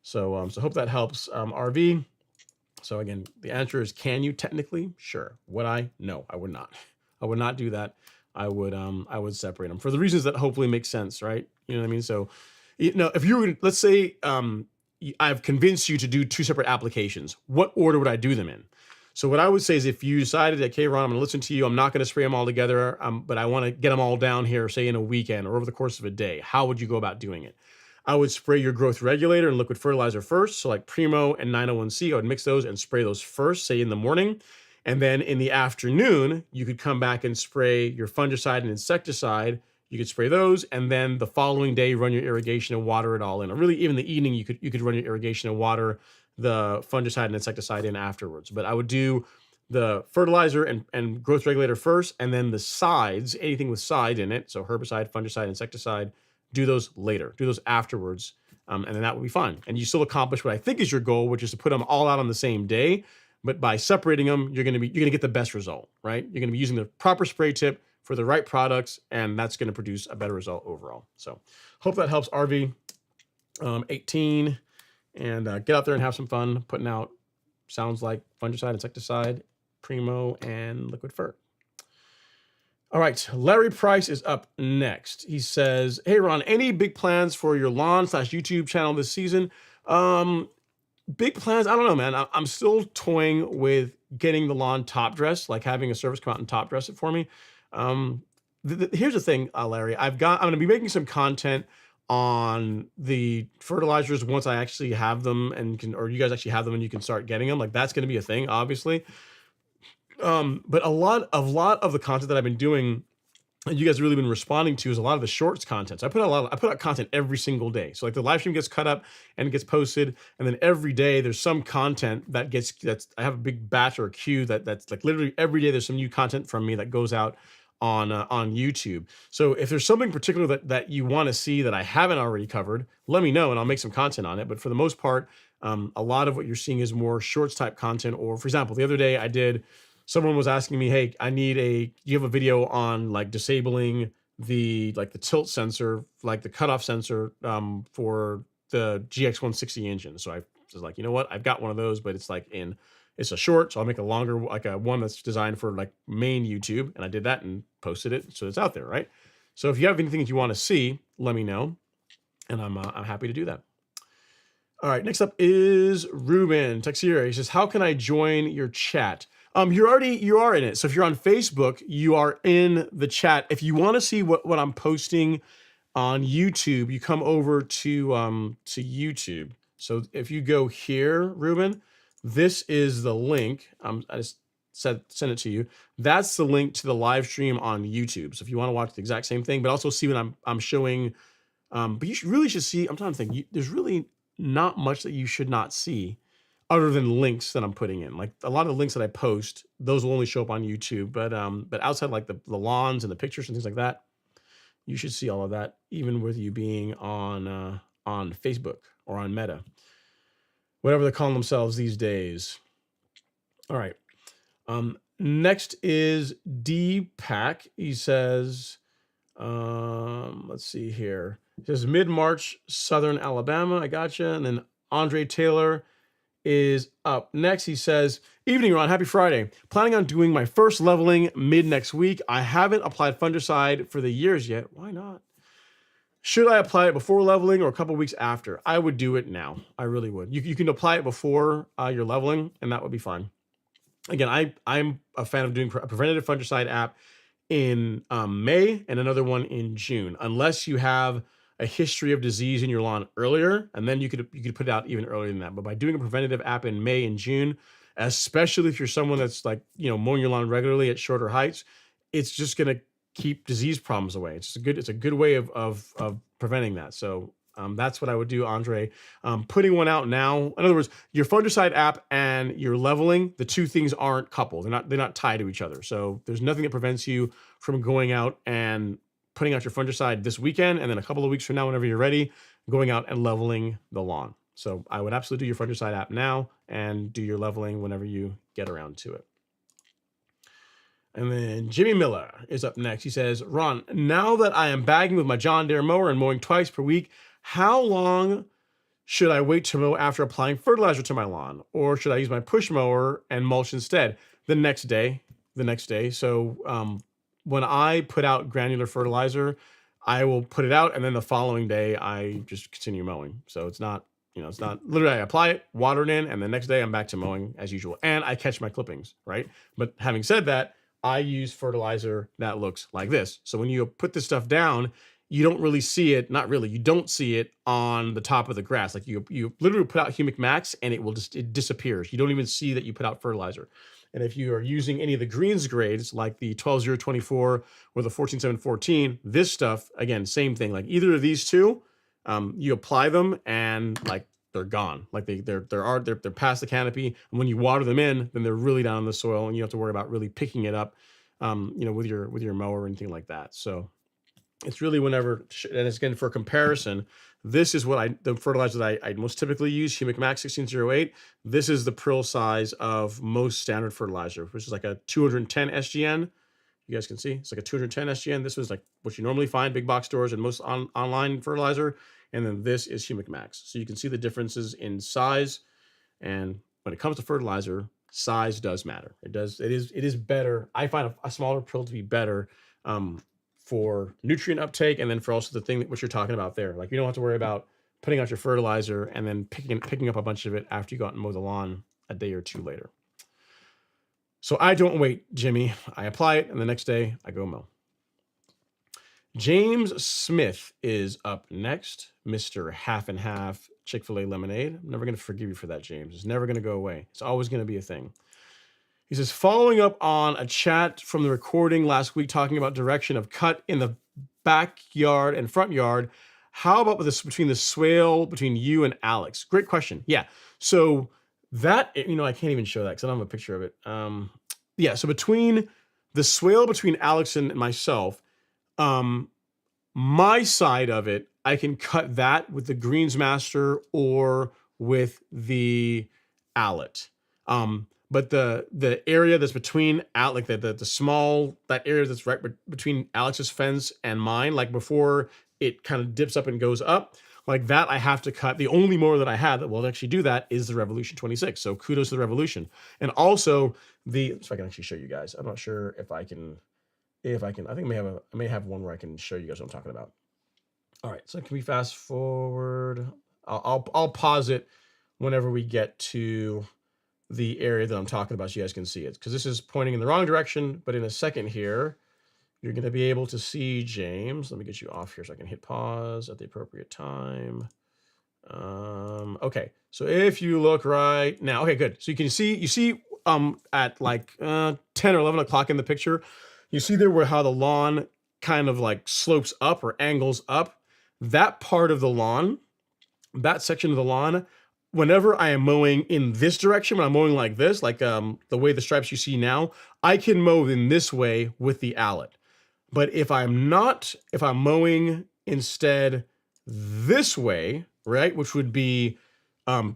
So hope that helps, RV. So again, the answer is, can you technically? Sure. Would I? No, I would not. I would not do that. I would separate them for the reasons that hopefully make sense, right? You know what I mean? So, if you were, let's say, I've convinced you to do 2 separate applications, what order would I do them in? So what I would say is, if you decided, okay, Ron, I'm going to listen to you, I'm not going to spray them all together, but I want to get them all down here, say in a weekend or over the course of a day, how would you go about doing it? I would spray your growth regulator and liquid fertilizer first. So like Primo and 901C, I would mix those and spray those first, say in the morning. And then in the afternoon, you could come back and spray your fungicide and insecticide. You could spray those, and then the following day, run your irrigation and water it all in. Or really, even the evening, you could run your irrigation and water the fungicide and insecticide in afterwards. But I would do the fertilizer and growth regulator first, and then the sides, anything with side in it, so herbicide, fungicide, insecticide, do those later, do those afterwards, and then that would be fine. And you still accomplish what I think is your goal, which is to put them all out on the same day. But by separating them, you're gonna get the best result, right? You're gonna be using the proper spray tip for the right products, and that's gonna produce a better result overall. So hope that helps, RV. 18. And get out there and have some fun putting out, sounds like fungicide, insecticide, Primo, and liquid fert. All right, Larry Price is up next. He says, hey, Ron, any big plans for your lawn/YouTube channel this season? Big plans? I don't know, man. I'm still toying with getting the lawn top dressed, like having a service come out and top dress it for me. Here's the thing, Larry. I'm going to be making some content on the fertilizers once I actually have them or you guys actually have them and you can start getting them. Like, that's going to be a thing, obviously. But a lot of the content that I've been doing, and you guys have really been responding to, is a lot of the shorts content. So I put out content every single day. So like the live stream gets cut up and it gets posted, and then every day there's some content that's I have a big batch or a queue that's like literally every day there's some new content from me that goes out on YouTube. So if there's something particular that you want to see that I haven't already covered, let me know and I'll make some content on it. But for the most part, a lot of what you're seeing is more shorts type content. Or for example, the other day someone was asking me, hey, you have a video on like disabling the tilt sensor, like the cutoff sensor for the GX160 engine. So I was like, you know what? I've got one of those, but it's a short, so I'll make a longer, like a one that's designed for like main YouTube. And I did that and posted it, so it's out there, right? So if you have anything that you want to see, let me know, and I'm happy to do that. All right, next up is Ruben Texiera. He says, how can I join your chat? You are in it. So if you're on Facebook, you are in the chat. If you want to see what I'm posting on YouTube, you come over to YouTube. So if you go here, Ruben, this is the link. I just send it to you. That's the link to the live stream on YouTube. So if you want to watch the exact same thing, but also see what I'm showing, but you should see. I'm trying to think. There's really not much that you should not see, other than links that I'm putting in. Like a lot of the links that I post, those will only show up on YouTube. But outside like the lawns and the pictures and things like that, you should see all of that, even with you being on Facebook or on Meta, whatever they're calling themselves these days. All right. Next is Deepak. He says, let's see here. He says mid-March, Southern Alabama. I gotcha. And then Andre Taylor is up next. He says, evening, Ron. Happy Friday. Planning on doing my first leveling mid next week. I haven't applied fungicide for the years yet. Why not? Should I apply it before leveling or a couple weeks after? I would do it now. I really would. You can apply it before you're leveling, and that would be fine. Again, I'm a fan of doing a preventative fungicide app in May and another one in June, unless you have a history of disease in your lawn earlier, and then you could put it out even earlier than that. But by doing a preventative app in May and June, especially if you're someone that's like, mowing your lawn regularly at shorter heights, it's just going to keep disease problems away. It's a good way of preventing that. So that's what I would do, Andre. Putting one out now. In other words, your fungicide app and your leveling, the two things aren't coupled. They're not tied to each other. So there's nothing that prevents you from going out and putting out your fungicide this weekend, and then a couple of weeks from now, whenever you're ready, going out and leveling the lawn. So I would absolutely do your fungicide app now and do your leveling whenever you get around to it. And then Jimmy Miller is up next. He says, Ron, now that I am bagging with my John Deere mower and mowing twice per week, how long should I wait to mow after applying fertilizer to my lawn? Or should I use my push mower and mulch instead? The next day. So when I put out granular fertilizer, I will put it out, and then the following day I just continue mowing. So it's not literally I apply it, water it in, and the next day I'm back to mowing as usual. And I catch my clippings, right? But having said that, I use fertilizer that looks like this. So when you put this stuff down, you don't really see it. Not really. You don't see it on the top of the grass. Like you literally put out humic max and it disappears. You don't even see that you put out fertilizer. And if you are using any of the greens grades, like the 12024 or the 14714, this stuff, again, same thing. Like either of these two, you apply them and like they're gone. Like they're past the canopy. And when you water them in, then they're really down in the soil, and you have to worry about really picking it up, with your mower or anything like that. So it's really whenever, and it's again for comparison, this is the fertilizer that I most typically use, Humic Max 1608. This is the prill size of most standard fertilizer, which is like a 210 SGN. You guys can see it's like a 210 SGN. This was like what you normally find big box stores and most online fertilizer. And then this is Humic Max. So you can see the differences in size. And when it comes to fertilizer, size does matter. It is better. I find a smaller prill to be better for nutrient uptake, and then for also the thing what you're talking about there. Like you don't have to worry about putting out your fertilizer and then picking up a bunch of it after you go out and mow the lawn a day or two later. So I don't wait, Jimmy. I apply it, and the next day I go mow. James Smith is up next, Mr. Half and Half Chick-fil-A Lemonade. I'm never going to forgive you for that, James. It's never going to go away. It's always going to be a thing. He says, following up on a chat from the recording last week talking about direction of cut in the backyard and front yard, how about this between the swale between you and Alex? Great question. Yeah. So that, I can't even show that because I don't have a picture of it. Yeah. So between the swale between Alex and myself, my side of it, I can cut that with the Greensmaster or with the Allet. But the area that's between like the small, that area that's right between Alex's fence and mine, like before it kind of dips up and goes up, like that I have to cut. The only mower that I have that will actually do that is the Revolution 26. So kudos to the Revolution. And also so I can actually show you guys. I'm not sure if I can, I think I may have one where I can show you guys what I'm talking about. All right, so can we fast forward? I'll pause it whenever we get to the area that I'm talking about so you guys can see it, because this is pointing in the wrong direction. But in a second here, you're going to be able to see James. Let me get you off here so I can hit pause at the appropriate time. Okay, so if you look right now, okay, good. So you see at like 10 or 11 o'clock in the picture, you see there how the lawn kind of like slopes up or angles up. That part of the lawn, that section of the lawn, whenever I am mowing in this direction, when I'm mowing like this, like the way the stripes you see now, I can mow in this way with the Allet. But if I'm mowing instead this way, right, which would be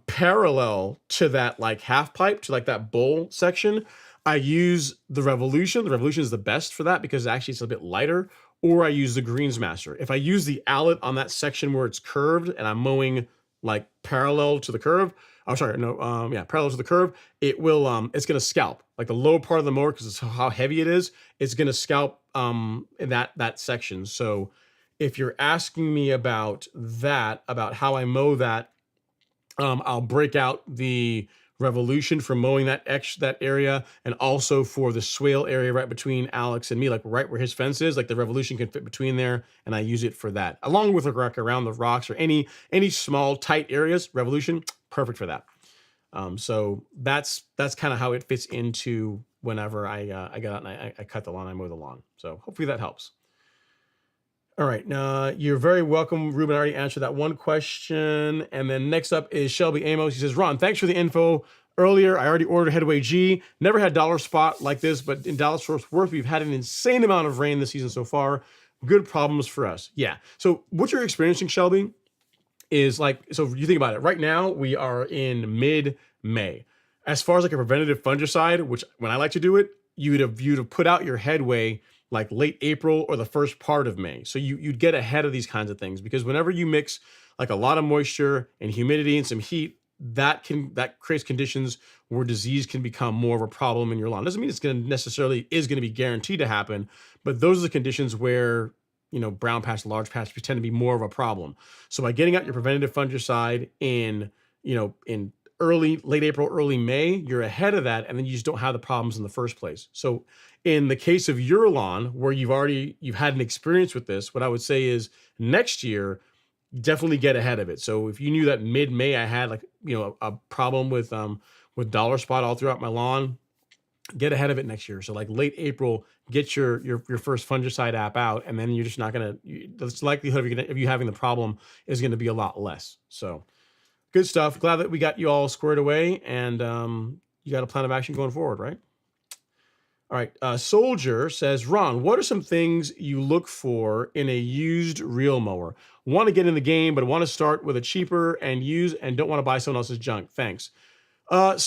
parallel to that like half pipe, to like that bowl section, I use the Revolution. The Revolution is the best for that because actually it's a bit lighter, or I use the Greensmaster. If I use the Allet on that section where it's curved and I'm mowing like parallel to the curve, parallel to the curve, it will, it's going to scalp like the lower part of the mower because it's how heavy it is. It's going to scalp in that section. So If you're asking me about that, about how I mow that, I'll break out the revolution for mowing that area, and also for the swale area right between Alex and me, like right where his fence is, like the revolution can fit between there, and I use it for that, along with like around the rocks or any small tight areas. Revolution, perfect for that. So that's kind of how it fits into whenever I get out and I cut the lawn, I mow the lawn. So hopefully that helps. All right. You're very welcome, Ruben. I already answered that one question. And then next up is Shelby Amos. He says, Ron, thanks for the info earlier. I already ordered Headway G. Never had dollar spot like this, but in Dallas Fort Worth, we've had an insane amount of rain this season so far. Good problems for us. Yeah. So what you're experiencing, Shelby, is like, so you think about it right now, we are in mid-May. As far as like a preventative fungicide, which when I like to do it, you'd have put out your Headway like late April or the first part of May. So you'd get ahead of these kinds of things, because whenever you mix like a lot of moisture and humidity and some heat, that creates conditions where disease can become more of a problem in your lawn. Doesn't mean it's going to be guaranteed to happen, but those are the conditions where, brown patch, large patch tend to be more of a problem. So by getting out your preventative fungicide in late April, early May, you're ahead of that, and then you just don't have the problems in the first place. So in the case of your lawn, where you've had an experience with this, what I would say is next year, definitely get ahead of it. So if you knew that mid-May I had a problem with dollar spot all throughout my lawn, get ahead of it next year. So like late April, get your first fungicide app out, and then you're just not gonna. The likelihood of you having the problem is going to be a lot less. So good stuff. Glad that we got you all squared away, and you got a plan of action going forward, right? All right. Soldier says, Ron, what are some things you look for in a used reel mower? Want to get in the game, but want to start with a cheaper and don't want to buy someone else's junk. Thanks. What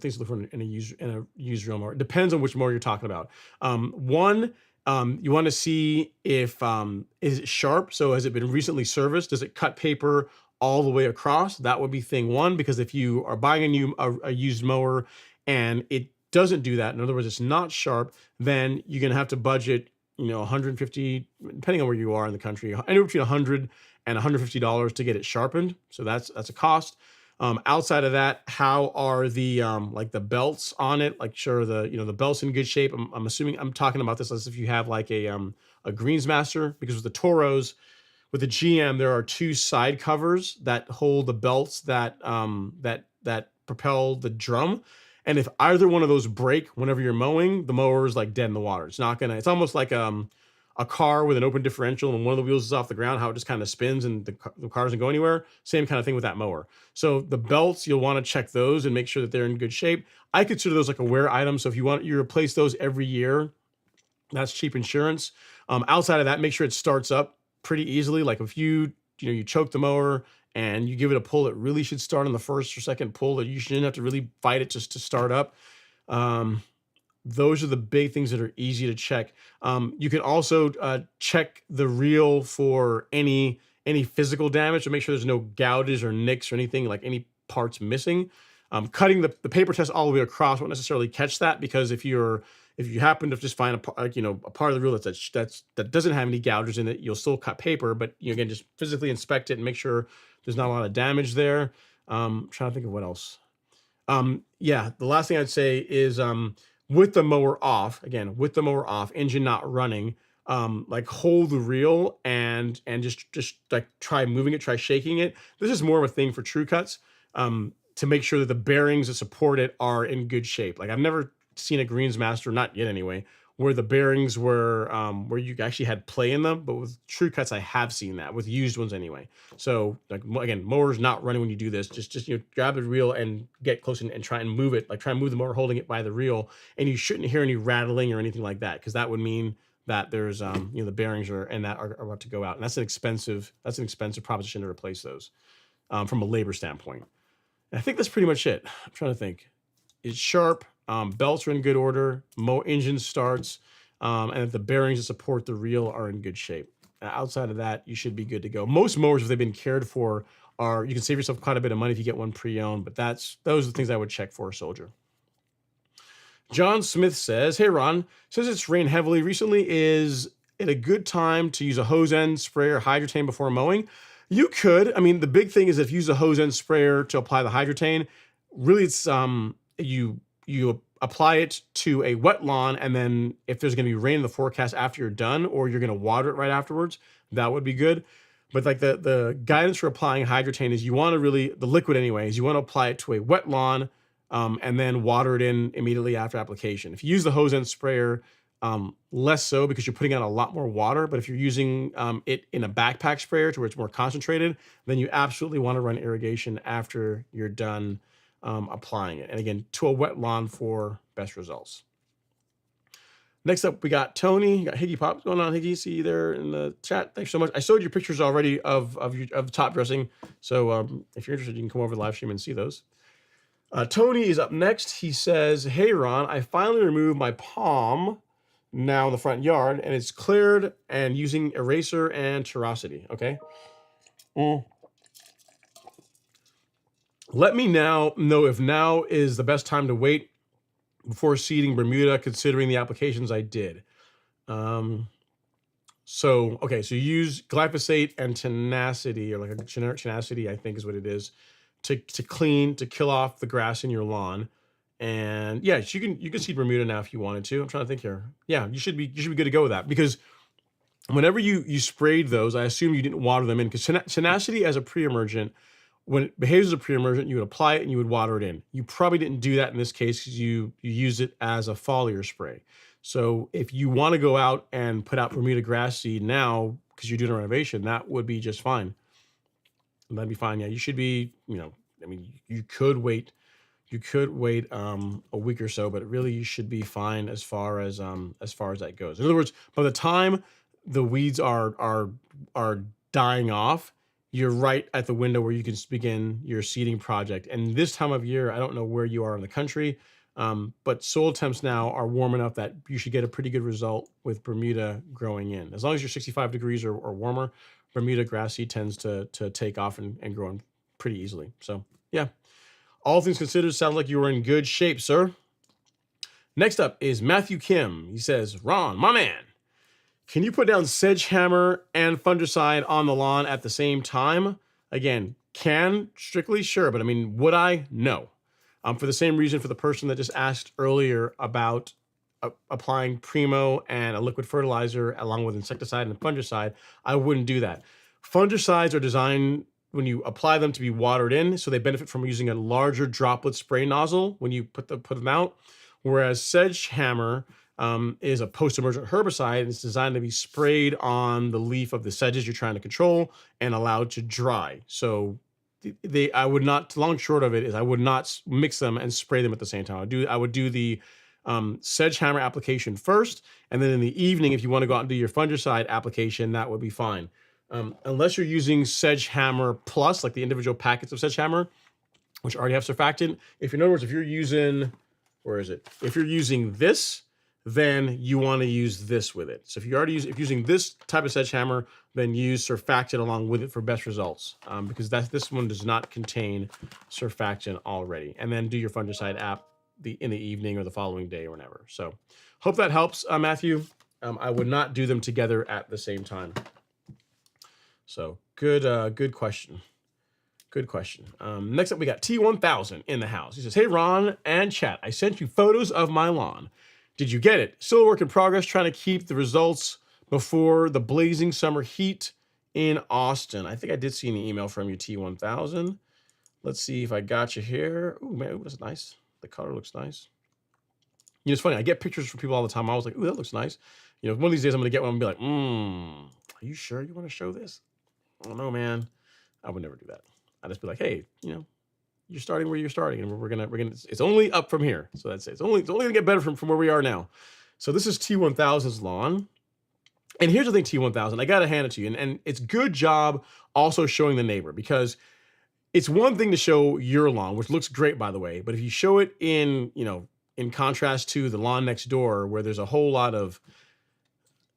things to look for in a used reel mower? It depends on which mower you're talking about. One, you want to see if is it sharp? So has it been recently serviced? Does it cut paper all the way across? That would be thing one, because if you are buying a used mower and it doesn't do that, in other words, it's not sharp, then you're going to have to budget, 150, depending on where you are in the country, anywhere between $100 and $150 to get it sharpened. So that's a cost. Outside of that, how are the like the belts on it? Like, sure, the belt's in good shape. I'm assuming I'm talking about this as if you have like a Greensmaster, because with the Toros, with the GM, there are two side covers that hold the belts that propel the drum. And if either one of those break whenever you're mowing, the mower is like dead in the water. It's almost like a car with an open differential and one of the wheels is off the ground, how it just kind of spins and the car doesn't go anywhere. Same kind of thing with that mower. So the belts, you'll want to check those and make sure that they're in good shape. I consider those like a wear item. So if you replace those every year, that's cheap insurance. Outside of that, make sure it starts up pretty easily. Like if you choke the mower and you give it a pull, it really should start on the first or second pull. That you shouldn't have to really fight it just to start up. Those are the big things that are easy to check. You can also check the reel for any physical damage to make sure there's no gouges or nicks or anything, like any parts missing. Cutting the paper test all the way across won't necessarily catch that, because if you happen to just find a part of the reel that doesn't have any gouges in it, you'll still cut paper. But again, just physically inspect it and make sure there's not a lot of damage there. I'm trying to think of what else. The last thing I'd say is with the mower off, engine not running, like hold the reel and just like try moving it, try shaking it. This is more of a thing for true cuts, to make sure that the bearings that support it are in good shape. Like I've never seen a Greensmaster, not yet anyway, where the bearings were where you actually had play in them, but with true cuts I have seen that, with used ones anyway. So like again, mower's not running when you do this. Just grab the reel and get close and try and move it. Like try and move the mower holding it by the reel, and you shouldn't hear any rattling or anything like that, because that would mean that there's the bearings are about to go out, and that's an expensive proposition to replace those from a labor standpoint. And I think that's pretty much it. I'm trying to think. It's sharp. Belts are in good order. Engine starts, and if the bearings that support the reel are in good shape. Outside of that, you should be good to go. Most mowers, if they've been cared for, you can save yourself quite a bit of money if you get one pre-owned. But those are the things I would check for a Soldier. John Smith says, "Hey Ron, since it's rained heavily recently, is it a good time to use a hose end sprayer or hydrotane before mowing? You could. I mean, the big thing is if you use a hose end sprayer to apply the hydrotane, really it's you apply it to a wet lawn, and then if there's going to be rain in the forecast after you're done, or you're going to water it right afterwards, that would be good. But like the guidance for applying hydrotane is you want to really, the liquid anyways, you want to apply it to a wet lawn, and then water it in immediately after application. If you use the hose end sprayer, less so because you're putting out a lot more water. But if you're using it in a backpack sprayer to where it's more concentrated, then you absolutely want to run irrigation after you're done applying it. And again, to a wet lawn for best results. Next up, we got Tony. You got Higgy Pop. What's going on, Higgy? See you there in the chat. Thanks so much. I showed you pictures already of top dressing. So if you're interested, you can come over to the live stream and see those. Tony is up next. He says, hey, Ron, I finally removed my palm now in the front yard, and it's cleared and using eraser and Terosity. Okay. Let me now know if now is the best time to wait before seeding Bermuda, considering the applications I did. So you use glyphosate and tenacity, or like a generic tenacity, I think is what it is, to kill off the grass in your lawn. And yeah, you can seed Bermuda now if you wanted to. I'm trying to think here. Yeah, you should be good to go with that, because whenever you sprayed those, I assume you didn't water them in, because tenacity as a pre-emergent, when it behaves as a pre-emergent, you would apply it and you would water it in. You probably didn't do that in this case because you use it as a foliar spray. So if you want to go out and put out Bermuda grass seed now because you're doing a renovation, that would be just fine. That'd be fine. Yeah, you should be, I mean, you could wait a week or so, but really you should be fine as far as that goes. In other words, by the time the weeds are dying off, you're right at the window where you can begin your seeding project. And this time of year, I don't know where you are in the country, but soil temps now are warm enough that you should get a pretty good result with Bermuda growing in. As long as you're 65 degrees or warmer, Bermuda grass seed tends to take off and grow in pretty easily. So yeah, all things considered, sounds like you were in good shape, sir. Next up is Matthew Kim. He says, Ron, my man, can you put down sedgehammer and fungicide on the lawn at the same time? Again, strictly, sure, but I mean, would I? No. For the same reason for the person that just asked earlier about applying Primo and a liquid fertilizer along with insecticide and fungicide, I wouldn't do that. Fungicides are designed when you apply them to be watered in, so they benefit from using a larger droplet spray nozzle when you put them out, whereas sedgehammer is a post-emergent herbicide, and it's designed to be sprayed on the leaf of the sedges you're trying to control and allowed to dry. So I would not, long and short of it is I would not mix them and spray them at the same time. I would do the sedgehammer application first, and then in the evening, if you want to go out and do your fungicide application, that would be fine. Unless you're using Sedgehammer Plus, like the individual packets of Sedgehammer, which already have surfactant. In other words, if you're using, If you're using this, then you want to use this with it. So if you're using this type of Sedgehammer, then use surfactant along with it for best results, because this one does not contain surfactant already. And then do your fungicide app in the evening or the following day or whenever. So hope that helps, Matthew. I would not do them together at the same time. So good question. Good question. Next up, we got T1000 in the house. He says, hey, Ron and chat, I sent you photos of my lawn. Did you get it? Still a work in progress, trying to keep the results before the blazing summer heat in Austin. I think I did see an email from you, T1000. Let's see if I got you here. Ooh, man, that's nice. The color looks nice. It's funny. I get pictures from people all the time. I was like, ooh, that looks nice. One of these days I'm going to get one and be like, are you sure you want to show this? I don't know, man. I would never do that. I'd just be like, hey, you're starting where you're starting, and we're gonna. It's only up from here. So that's it. It's only gonna get better from where we are now. So this is T1000's lawn, and here's the thing, T1000. I gotta hand it to you, and it's good job also showing the neighbor, because it's one thing to show your lawn, which looks great, by the way, but if you show it in contrast to the lawn next door, where there's a whole lot of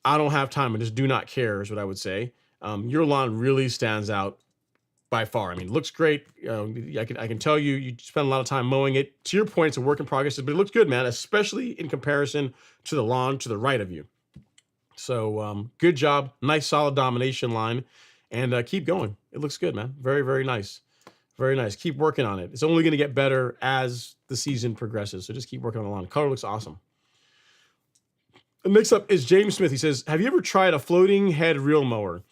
I don't have time and just do not care is what I would say. Your lawn really stands out by far. I mean, it looks great. I can tell you spend a lot of time mowing it. To your point, it's a work in progress, but it looks good, man, especially in comparison to the lawn to the right of you. So good job. Nice, solid domination line. And keep going. It looks good, man. Very, very nice. Very nice. Keep working on it. It's only going to get better as the season progresses. So just keep working on the lawn. Color looks awesome. Next up is James Smith. He says, have you ever tried a floating head reel mower?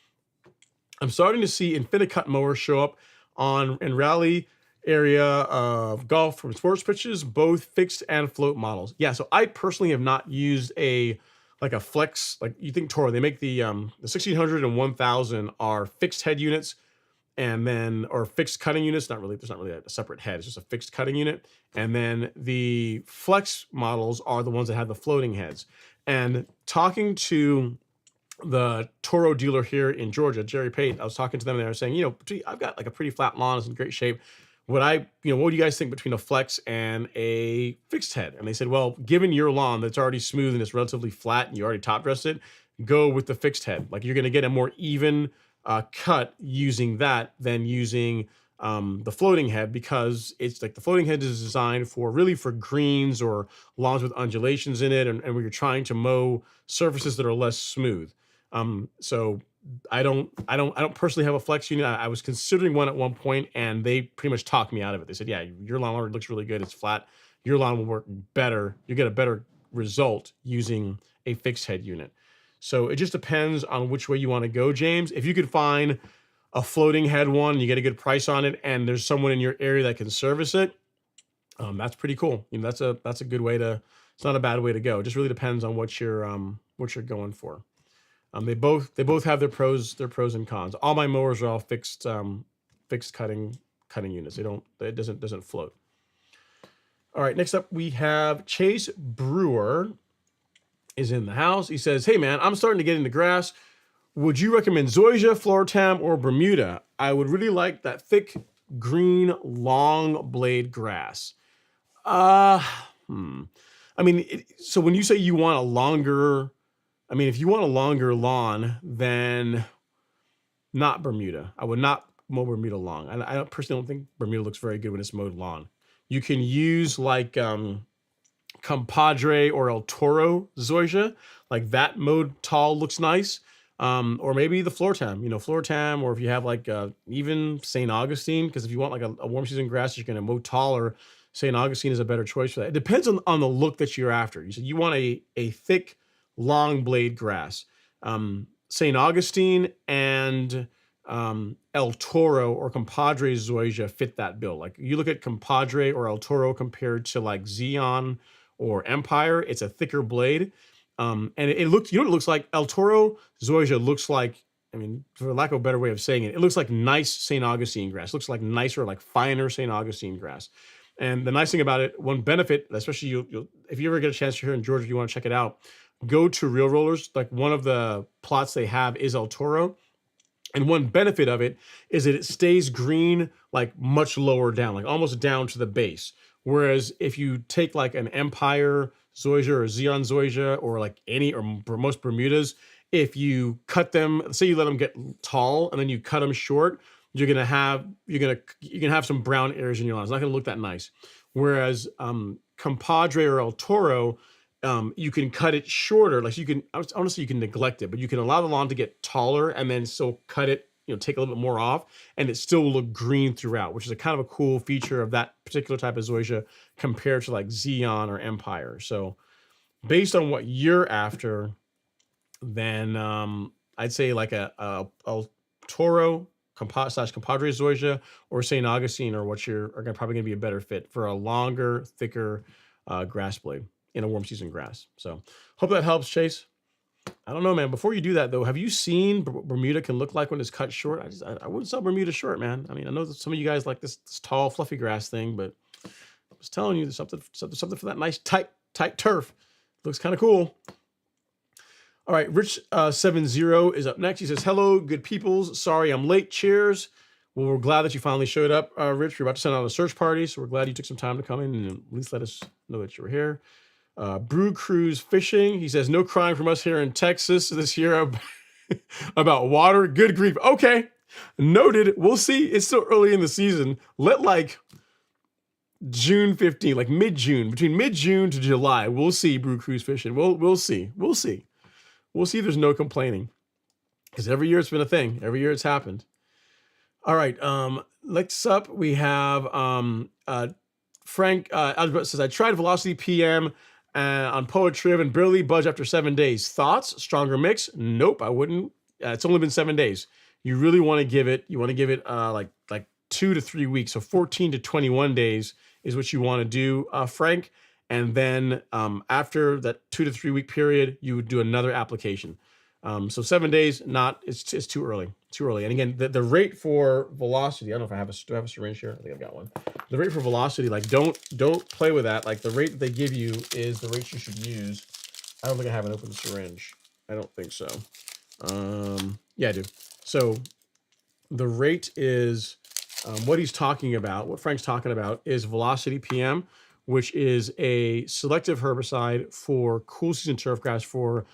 I'm starting to see Infinicut mowers show up in rally area of golf from sports pitches, both fixed and float models. Yeah, so I personally have not used a flex, like you think Toro, they make the 1600 and 1000 are fixed head units, and then, or fixed cutting units. There's not really a separate head. It's just a fixed cutting unit. And then the flex models are the ones that have the floating heads. And talking to the Toro dealer here in Georgia, Jerry Pate, I was talking to them and they were saying, you know, I've got like a pretty flat lawn, it's in great shape. What do you guys think between a flex and a fixed head? And they said, well, given your lawn that's already smooth and it's relatively flat and you already top dressed it, go with the fixed head. Like you're going to get a more even cut using that than using the floating head, because it's like the floating head is designed for greens or lawns with undulations in it, and where you're trying to mow surfaces that are less smooth. So I don't personally have a flex unit. I was considering one at one point, and they pretty much talked me out of it. They said, yeah, your lawn looks really good. It's flat. Your lawn will work better. You get a better result using a fixed head unit. So it just depends on which way you want to go, James. If you could find a floating head one, and you get a good price on it, and there's someone in your area that can service it, that's pretty cool. You know, that's a good way to. It's not a bad way to go. It just really depends on what you're going for. They both have their pros and cons. All my mowers are all fixed cutting units. It doesn't float. All right, next up we have Chase Brewer is in the house. He says, hey man, I'm starting to get into grass. Would you recommend Zoysia, Floratam, or Bermuda? I would really like that thick green long blade grass. I mean, so when you say you want a longer, if you want a longer lawn, then not Bermuda. I would not mow Bermuda long. I personally don't think Bermuda looks very good when it's mowed lawn. You can use like Compadre or El Toro Zoysia, like that mowed tall looks nice. Or maybe the Floratam, or if you have like even St. Augustine, because if you want like a warm season grass, you're going to mow taller. St. Augustine is a better choice for that. It depends on the look that you're after. You said you want a thick, long blade grass. St. Augustine and El Toro or Compadre Zoysia fit that bill. Like you look at Compadre or El Toro compared to like Xeon or Empire, it's a thicker blade. And it looks, what it looks like? El Toro Zoysia looks like, for lack of a better way of saying it, it looks like nice St. Augustine grass. It looks like nicer, like finer St. Augustine grass. And the nice thing about it, one benefit, especially you'll if you ever get a chance here in Georgia, you want to check it out, go to Real Rollers. Like one of the plots they have is El Toro. And one benefit of it is that it stays green, like much lower down, like almost down to the base. Whereas if you take like an Empire Zoysia or Xeon Zoysia or like any or most Bermudas, if you cut them, say you let them get tall and then you cut them short, you're gonna have some brown areas in your lawn. It's not gonna look that nice. Whereas Compadre or El Toro, you can cut it shorter. Like honestly, you can neglect it, but you can allow the lawn to get taller and then still cut it, take a little bit more off, and it still will look green throughout, which is a kind of a cool feature of that particular type of Zoysia compared to like Xeon or Empire. So based on what you're after, then I'd say like a Toro Compadre Zoysia or St. Augustine are probably going to be a better fit for a longer, thicker grass blade in a warm season grass. So hope that helps, Chase. I don't know, man. Before you do that, though, have you seen Bermuda can look like when it's cut short? I wouldn't sell Bermuda short, man. I know that some of you guys like this tall, fluffy grass thing, but I was telling you there's something for that nice tight turf. Looks kind of cool. All right, Rich70 is up next. He says, hello, good peoples. Sorry I'm late. Cheers. Well, we're glad that you finally showed up, Rich. We're about to send out a search party, so we're glad you took some time to come in and at least let us know that you were here. Brew Cruise Fishing. He says, no crying from us here in Texas this year about water. Good grief. Okay, noted. We'll see. It's still early in the season. Let like June 15, like mid-June, between mid-June to July, we'll see Brew Cruise Fishing. We'll see. We'll see if there's no complaining, because every year it's been a thing. Every year it's happened. All right. Next up, we have Frank Albert says, I tried Velocity PM on Poetriv and barely budge after 7 days. Thoughts? Stronger mix? Nope, I wouldn't. It's only been 7 days. You really want to give it. You want to give it like 2 to 3 weeks. So 14 to 21 days is what you want to do, Frank. And then after that 2 to 3 week period, you would do another application. So 7 days, it's too early. Too early. And again, the rate for velocity, I don't know if do I have a syringe here? I think I've got one. The rate for velocity, like don't play with that. Like the rate that they give you is the rate you should use. I don't think I have an open syringe. I don't think so. Yeah, I do. So the rate is what he's talking about, what Frank's talking about is Velocity PM, which is a selective herbicide for cool season turfgrass for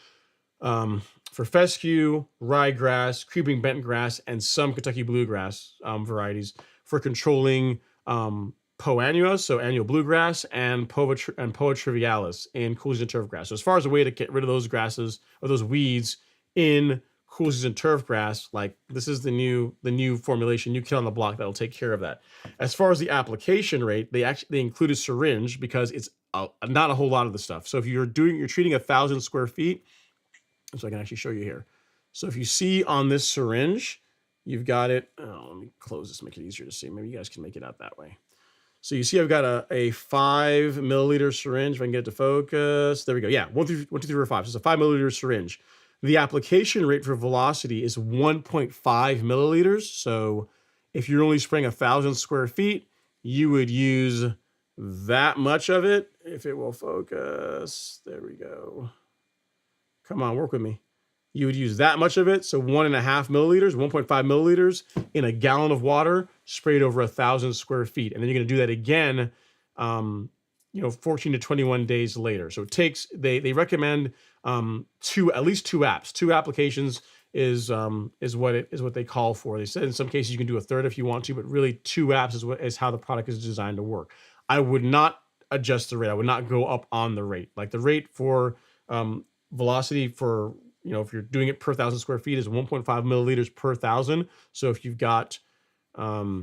fescue, ryegrass, creeping bent grass, and some Kentucky bluegrass varieties for controlling Poa annua, so annual bluegrass, and Poa trivialis in cool season turfgrass. So as far as a way to get rid of those grasses or those weeds in cool season turfgrass, like this is the new formulation, new kid on the block that'll take care of that. As far as the application rate, they include a syringe because it's not a whole lot of the stuff. So if you're treating 1,000 square feet, so I can actually show you here. So if you see on this syringe, you've got it. Oh, let me close this, make it easier to see. Maybe you guys can make it out that way. So you see I've got a 5 milliliter syringe. If I can get it to focus. There we go. Yeah, 1, 2, 3, 4, 5. So it's a 5 milliliter syringe. The application rate for velocity is 1.5 milliliters. So if you're only spraying 1,000 square feet, you would use that much of it. If it will focus, there we go. Come on, work with me. You would use that much of it. So 1.5 milliliters, 1.5 milliliters in a gallon of water sprayed over 1,000 square feet. And then you're going to do that again, 14 to 21 days later. So it takes, they recommend at least 2 apps. 2 applications is what they call for. They said in some cases you can do a third if you want to, but really 2 apps is how the product is designed to work. I would not adjust the rate. I would not go up on the rate. Like the rate for velocity for, if you're doing it per 1,000 square feet is 1.5 milliliters per 1,000. So if you've got like a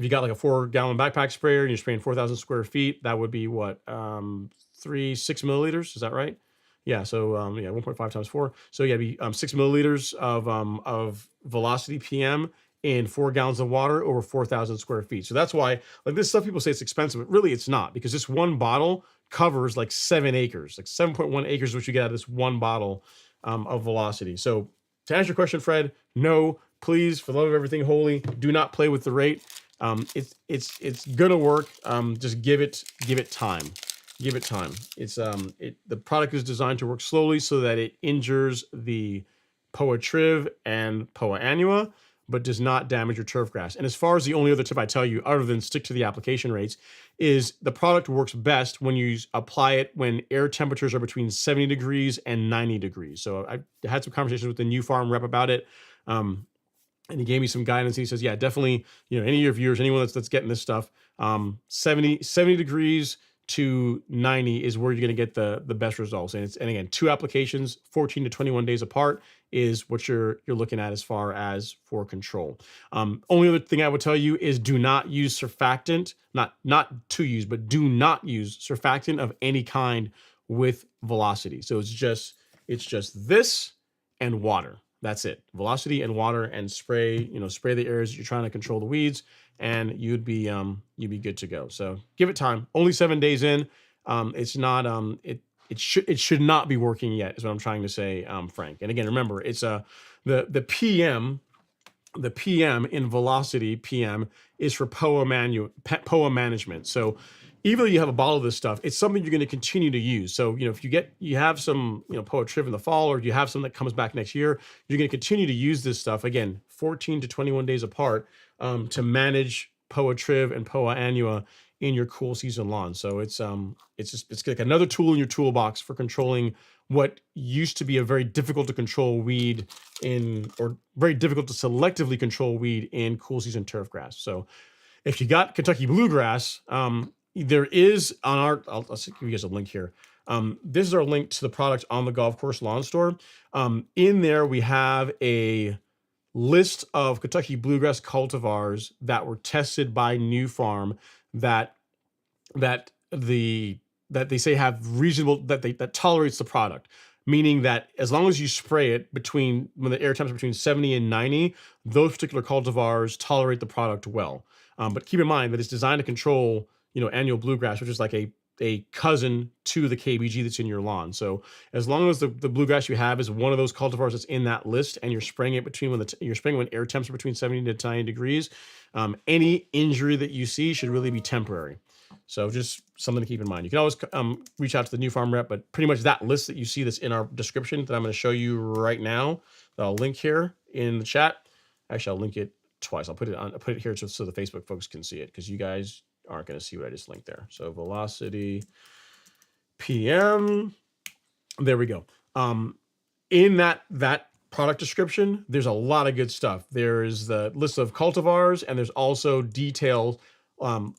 4-gallon backpack sprayer and you're spraying 4,000 square feet, that would be what, 6 milliliters. Is that right? Yeah. So 1.5 times 4. So yeah, it'd be 6 milliliters of velocity PM in 4 gallons of water over 4,000 square feet. So that's why, like this stuff, people say it's expensive, but really it's not, because this one bottle covers like 7 acres, like 7.1 acres, is what you get out of this one bottle of velocity. So to answer your question, Fred, no, please, for the love of everything holy, do not play with the rate. It's gonna work. Just give it time. Give it time. The product is designed to work slowly so that it injures the Poa triv and Poa annua, but does not damage your turf grass. And as far as the only other tip I tell you, other than stick to the application rates, is the product works best when you apply it when air temperatures are between 70 degrees and 90 degrees. So I had some conversations with the new farm rep about it. And he gave me some guidance. He says, yeah, definitely, any of your viewers, anyone that's getting this stuff, 70 degrees to 90 is where you're going to get the best results. And again, 2 applications, 14 to 21 days apart is what you're looking at as far as for control. Only other thing I would tell you is do not use surfactant, not to use, but do not use surfactant of any kind with velocity. So it's just this and water. That's it. Velocity and water, and spray the areas you're trying to control the weeds, and you'd be good to go. So give it time. Only 7 days in. It's not it should not be working yet, is what I'm trying to say, Frank. And again, remember, it's the PM in velocity PM is for Poa management. So even though you have a bottle of this stuff, it's something you're going to continue to use. So, if you have some, Poa triv in the fall, or you have some that comes back next year, you're going to continue to use this stuff, again, 14 to 21 days apart, to manage Poa triv and Poa annua in your cool season lawn. So it's like another tool in your toolbox for controlling what used to be a very difficult to control weed or very difficult to selectively control weed in cool season turf grass. So if you got Kentucky bluegrass, there is on I'll give you guys a link here. This is our link to the product on the Golf Course Lawn Store. In there, we have a list of Kentucky bluegrass cultivars that were tested by New Farm that that they say have reasonable that tolerates the product, meaning that as long as you spray it between when the air temps are between 70 and 90, those particular cultivars tolerate the product well. But keep in mind that it's designed to control annual bluegrass, which is like a cousin to the KBG that's in your lawn. So as long as the bluegrass you have is one of those cultivars that's in that list, and you're spraying it you're spraying when air temps are between 70 to 90 degrees, any injury that you see should really be temporary. So just something to keep in mind. You can always reach out to the New Farm rep, but pretty much that list that you see that's in our description that I'm going to show you right now, that I'll link here in the chat. Actually, I'll link it twice. I'll put it here so the Facebook folks can see it, because you guys aren't going to see what I just linked there. So Velocity PM. There we go. In that product description, there's a lot of good stuff. There's the list of cultivars, and there's also details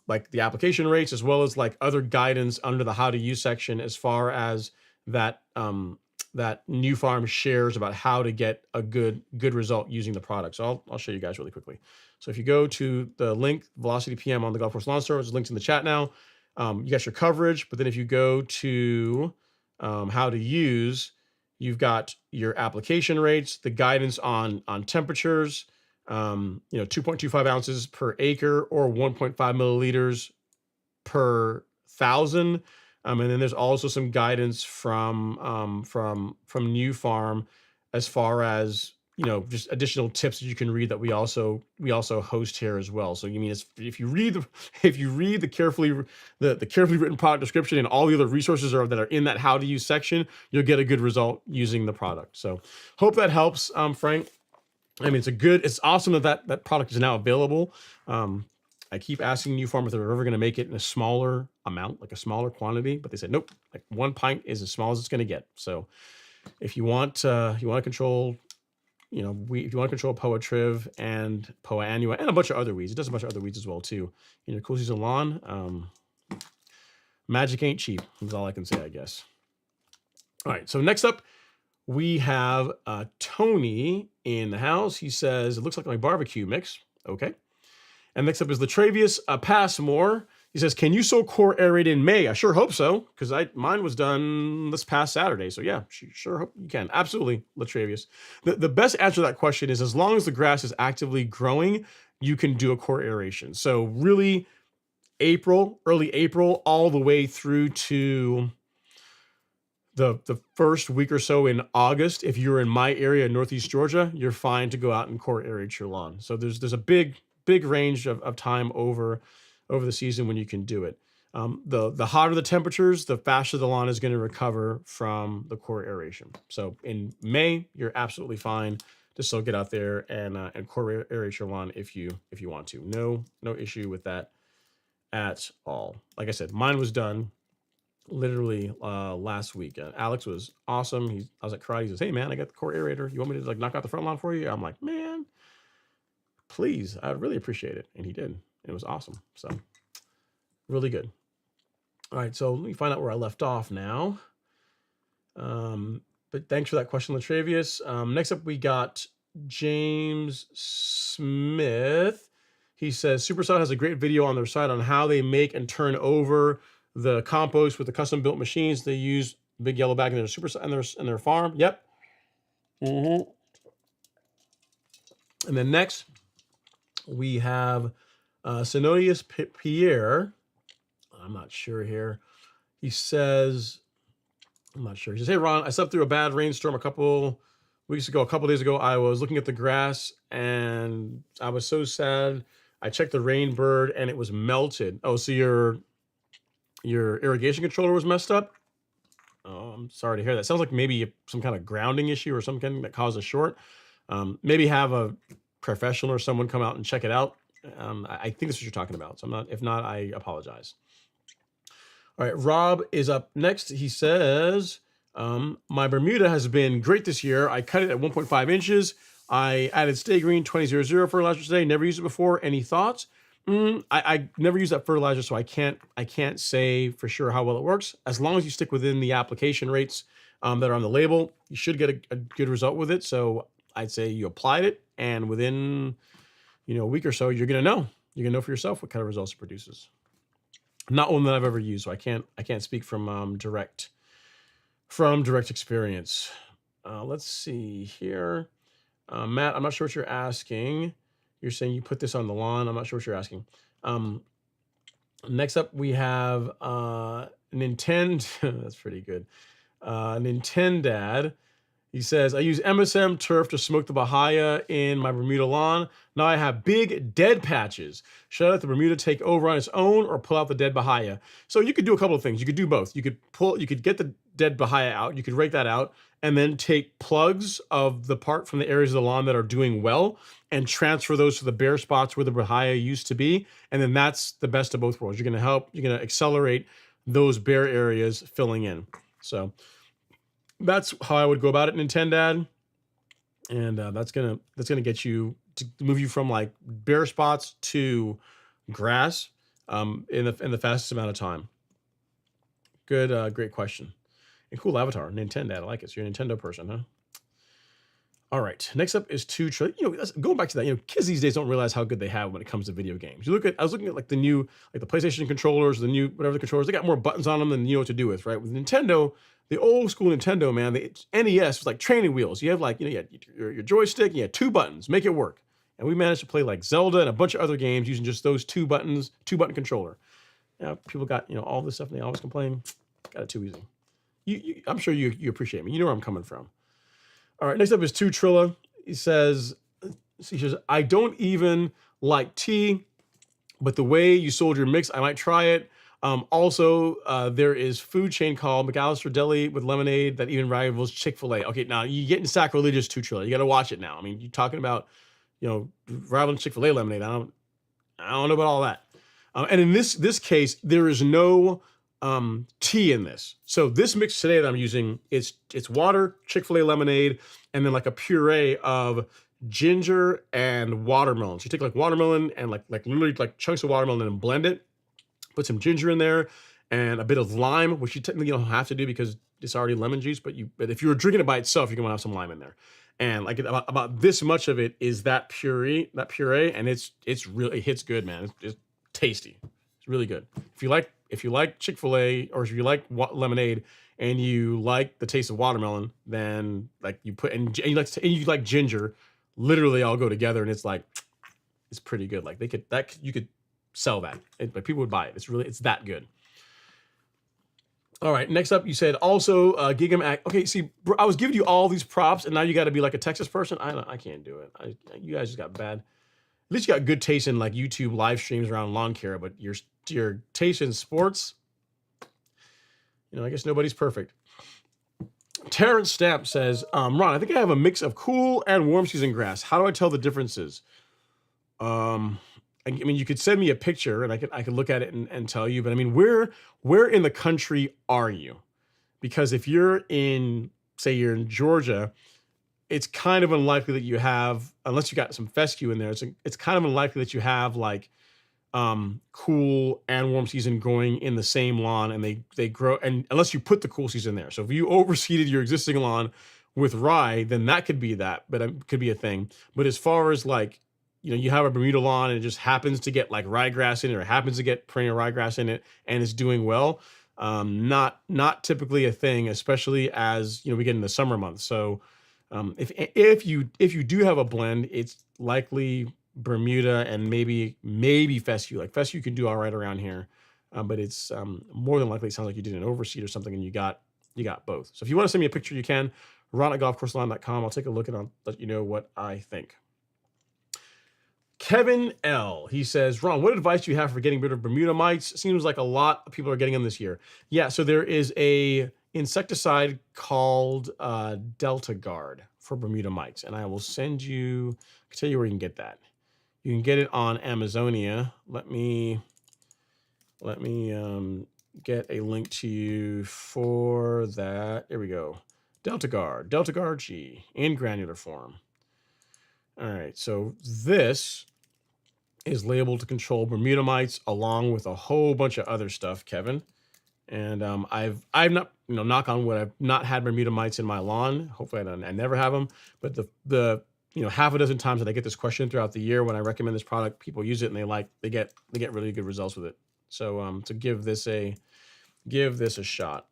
like the application rates, as well as like other guidance under the how to use section, as far as that that New Farm shares about how to get a good result using the product. So I'll show you guys really quickly. So if you go to the link, Velocity PM on the Golf Course Lawn Store, it's linked in the chat now. You got your coverage, but then if you go to how to use, you've got your application rates, the guidance on temperatures, 2.25 ounces per acre or 1.5 milliliters per thousand. And then there's also some guidance from New Farm as far as just additional tips that you can read that we also host here as well. So you mean if you read the carefully written product description and all the other resources that are in that how to use section, you'll get a good result using the product. So hope that helps, Frank. I mean, it's awesome that product is now available. I keep asking New Farm if they're ever going to make it in a smaller amount, like a smaller quantity, but they said nope. Like 1 pint is as small as it's going to get. So if you want to control, if you want to control Poa triv and Poa annua and a bunch of other weeds, it does a bunch of other weeds as well too. In your cool season lawn, magic ain't cheap. That's all I can say, I guess. All right. So next up, we have Tony in the house. He says, it looks like my barbecue mix. Okay. And next up is Latravius Passmore. He says, can you sow core aerate in May? I sure hope so, because mine was done this past Saturday. So yeah, sure hope you can. Absolutely, Latravius. The best answer to that question is, as long as the grass is actively growing, you can do a core aeration. So really early April, all the way through to the first week or so in August. If you're in my area, Northeast Georgia, you're fine to go out and core aerate your lawn. So there's a big range of time over the season when you can do it. The hotter the temperatures, the faster the lawn is going to recover from the core aeration. So in May, you're absolutely fine to still get out there and core aerate your lawn if you want to. No issue with that at all. Like I said, mine was done literally last week. Alex was awesome. I was at karate. He says, hey man, I got the core aerator. You want me to like knock out the front lawn for you? I'm like, man, please, I'd really appreciate it. And he did. It was awesome. So really good. All right. So let me find out where I left off now. But thanks for that question, Latravius. Next up, we got James Smith. He says, Superside has a great video on their site on how they make and turn over the compost with the custom built machines. They use big yellow bag in their Superside in their farm. Yep. Mm-hmm. And then next, we have Senodius Pierre. I'm not sure here. He says, I'm not sure. He says, hey, Ron, I slept through a bad rainstorm a couple days ago. I was looking at the grass and I was so sad. I checked the rain bird and it was melted. Oh, so your irrigation controller was messed up? Oh, I'm sorry to hear that. Sounds like maybe some kind of grounding issue or something that caused a short. Maybe have a professional or someone come out and check it out. I think that's what you're talking about. So if not, I apologize. All right, Rob is up next. He says, my Bermuda has been great this year. I cut it at 1.5 inches. I added Stay Green 2000 fertilizer today. Never used it before. Any thoughts? I never use that fertilizer, so I can't say for sure how well it works. As long as you stick within the application rates that are on the label, you should get a good result with it. So I'd say you applied it, and within a week or so, you're gonna know. You're gonna know for yourself what kind of results it produces. Not one that I've ever used, so I can't speak from direct experience. Let's see here. Matt, I'm not sure what you're asking. You're saying you put this on the lawn. I'm not sure what you're asking. Next up, we have Nintendo. That's pretty good. Nintendad. He says, I use MSM turf to smoke the Bahia in my Bermuda lawn. Now I have big dead patches. Should I let the Bermuda take over on its own or pull out the dead Bahia? So you could do a couple of things. You could do both. You could get the dead Bahia out. You could rake that out and then take plugs of the part from the areas of the lawn that are doing well and transfer those to the bare spots where the Bahia used to be. And then that's the best of both worlds. You're going to accelerate those bare areas filling in. So that's how I would go about it, Nintendad. And that's gonna get you to move you from like bare spots to grass in the fastest amount of time. Good, great question. And cool avatar, Nintendad. I like it. So you're a Nintendo person, huh? All right. Next up is going back to that. Kids these days don't realize how good they have when it comes to video games. I was looking at like the new, like the PlayStation controllers, the new whatever the controllers. They got more buttons on them than you know what to do with, right? With Nintendo, the old school Nintendo, man, the NES was like training wheels. You have like you had your joystick, and you had two buttons, make it work. And we managed to play like Zelda and a bunch of other games using just those two button controller. People got all this stuff and they always complain. Got it too easy. I'm sure you appreciate me. You know where I'm coming from. All right, next up is Two Trilla. He says, I don't even like tea, but the way you sold your mix, I might try it. Also, there is food chain called McAllister Deli with lemonade that even rivals Chick-fil-A. Okay, now you're getting sacrilegious, Two Trilla. You got to watch it now. I mean, you're talking about, rivaling Chick-fil-A lemonade. I don't know about all that. And in this case, there is no tea in this. So this mix today that I'm using, it's water, Chick-fil-A lemonade, and then like a puree of ginger and watermelon. So you take like watermelon and like literally like chunks of watermelon and blend it, put some ginger in there and a bit of lime, which you technically don't have to do because it's already lemon juice, but if you were drinking it by itself, you're gonna have some lime in there. And like about this much of it is that puree, and it hits good, man. It's tasty. It's really good. If you like Chick-fil-A or if you like lemonade and you like the taste of watermelon, then like you put and you like ginger, literally all go together and it's pretty good. Like you could sell that. Like people would buy it. It's that good. All right, next up, you said also Gigam Act. Okay, see, bro, I was giving you all these props, and now you got to be like a Texas person. I can't do it. You guys just got bad. At least you got good taste in like YouTube live streams around lawn care, but your taste in sports, I guess nobody's perfect. Terrence Stamp says, Ron, I think I have a mix of cool and warm season grass. How do I tell the differences? I mean, you could send me a picture and I could look at it and tell you, but I mean, where in the country are you? Because if you're in Georgia, it's kind of unlikely that you have, unless you got some fescue in there, it's kind of unlikely that you have like cool and warm season growing in the same lawn, and they grow, and unless you put the cool season there. So if you overseeded your existing lawn with rye, then that could be that, but it could be a thing. But as far as like, you have a Bermuda lawn and it just happens to get like ryegrass in it or happens to get perennial ryegrass in it and it's doing well, not typically a thing, especially as we get in the summer months. So if you do have a blend, it's likely Bermuda and maybe fescue. Like fescue can do all right around here, but it's more than likely it sounds like you did an overseed or something and you got both. So if you want to send me a picture, you can. Ron@golfcourselawn.com. I'll take a look and I'll let you know what I think. Kevin L. He says, Ron, what advice do you have for getting rid of Bermuda mites? Seems like a lot of people are getting them this year. Yeah, so there is a insecticide called Delta Guard for Bermuda mites, and I will send you. I can tell you where you can get that. You can get it on Amazonia. Let me get a link to you for that. There we go. Delta Guard G in granular form. All right, so this is labeled to control Bermuda mites along with a whole bunch of other stuff, Kevin. And I've not, knock on wood, I've not had Bermuda mites in my lawn. Hopefully I never have them. But the half a dozen times that I get this question throughout the year when I recommend this product, people use it and they get really good results with it. So to give this a shot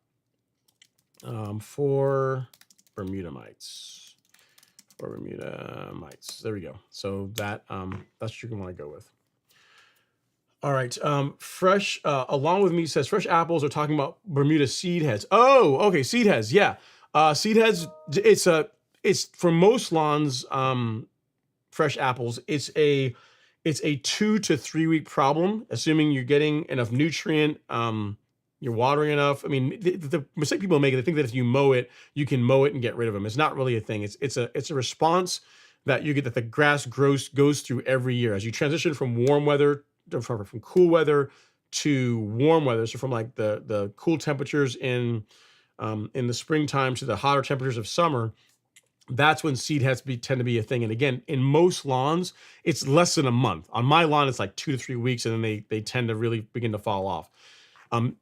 for Bermuda mites. There we go. So that's what you're gonna want to go with. All right. Fresh, along with me says fresh apples are talking about Bermuda seed heads. Oh, okay. Seed heads. Yeah. Seed heads. It's for most lawns, fresh apples. It's a 2 to 3 week problem, assuming you're getting enough nutrient, you're watering enough. I mean, the mistake people make, they think that if you mow it, you can mow it and get rid of them. It's not really a thing. It's a response that you get, that the grass goes through every year as you transition from warm weather, from cool weather to warm weather. So from like the cool temperatures in the springtime to the hotter temperatures of summer, that's when seed heads tend to be a thing. And again, in most lawns, it's less than a month. On my lawn, it's like 2 to 3 weeks, and then they tend to really begin to fall off.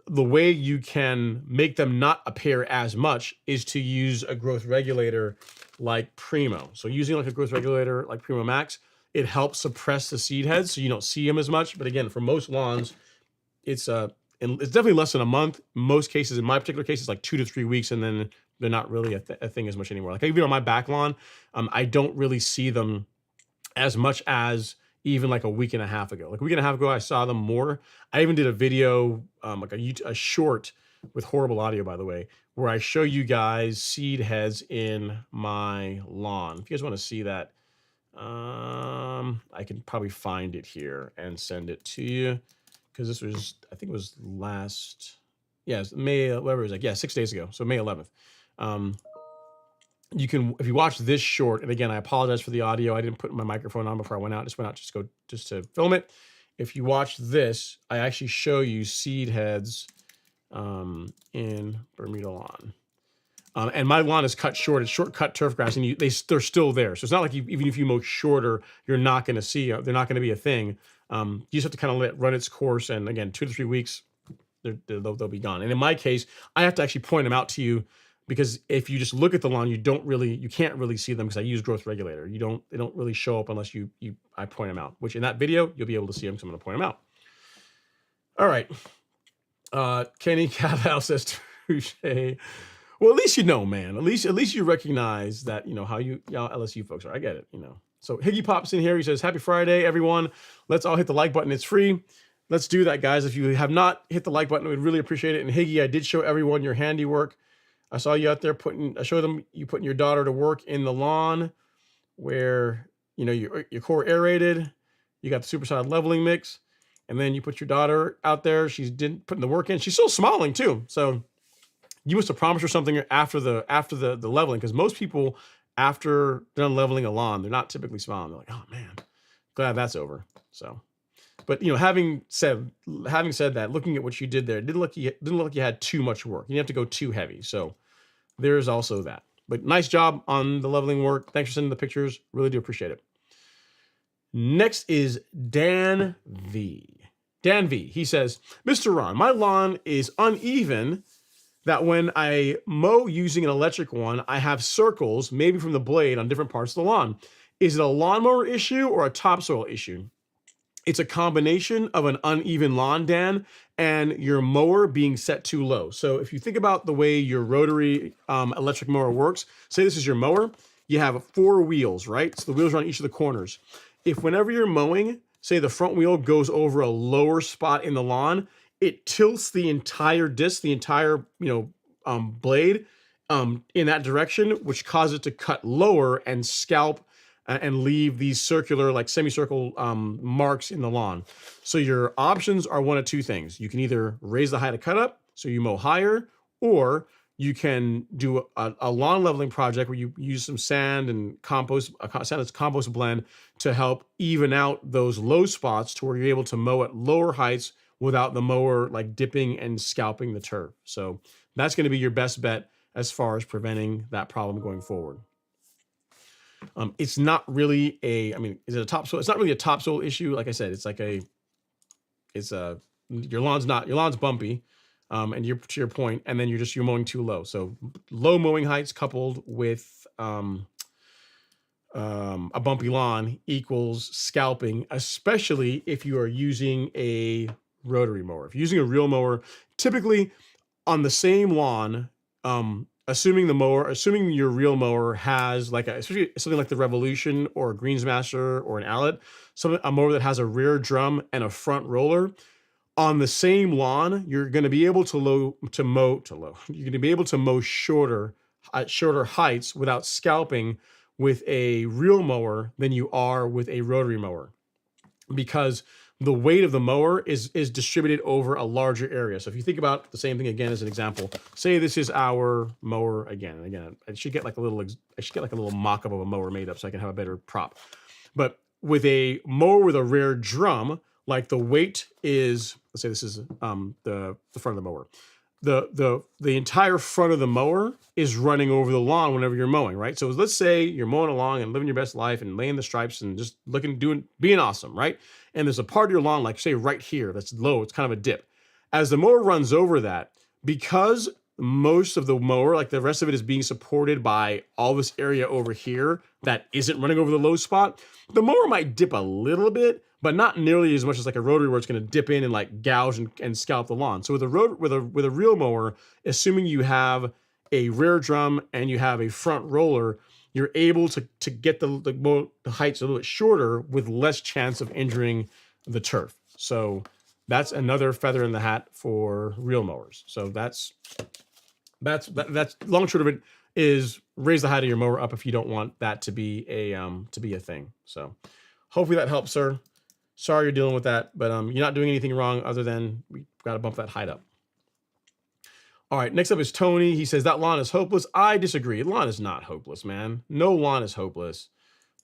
The way you can make them not appear as much is to use a growth regulator like Primo. So using like a growth regulator like Primo Max, it helps suppress the seed heads so you don't see them as much. But again, for most lawns, it's definitely less than a month. Most cases, in my particular case, it's like 2 to 3 weeks, and then they're not really a thing as much anymore. Like even on my back lawn, I don't really see them as much as even like a week and a half ago. Like a week and a half ago, I saw them more. I even did a video, like a short with horrible audio, by the way, where I show you guys seed heads in my lawn. If you guys want to see that, I can probably find it here and send it to you, because this was, I think it was May, whatever it was, like, yeah, 6 days ago. So May 11th. You can, if you watch this short, and again, I apologize for the audio. I didn't put my microphone on before I went out. Just to film it. If you watch this, I actually show you seed heads in Bermuda lawn. And my lawn is cut short. It's short cut turf grass, and they're still there. So it's not like even if you mow shorter, you're not going to see. They're not going to be a thing. You just have to kind of let it run its course. And again, 2 to 3 weeks, they'll be gone. And in my case, I have to actually point them out to you, because if you just look at the lawn, you can't really see them, because I use growth regulator. They don't really show up unless I point them out, which in that video, you'll be able to see them, because I'm going to point them out. All right. Kenny Cavell says, touche. Well, at least man. At least you recognize that, how y'all LSU folks are. I get it, So Higgy pops in here. He says, happy Friday, everyone. Let's all hit the like button. It's free. Let's do that, guys. If you have not hit the like button, we'd really appreciate it. And Higgy, I did show everyone your handiwork. I saw you out there I showed them you putting your daughter to work in the lawn where, your core aerated. You got the superside leveling mix. And then you put your daughter out there. She's putting the work in. She's still smiling too. So you must have promised her something after the leveling, because most people, after done leveling a lawn, they're not typically smiling. They're like, oh man, glad that's over. So, but having said that, looking at what you did there, it didn't look like you had too much work. You didn't have to go too heavy. So there's also that. But nice job on the leveling work. Thanks for sending the pictures. Really do appreciate it. Next is Dan V. Dan V. He says, Mr. Ron, my lawn is uneven, that when I mow using an electric one, I have circles, maybe from the blade, on different parts of the lawn. Is it a lawnmower issue or a topsoil issue? It's a combination of an uneven lawn, Dan, and your mower being set too low. So if you think about the way your rotary electric mower works, say this is your mower, you have 4 wheels, right? So the wheels are on each of the corners. If whenever you're mowing, say the front wheel goes over a lower spot in the lawn, it tilts the entire disc, the entire blade in that direction, which causes it to cut lower and scalp and leave these circular, like semicircle marks in the lawn. So your options are one of two things. You can either raise the height of cut up, so you mow higher, or you can do a lawn leveling project where you use some sand and compost, compost blend, to help even out those low spots to where you're able to mow at lower heights without the mower like dipping and scalping the turf. So that's going to be your best bet as far as preventing that problem going forward. It's not really a, I mean, is it a topsoil? It's not really a topsoil issue. Like I said, it's like it's a, your lawn's bumpy. And you're to your point, and then you're mowing too low. So low mowing heights coupled with a bumpy lawn equals scalping, especially if you are using a rotary mower. If you're using a real mower, typically on the same lawn, assuming your real mower has like especially something like the Revolution or a Greensmaster or an Allet, a mower that has a rear drum and a front roller. On the same lawn, you're going to be able to mow. You're going to be able to mow shorter heights without scalping with a real mower than you are with a rotary mower, because the weight of the mower is distributed over a larger area. So if you think about the same thing again as an example, say this is our mower again. And again, I should get like a little mock-up of a mower made up so I can have a better prop. But with a mower with a rear drum, like the weight is, let's say this is the front of the mower. The entire front of the mower is running over the lawn whenever you're mowing, right? So let's say you're mowing along and living your best life and laying the stripes and just being awesome, right? And there's a part of your lawn, like say right here, that's low, it's kind of a dip. As the mower runs over that, because most of the mower, like the rest of it, is being supported by all this area over here that isn't running over the low spot, the mower might dip a little bit, but not nearly as much as like a rotary where it's going to dip in and like gouge and scalp the lawn. So with a real mower, assuming you have a rear drum and you have a front roller, you're able to get the heights a little bit shorter with less chance of injuring the turf. So that's another feather in the hat for real mowers. So that's long and short of it is raise the height of your mower up if you don't want that to be a thing. So hopefully that helps, sir. Sorry you're dealing with that, but you're not doing anything wrong other than we got to bump that height up. All right, next up is Tony. He says that lawn is hopeless. I disagree. Lawn is not hopeless, man. No lawn is hopeless.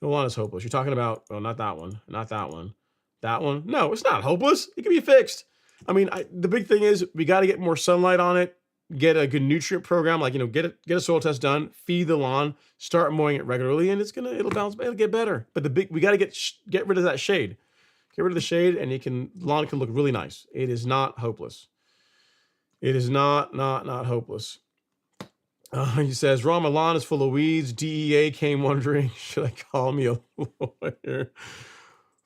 No lawn is hopeless. You're talking about, oh, not that one, not that one, that one. No, it's not hopeless. It can be fixed. I mean, the big thing is we got to get more sunlight on it. Get a good nutrient program, like, get a soil test done, feed the lawn, start mowing it regularly, and it'll bounce, it'll get better. But we got to get rid of that shade. Get rid of the shade, and the lawn can look really nice. It is not hopeless. It is not hopeless. He says, Ron, my lawn is full of weeds. DEA came wondering, should I call me a lawyer?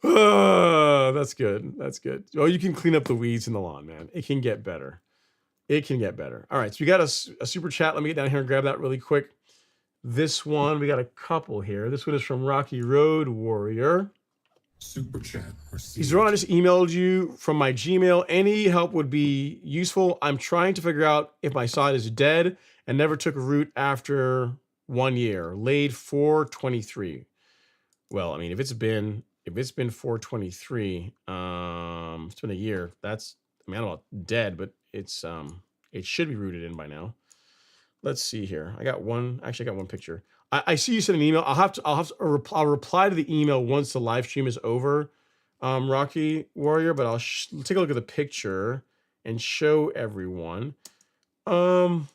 Oh, that's good. That's good. Oh, you can clean up the weeds in the lawn, man. It can get better. It can get better. All right, so we got a super chat. Let me get down here and grab that really quick. This one, we got a couple here. This one is from Rocky Road Warrior.
Super chat received.
He's Ron, I just emailed you from my Gmail. Any help would be useful. I'm trying to figure out if my sod is dead and never took root after 1 year. Laid 423. Well, I mean, if it's been 423, it's been a year. That's, I mean, I don't know, dead, but it's it should be rooted in by now. Let's see here. I got one picture. I see you sent an email. I'll reply to the email once the live stream is over, Rocky Warrior, but I'll take a look at the picture and show everyone. And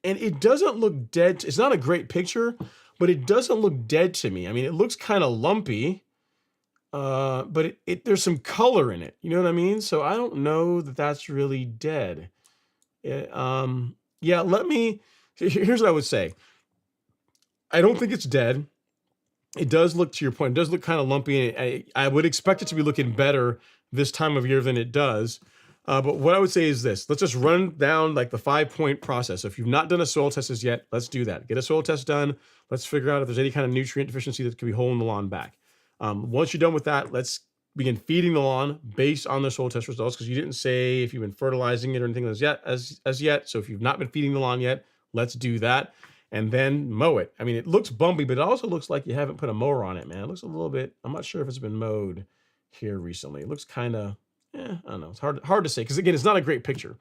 it doesn't look dead. It's not a great picture, but it doesn't look dead to me. I mean, it looks kind of lumpy, but there's some color in it. You know what I mean? So I don't know that that's really dead. Yeah, here's what I would say. I don't think it's dead. It does look, to your point, it does look kind of lumpy. And I would expect it to be looking better this time of year than it does. But what I would say is this. Let's just run down like the 5-point process. So if you've not done a soil test as yet, let's do that. Get a soil test done. Let's figure out if there's any kind of nutrient deficiency that could be holding the lawn back. Once you're done with that, let's begin feeding the lawn based on the soil test results, because you didn't say if you've been fertilizing it or anything as yet. So if you've not been feeding the lawn yet, let's do that. And then mow it. I mean, it looks bumpy, but it also looks like you haven't put a mower on it, man. It looks a little bit, I'm not sure if it's been mowed here recently. It looks kind of, I don't know. It's hard to say, because again, it's not a great picture.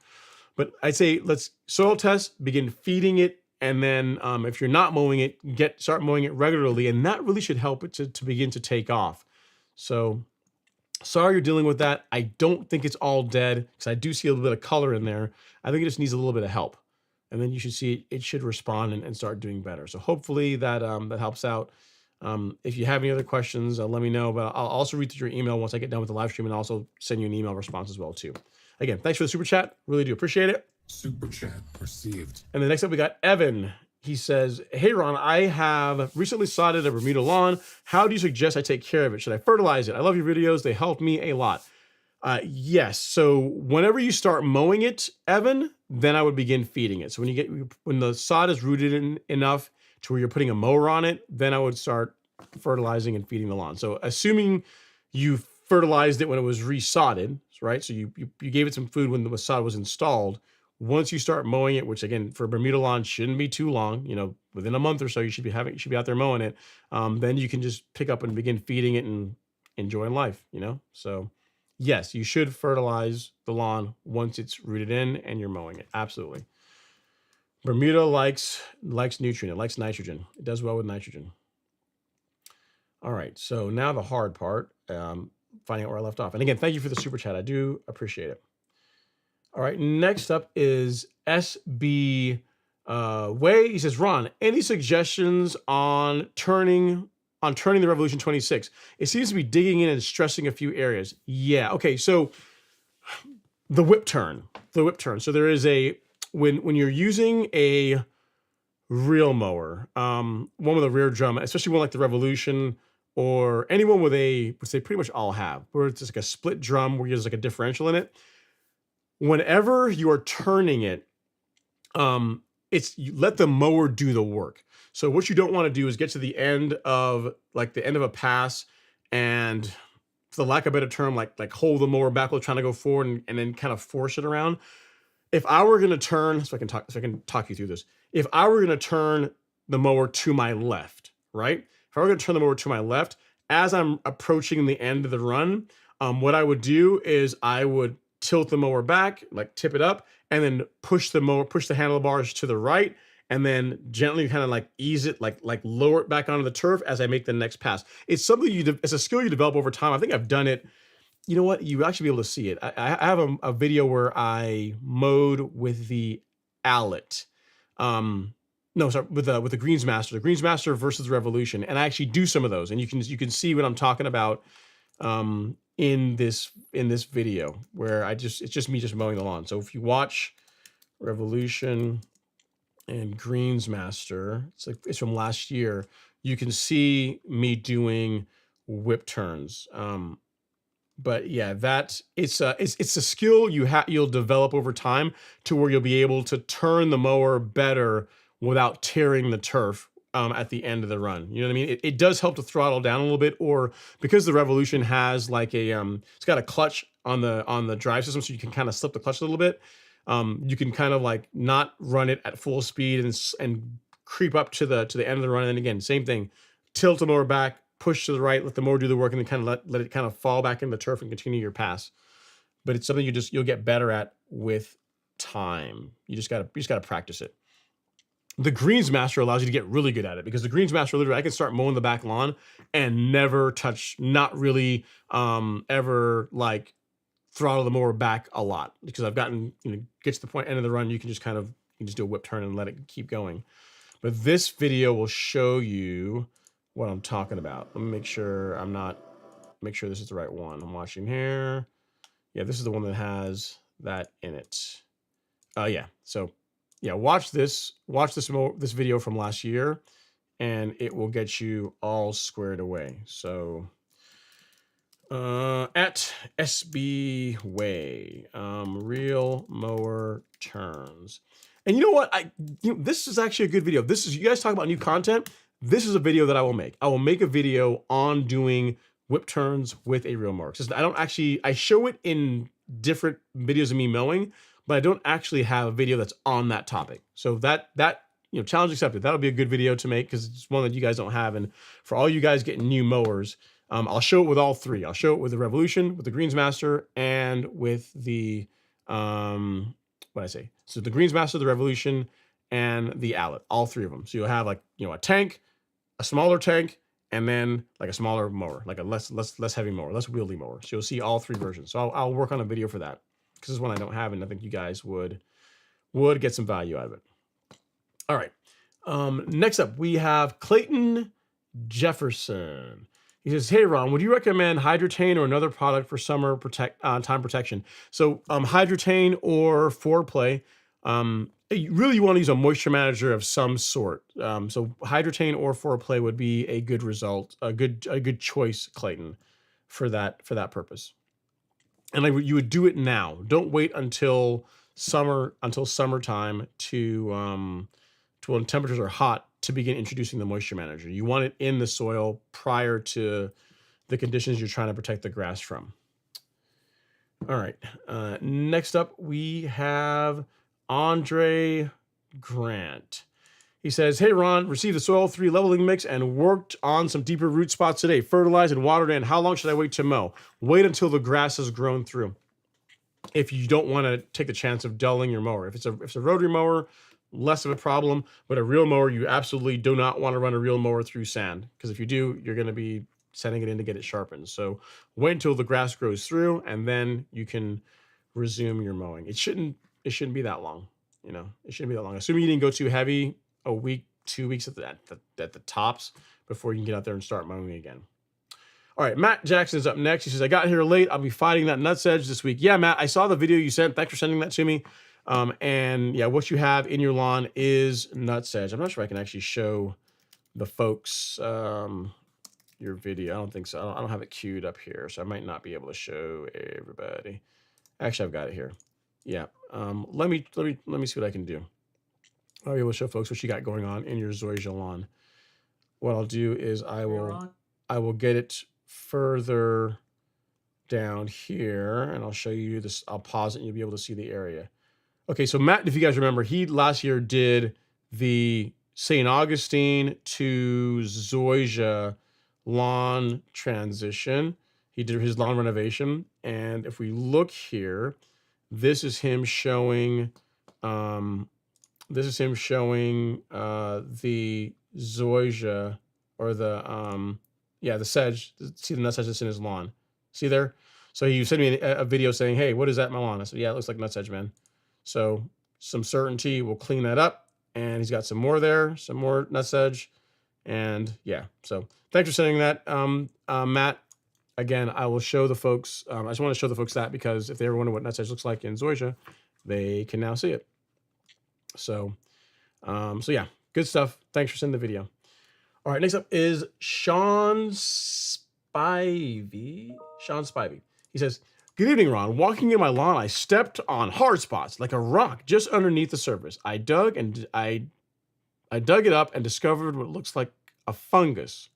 But I'd say let's soil test, begin feeding it, and then if you're not mowing it, start mowing it regularly, and that really should help it to begin to take off. So sorry you're dealing with that. I don't think it's all dead, because I do see a little bit of color in there. I think it just needs a little bit of help. And then you should see it should respond and start doing better. So hopefully that helps out. If you have any other questions, let me know, but I'll also read through your email once I get done with the live stream and also send you an email response as well too. Again, thanks for the super chat. Really do appreciate it.
Super chat received.
And then next up, we got Evan. He says, hey, Ron, I have recently sodded a Bermuda lawn. How do you suggest I take care of it? Should I fertilize it? I love your videos. They help me a lot. Yes. So whenever you start mowing it, Evan, then I would begin feeding it. So when the sod is rooted in enough to where you're putting a mower on it, then I would start fertilizing and feeding the lawn. So assuming you fertilized it when it was resodded, right? So you gave it some food when the sod was installed. Once you start mowing it, which again for Bermuda lawn shouldn't be too long, within a month or so you should be out there mowing it. Then you can just pick up and begin feeding it and enjoying life. So yes, you should fertilize the lawn once it's rooted in and you're mowing it. Absolutely. Bermuda likes nutrient. It likes nitrogen. It does well with nitrogen. All right. So now the hard part, finding out where I left off. And again, thank you for the super chat. I do appreciate it. All right. Next up is SB Way. He says, Ron, any suggestions on turning the Revolution 26? It seems to be digging in and stressing a few areas. Yeah. Okay. So the whip turn. So there is when you're using a real mower, one with a rear drum, especially one like the Revolution or anyone with which they pretty much all have, where it's just like a split drum where there's like a differential in it. Whenever you are turning it, you let the mower do the work. So what you don't want to do is get to the end of a pass and, for the lack of a better term, like hold the mower back while trying to go forward and then kind of force it around. If I were going to turn, so I can talk you through this. If I were going to turn the mower to my left, right? If I were going to turn the mower to my left, as I'm approaching the end of the run, what I would do is I would tilt the mower back, like tip it up, and then push the handlebars to the right, and then gently kind of like ease it, like lower it back onto the turf as I make the next pass. It's something it's a skill you develop over time. I think I've done it. You know what? You actually be able to see it. I have a video where I mowed with the Allet. No, sorry, with the Greensmaster. The Greensmaster versus the Revolution, and I actually do some of those, and you can see what I'm talking about in this video where it's just me mowing the lawn. So if you watch Revolution and Greensmaster, it's from last year, you can see me doing whip turns. But yeah, it's a skill you'll develop over time to where you'll be able to turn the mower better without tearing the turf at the end of the run. You know what I mean? It does help to throttle down a little bit, or because the Revolution has like it's got a clutch on the drive system, so you can kind of slip the clutch a little bit. You can kind of like not run it at full speed and creep up to the end of the run. And then again, same thing, tilt the mower back, push to the right, let the mower do the work, and then kind of let it kind of fall back in the turf and continue your pass. But it's something you'll get better at with time. You just gotta practice it. The Greensmaster allows you to get really good at it, because the Greensmaster, literally, I can start mowing the back lawn and never touch, not really ever like throttle the mower back a lot, because I've gotten, get to the end of the run, you can just do a whip turn and let it keep going. But this video will show you what I'm talking about. Let me make sure this is the right one. I'm watching here. Yeah, this is the one that has that in it. Yeah. So yeah, watch this video from last year, and it will get you all squared away. So at SB Way, real mower turns. And you know what? This is actually a good video. You guys talk about new content. This is a video that I will make. I will make a video on doing whip turns with a real mower. I show it in different videos of me mowing, but I don't actually have a video that's on that topic. So that challenge accepted. That'll be a good video to make, because it's one that you guys don't have. And for all you guys getting new mowers, I'll show it with all three. I'll show it with the Revolution, with the Greensmaster, and with the So the Greensmaster, the Revolution, and the Allet, all three of them. So you'll have a tank, a smaller tank, and then like a smaller mower, like a less heavy mower, less wieldy mower. So you'll see all three versions. So I'll work on a video for that, because this is one I don't have, and I think you guys would get some value out of it. All right. Next up, we have Clayton Jefferson. He says, "Hey Ron, would you recommend Hydrotain or another product for summer time protection?" So Hydrotain or Foreplay. You want to use a moisture manager of some sort. So Hydrotain or Foreplay would be a good result, a good choice, Clayton, for that purpose. And you would do it now. Don't wait until summertime to when temperatures are hot to begin introducing the moisture manager. You want it in the soil prior to the conditions you're trying to protect the grass from. All right. Next up, we have Andre Grant. He says, "Hey Ron, received the Soil 3 leveling mix and worked on some deeper root spots today. Fertilized and watered in. How long should I wait to mow?" Wait until the grass has grown through. If you don't want to take the chance of dulling your mower. If it's a rotary mower, less of a problem. But a real mower, you absolutely do not want to run a real mower through sand, because if you do, you're going to be sending it in to get it sharpened. So wait until the grass grows through, and then you can resume your mowing. It shouldn't be that long. It shouldn't be that long. Assuming you didn't go too heavy, a week, 2 weeks at the tops before you can get out there and start mowing again. All right, Matt Jackson is up next. He says, "I got here late. I'll be fighting that nutsedge this week." Yeah, Matt, I saw the video you sent. Thanks for sending that to me. And yeah, what you have in your lawn is nutsedge. I'm not sure I can actually show the folks your video. I don't think so. I don't have it queued up here, so I might not be able to show everybody. Actually, I've got it here. Yeah. Let me see what I can do. I'll be able to show folks what you got going on in your zoysia lawn. What I'll do is I will get it further down here, and I'll show you this. I'll pause it, and you'll be able to see the area. Okay, so Matt, if you guys remember, he last year did the St. Augustine to zoysia lawn transition. He did his lawn renovation, and if we look here, this is him showing the zoysia, or the sedge. See the nutsedge that's in his lawn. See there? So he sent me a video saying, "Hey, what is that in my lawn?" I said, "Yeah, it looks like nutsedge, man." So some certainty will clean that up, and he's got some more there, some more nutsedge, and yeah. So thanks for sending that, Matt. Again, I will show the folks. I just want to show the folks that, because if they ever wonder what nutsedge looks like in zoysia, they can now see it. So yeah, good stuff. Thanks for sending the video. All right, next up is Sean Spivey. He says, "Good evening, Ron. Walking in my lawn, I stepped on hard spots like a rock just underneath the surface. I dug it up and discovered what looks like a fungus."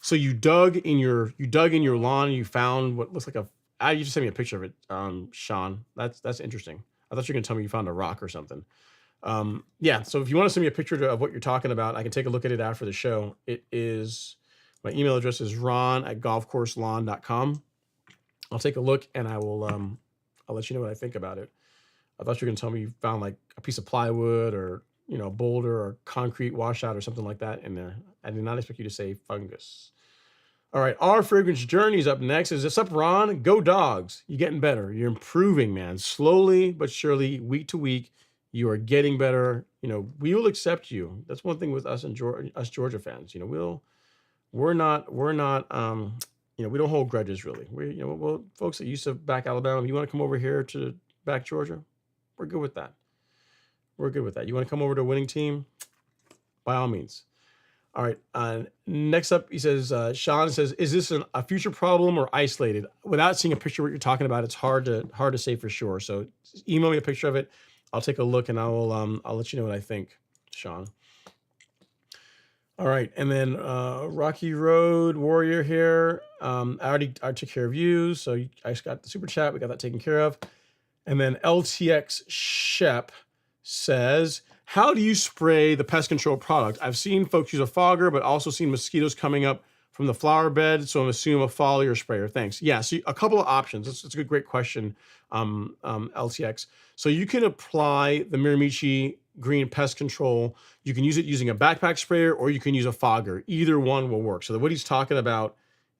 So you dug in your lawn, and you found what looks like you just sent me a picture of it, Sean. That's interesting. I thought you were gonna tell me you found a rock or something. Yeah, so if you want to send me a picture of what you're talking about, I can take a look at it after the show. My email address is ron@golfcourselawn.com. I'll take a look, and I'll let you know what I think about it. I thought you were going to tell me you found like a piece of plywood, or a boulder or concrete washout or something like that in there. I did not expect you to say fungus. All right, our fragrance journey is up next. Is this up, Ron? Go Dogs. You're getting better. You're improving, man. Slowly but surely, week to week, you are getting better. We will accept you. That's one thing with us and us Georgia fans. We're not we don't hold grudges, really. Folks that used to back Alabama, if you want to come over here to back Georgia, we're good with that. You want to come over to a winning team? By all means. All right. Next up, he says, Sean says, "Is this a future problem or isolated?" Without seeing a picture of what you're talking about, it's hard to say for sure. So email me a picture of it. I'll take a look, and I'll let you know what I think, Sean. All right, and then Rocky Road Warrior here. I took care of you, so I just got the super chat. We got that taken care of. And then LTX Shep says, "How do you spray the pest control product? I've seen folks use a fogger, but also seen mosquitoes coming up from the flower bed, so I'm assuming a foliar sprayer. Thanks." Yeah, so a couple of options. That's a great question, LTX. So you can apply the Miramichi Green Pest Control. You can use it using a backpack sprayer, or you can use a fogger. Either one will work. So what he's talking about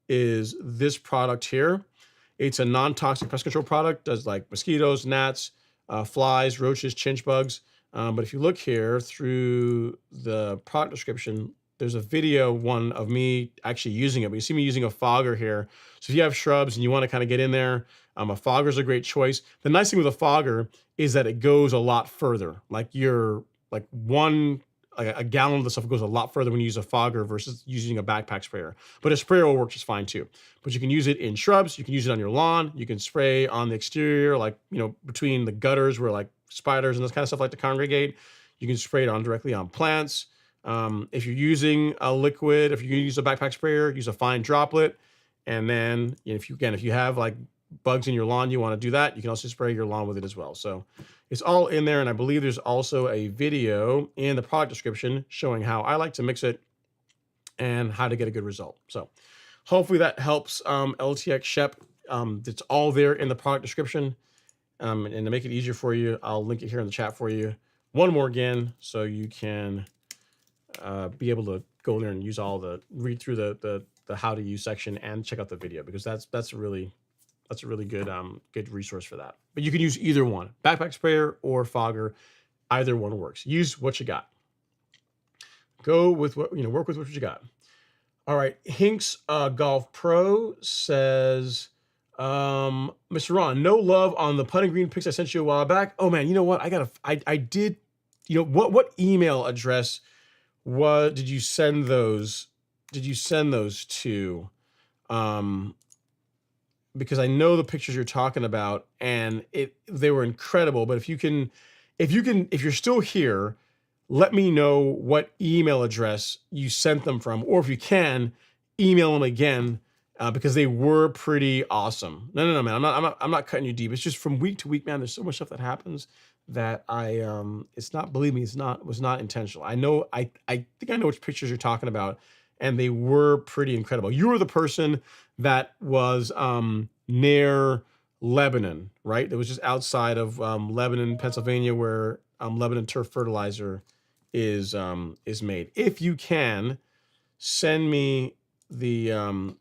is this product here. It's a non-toxic pest control product. Does like mosquitoes, gnats, flies, roaches, chinch bugs. But if you look here through the product description, there's a video one of me actually using it, but you see me using a fogger here. So if you have shrubs and you want to kind of get in there, a fogger is a great choice. The nice thing with a fogger is that it goes a lot further. Like a gallon of the stuff goes a lot further when you use a fogger versus using a backpack sprayer. But a sprayer will work just fine too. But you can use it in shrubs. You can use it on your lawn. You can spray on the exterior, like, between the gutters where like spiders and this kind of stuff like to congregate. You can spray it on directly on plants. If you're using a liquid, if you use a backpack sprayer, use a fine droplet. And then if you have like bugs in your lawn, you want to do that, you can also spray your lawn with it as well. So it's all in there. And I believe there's also a video in the product description showing how I like to mix it and how to get a good result. So hopefully that helps LTX Shep. It's all there in the product description. And to make it easier for you, I'll link it here in the chat for you one more again, so you can be able to go there and read through the how to use section and check out the video, because that's a really good resource for that. But you can use either one, backpack sprayer or fogger. Either one works. Use what you got. Go with work with what you got. All right. Hinks Golf Pro says, Mr. Ron, no love on the putting green pics I sent you a while back. Oh man, you know what? I did, what email address did you send those? Did you send those to? Because I know the pictures you're talking about, and they were incredible. But if you're still here, let me know what email address you sent them from, or if you can, email them again, because they were pretty awesome. No, man, I'm not cutting you deep. It's just from week to week, man. There's so much stuff that happens that was not intentional. I think I know which pictures you're talking about, and they were pretty incredible. You were the person that was near Lebanon, right? It was just outside of Lebanon, Pennsylvania, where Lebanon turf fertilizer is made. If you can, send me the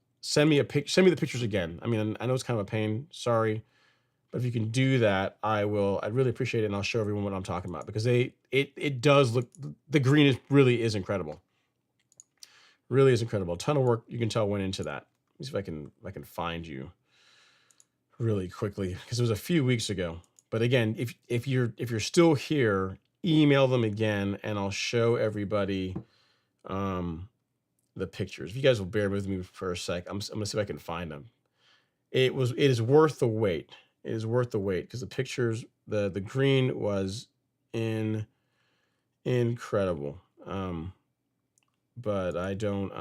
pictures again. I mean, I know it's kind of a pain, sorry, but if you can do that, I'd really appreciate it, and I'll show everyone what I'm talking about, because it does look, the green really is incredible. Really is incredible. A ton of work, you can tell, went into that. Let me see if I can find you really quickly, because it was a few weeks ago. But again, if you're still here, email them again, and I'll show everybody the pictures. If you guys will bear with me for a sec, I'm gonna see if I can find them. It is worth the wait. It is worth the wait, because the pictures, the green was incredible. But I don't.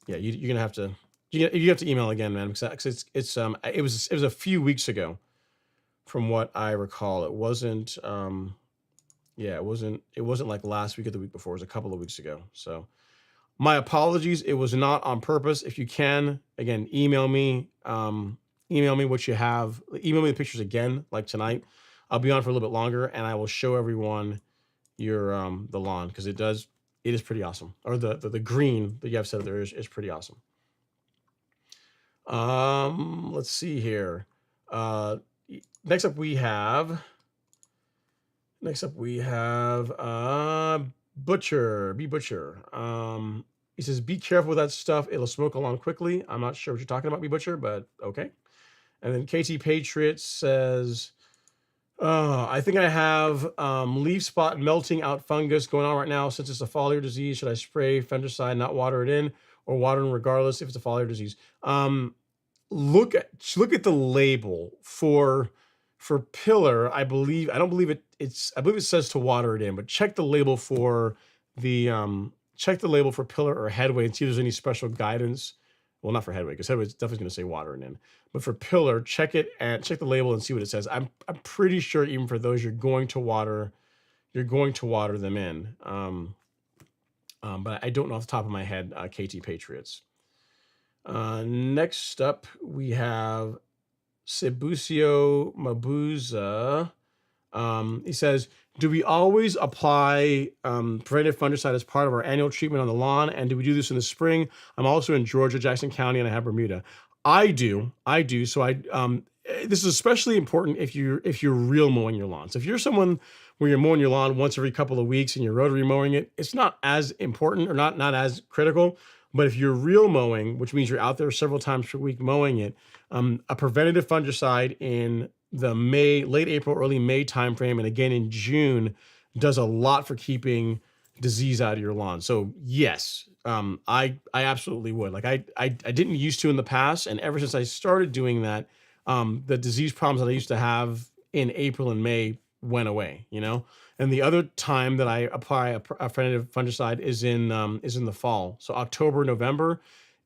Yeah, you're gonna have to. You have to email again, man, because it was a few weeks ago, from what I recall. It wasn't. Yeah, it wasn't like last week or the week before. It was a couple of weeks ago. So my apologies. It was not on purpose. If you can, again, email me. Email me what you have. Email me the pictures again, like tonight. I'll be on for a little bit longer, and I will show everyone your the lawn, because it is pretty awesome. Or the green that you have set up there is pretty awesome. Let's see here. Next up we have Butcher. He says, be careful with that stuff. It'll smoke along quickly. I'm not sure what you're talking about, Butcher, but okay. And then KT Patriot says, I think I have leaf spot melting out fungus going on right now. Since it's a foliar disease, should I spray fungicide, not water it in, or water in regardless if it's a foliar disease? Look at the label for pillar. I don't believe it says to water it in, but check the label for pillar or headway and see if there's any special guidance. Well, not for headway, because headway is definitely going to say water it in. But for pillar, check it and check the label and see what it says. I'm pretty sure even for those you're going to water them in. But I don't know off the top of my head. KT Patriots. Next up we have Sebusio Mabuza. He says, do we always apply preventive fungicide as part of our annual treatment on the lawn? And do we do this in the spring? I'm also in Georgia, Jackson County, and I have Bermuda. I do. So this is especially important if you're real mowing your lawn. So if you're someone where you're mowing your lawn once every couple of weeks and you're rotary mowing it, it's not as important or not as critical. But if you're real mowing, which means you're out there several times per week mowing it, a preventative fungicide in the late April, early May timeframe, and again in June, does a lot for keeping disease out of your lawn. So yes, I absolutely would. Like I didn't used to in the past, and ever since I started doing that, the disease problems that I used to have in April and May went away. And the other time that I apply a preventative fungicide is in the fall, so October, November,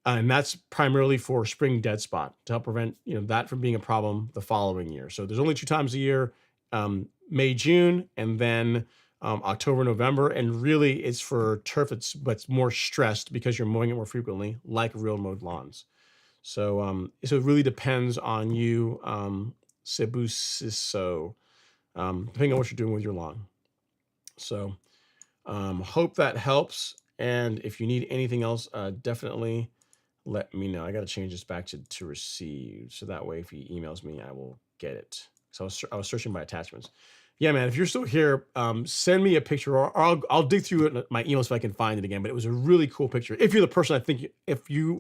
and that's primarily for spring dead spot to help prevent that from being a problem the following year. So there's only 2 times a year, May, June, and then October, November, and really it's for turf but it's more stressed because you're mowing it more frequently, like real mowed lawns. So it really depends on you, Cebusiso, depending on what you're doing with your lawn. So hope that helps. And if you need anything else, definitely let me know. I got to change this back to received. So that way, if he emails me, I will get it. So I was searching by attachments. Yeah, man, if you're still here, send me a picture, or I'll dig through my emails if I can find it again. But it was a really cool picture. If you're the person I think, if you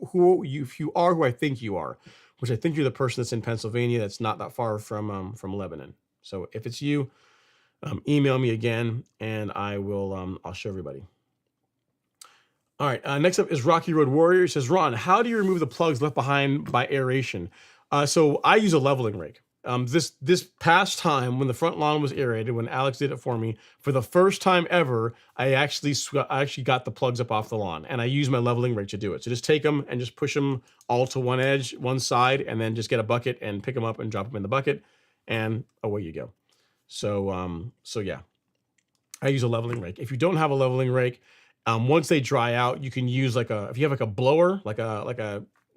are who I think you are, which I think you're the person that's in Pennsylvania, that's not that far from Lebanon. So if it's you, email me again, and I will. I'll show everybody. All right. Next up is Rocky Road Warrior. He says, Ron, how do you remove the plugs left behind by aeration? So I use a leveling rake. This past time when the front lawn was aerated, when Alex did it for me, for the first time ever, I actually got the plugs up off the lawn, and I use my leveling rake to do it. So just take them and just push them all to one side, and then just get a bucket and pick them up and drop them in the bucket, and away you go. So yeah, I use a leveling rake. If you don't have a leveling rake, once they dry out, you can use if you have a blower,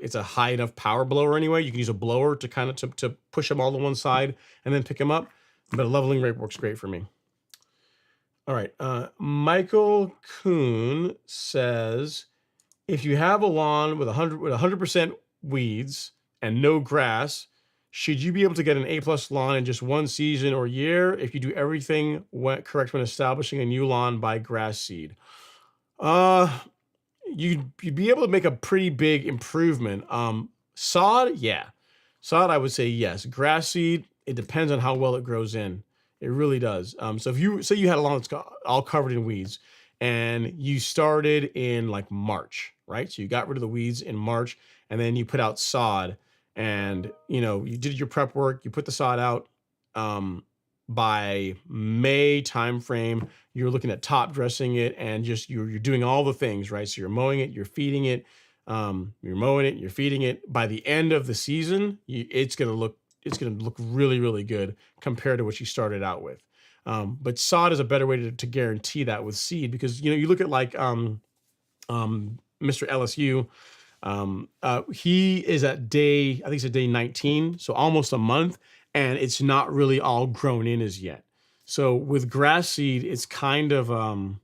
it's a high enough power blower anyway, you can use a blower to kind of to push them all to one side and then pick them up. But a leveling rake works great for me. All right. Michael Kuhn says, if you have a lawn with 100% weeds and no grass, should you be able to get an A+ lawn in just one season or year if you do everything correct when establishing a new lawn by grass seed? You'd be able to make a pretty big improvement. Sod, yeah. Sod, I would say yes. Grass seed, it depends on how well it grows in. It really does. So if you say you had a lawn that's all covered in weeds and you started in like March, right? So you got rid of the weeds in March and then you put out sod and you did your prep work, you put the sod out, by May timeframe, you're looking at top dressing it and just you're doing all the things, right? So you're mowing it, you're feeding it, you're mowing it, you're feeding it. By the end of the season, it's gonna look really, really good compared to what you started out with. But sod is a better way to guarantee that with seed, because you look at like Mr. LSU. He is at I think it's at day 19, so almost a month, and it's not really all grown in as yet. So with grass seed, it's kind of a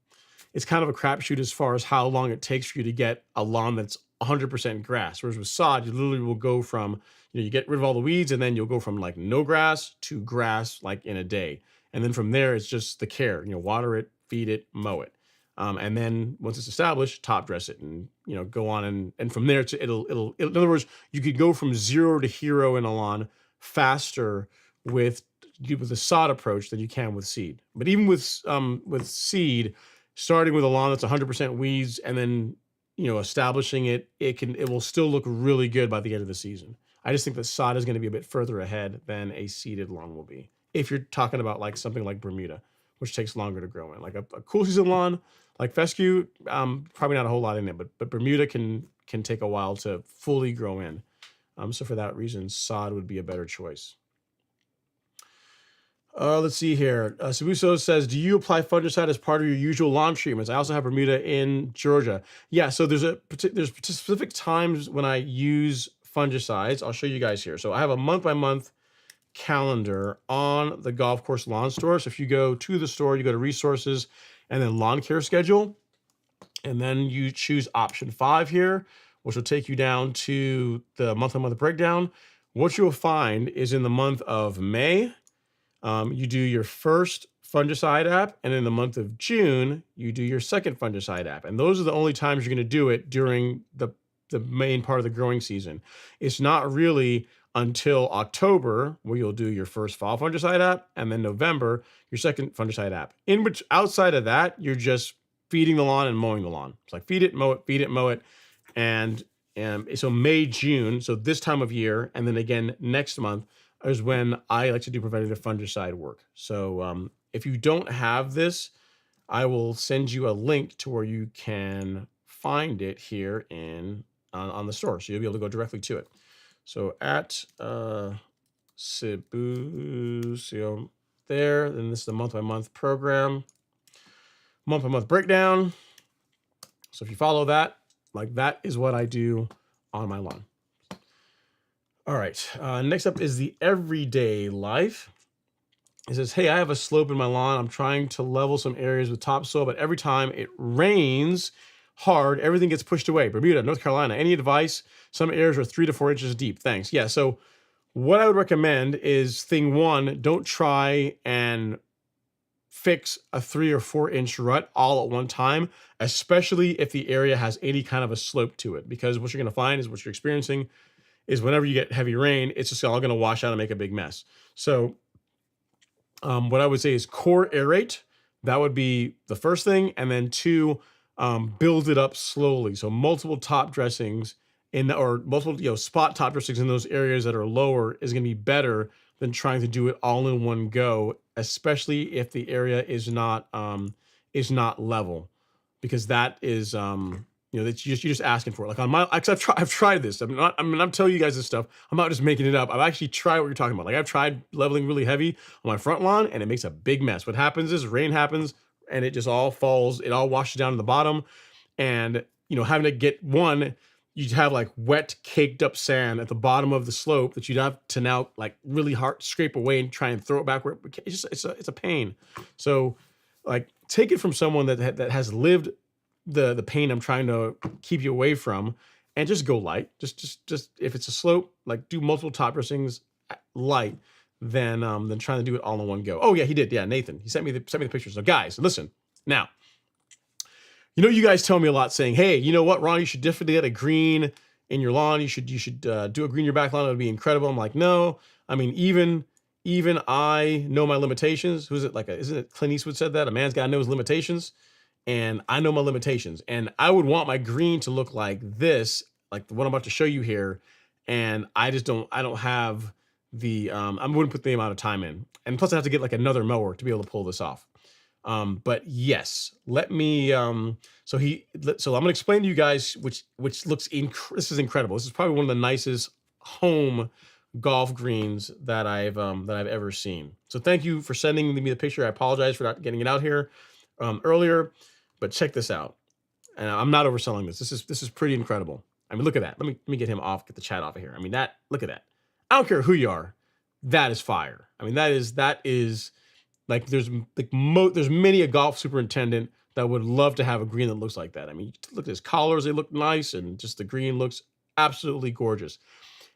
crapshoot as far as how long it takes for you to get a lawn that's 100% grass. Whereas with sod, you literally will go from, you get rid of all the weeds, and then you'll go from like no grass to grass like in a day. And then from there, it's just the care, water it, feed it, mow it. And then once it's established, top dress it and, go on. And from there, it'll, in other words, you could go from 0 to hero in a lawn faster with the sod approach than you can with seed. But even with seed, starting with a lawn that's 100% weeds and then, establishing it, it will still look really good by the end of the season. I just think that sod is going to be a bit further ahead than a seeded lawn will be. If you're talking about like something like Bermuda, which takes longer to grow in, like a cool season lawn, like fescue, probably not a whole lot in it, but Bermuda can take a while to fully grow in. So for that reason, sod would be a better choice. Let's see here. Sabuso says, do you apply fungicide as part of your usual lawn treatments? I also have Bermuda in Georgia. Yeah, so there's specific times when I use fungicides. I'll show you guys here. So I have a month-by-month calendar on the golf course lawn store. So if you go to the store, you go to resources and then lawn care schedule, and then you choose option 5 here, which will take you down to the month-by-month breakdown. What you'll find is in the month of May, you do your first fungicide app, and in the month of June, you do your second fungicide app. And those are the only times you're going to do it during the main part of the growing season. It's not really until October where you'll do your first fall fungicide app, and then November, your second fungicide app. In which, outside of that, you're just feeding the lawn and mowing the lawn. It's like feed it, mow it. And so May, June, so this time of year, and then again next month is when I like to do preventative fungicide work. So if you don't have this, I will send you a link to where you can find it here on the store. So you'll be able to go directly to it. So at Cibusio there, then this is the month-by-month program, month-by-month breakdown. So if you follow that, like that is what I do on my lawn. All right, next up is the everyday life. It says, hey, I have a slope in my lawn. I'm trying to level some areas with topsoil, but every time it rains hard, everything gets pushed away. Bermuda, North Carolina, any advice? Some areas are 3 to 4 inches deep. Thanks. Yeah, so what I would recommend is thing one, don't try and fix a 3 or 4 inch rut all at one time, especially if the area has any kind of a slope to it, because what you're going to find is what you're experiencing is whenever you get heavy rain, it's just all going to wash out and make a big mess. So what I would say is core aerate. That would be the first thing. And then 2, build it up slowly. So multiple top dressings or multiple, spot top dressings in those areas that are lower is going to be better than trying to do it all in one go, especially if the area is not level, because that is, that you're just asking for it. Like on my, actually, I've tried this. I'm telling you guys this stuff. I'm not just making it up. I've actually tried what you're talking about. Like I've tried leveling really heavy on my front lawn, and it makes a big mess. What happens is rain happens, and it just all falls. It all washes down to the bottom, and having to get one, you'd have like wet, caked up sand at the bottom of the slope that you'd have to now like really hard scrape away and try and throw it backward. It's a pain. So like take it from someone that has lived the pain I'm trying to keep you away from, and just go light. Just if it's a slope, like do multiple top dressings light than trying to do it all in one go. Oh yeah, he did. Yeah, Nathan. He sent me the pictures. So guys, listen now. You guys tell me a lot saying, hey, you know what, Ron, you should definitely get a green in your lawn. You should do a green in your back lawn. It would be incredible. I'm like, no. I mean, even I know my limitations. Who's it? Isn't it Clint Eastwood said that? A man's got to know his limitations. And I know my limitations. And I would want my green to look like this, like the one I'm about to show you here. And I don't have the, I wouldn't put the amount of time in. And plus I have to get like another mower to be able to pull this off. But yes, let me, so I'm going to explain to you guys, which looks, this is incredible. This is probably one of the nicest home golf greens that I've ever seen. So thank you for sending me the picture. I apologize for not getting it out here earlier, but check this out. And I'm not overselling this. This is pretty incredible. I mean, look at that. Let me get him off, get the chat off of here. I mean, look at that. I don't care who you are. That is fire. I mean, that is like, there's many a golf superintendent that would love to have a green that looks like that. I mean, look at his collars. They look nice. And just the green looks absolutely gorgeous.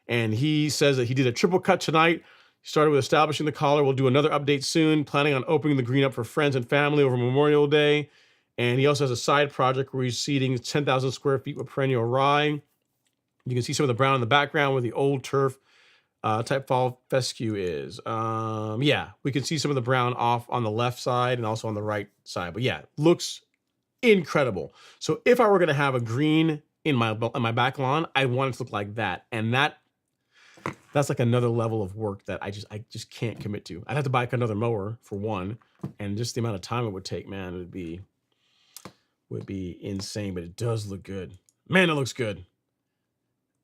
And he says that he did a triple cut tonight. He started with establishing the collar. We'll do another update soon, planning on opening the green up for friends and family over Memorial Day. And he also has a side project where he's seeding 10,000 square feet with perennial rye. You can see some of the brown in the background where the old turf type fall fescue is. Yeah, we can see some of the brown off on the left side and also on the right side. But yeah, looks incredible. So if I were going to have a green in my back lawn, I want it to look like that. And that's like another level of work that I just can't commit to. I'd have to buy another mower for one, and just the amount of time it would take, man, it would be insane. But it does look good. Man, it looks good.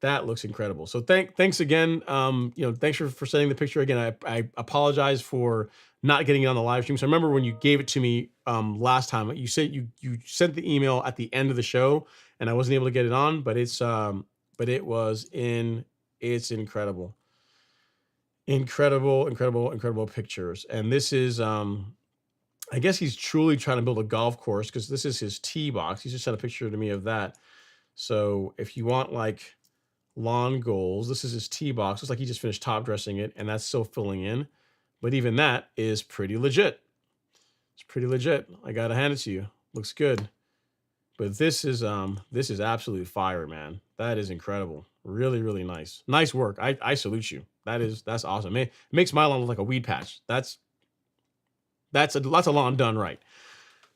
That looks incredible. So thanks again. Thanks for sending the picture again. I apologize for not getting it on the live stream. So I remember when you gave it to me last time, you said you sent the email at the end of the show, and I wasn't able to get it on. But it's incredible. Incredible pictures. And this is I guess he's truly trying to build a golf course, because this is his tee box. He's just sent a picture to me of that. So if you want like lawn goals, this is his tee box. Looks like he just finished top dressing it, and that's still filling in. But even that is pretty legit. It's pretty legit. I gotta hand it to you. Looks good. But this is absolute fire, man. That is incredible. Really, really nice. Nice work. I salute you. That's awesome. It makes my lawn look like a weed patch. That's a lawn done right.